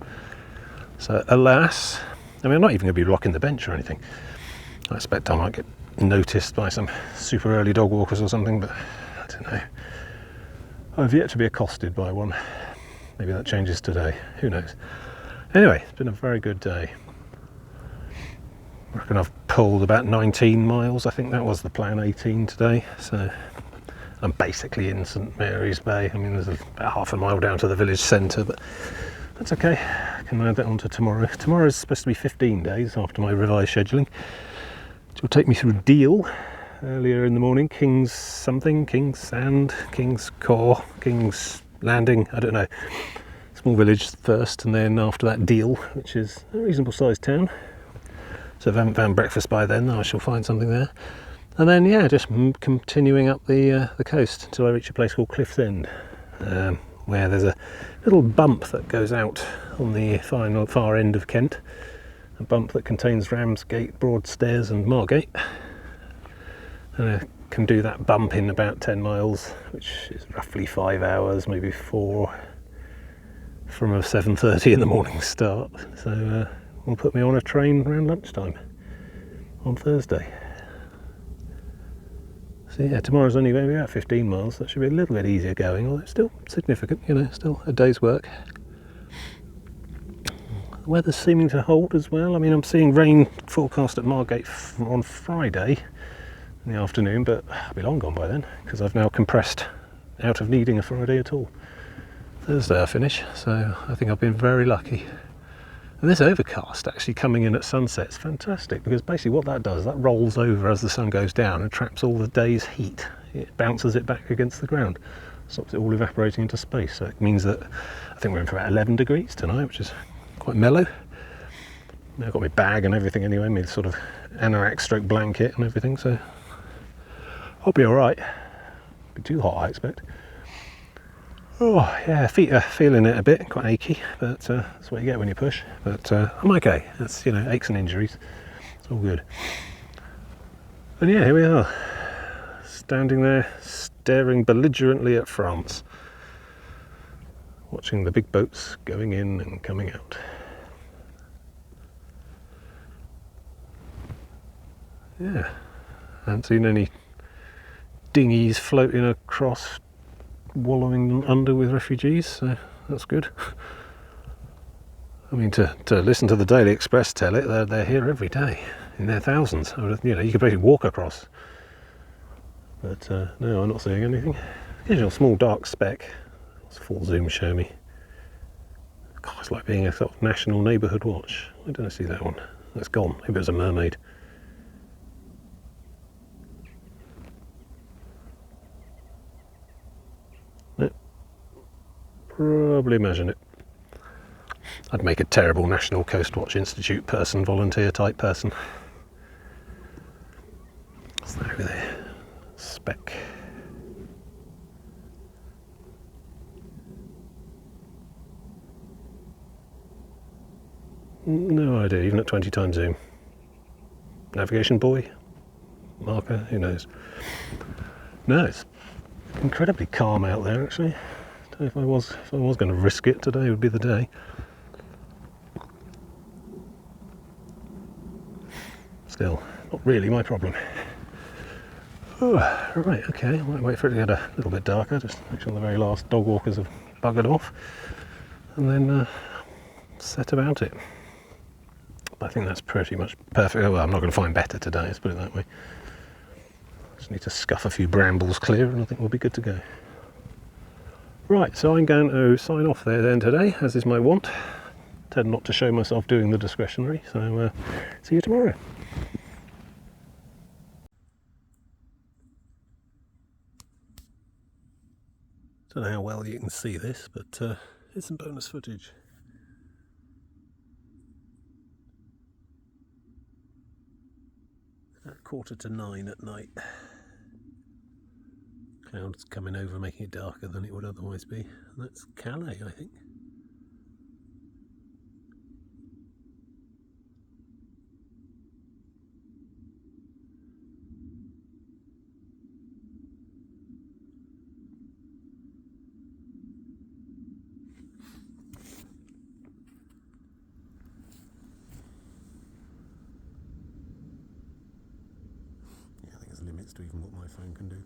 So, alas, I mean, I'm not even going to be rocking the bench or anything. I expect I might get noticed by some super early dog walkers or something, but I don't know. I've yet to be accosted by one. Maybe that changes today, who knows. Anyway, it's been a very good day. I reckon I've pulled about 19 miles, I think that was the plan, 18 today, so I'm basically in St Mary's Bay. I mean, there's about half a mile down to the village centre, but that's okay. I can add that on to tomorrow. Tomorrow's supposed to be 15 days after my revised scheduling, which will take me through Deal earlier in the morning, King's something, King's Sand, King's Core, King's Landing, I don't know. Small village first, and then after that Deal, which is a reasonable sized town. So if I haven't found breakfast by then, I shall find something there. And then, yeah, just continuing up the coast until I reach a place called Cliff's End, where there's a little bump that goes out on the far end of Kent. A bump that contains Ramsgate, Broadstairs and Margate. And I can do that bump in about 10 miles, which is roughly 5 hours, maybe 4, from a 7:30 in the morning start. So will put me on a train around lunchtime on Thursday. So yeah, tomorrow's only maybe about 15 miles. That should be a little bit easier going, although it's still significant, you know, still a day's work. The weather's seeming to hold as well. I mean, I'm seeing rain forecast at Margate on Friday in the afternoon, but I'll be long gone by then, because I've now compressed out of needing a Friday at all. Thursday I finish, so I think I've been very lucky. And this overcast actually coming in at sunset is fantastic, because basically what that does, that rolls over as the sun goes down and traps all the day's heat. It bounces it back against the ground, stops it all evaporating into space. So it means that I think we're in for about 11 degrees tonight, which is quite mellow. I've got my bag and everything anyway, my sort of anorak stroke blanket and everything, so I'll be alright. Be too hot, I expect. Oh yeah, feet are feeling it a bit, quite achy, but that's what you get when you push. But I'm okay. That's, you know, aches and injuries. It's all good. And yeah, here we are, standing there, staring belligerently at France, watching the big boats going in and coming out. Yeah, I haven't seen any dinghies floating across, wallowing under with refugees, so that's good. I mean, to listen to the Daily Express tell it, they're here every day in their thousands. You know, you could basically walk across, but no, I'm not seeing anything. Occasional small dark speck. What's full zoom show me? God, it's like being a sort of national neighbourhood watch. Why don't I see that one? That's gone. Maybe it was a mermaid. Probably imagine it. I'd make a terrible National Coast Watch Institute person, volunteer type person. What's that over there? Speck. No idea, even at 20 times zoom. Navigation buoy? Marker? Who knows? No, it's incredibly calm out there actually. If I was going to risk it, today would be the day. Still, not really my problem. Oh, right, okay, I might wait for it to get a little bit darker, just make sure the very last dog walkers have buggered off, and then set about it. I think that's pretty much perfect. Well, I'm not going to find better today, let's put it that way. Just need to scuff a few brambles clear and I think we'll be good to go. Right, so I'm going to sign off there then today, as is my wont. Tend not to show myself doing the discretionary, so see you tomorrow. Don't know how well you can see this, but here's some bonus footage. At 9:15 at night. Clouds coming over, making it darker than it would otherwise be. And that's Calais, I think. limits to even what my phone can do.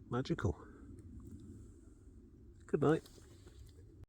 Magical. Good night.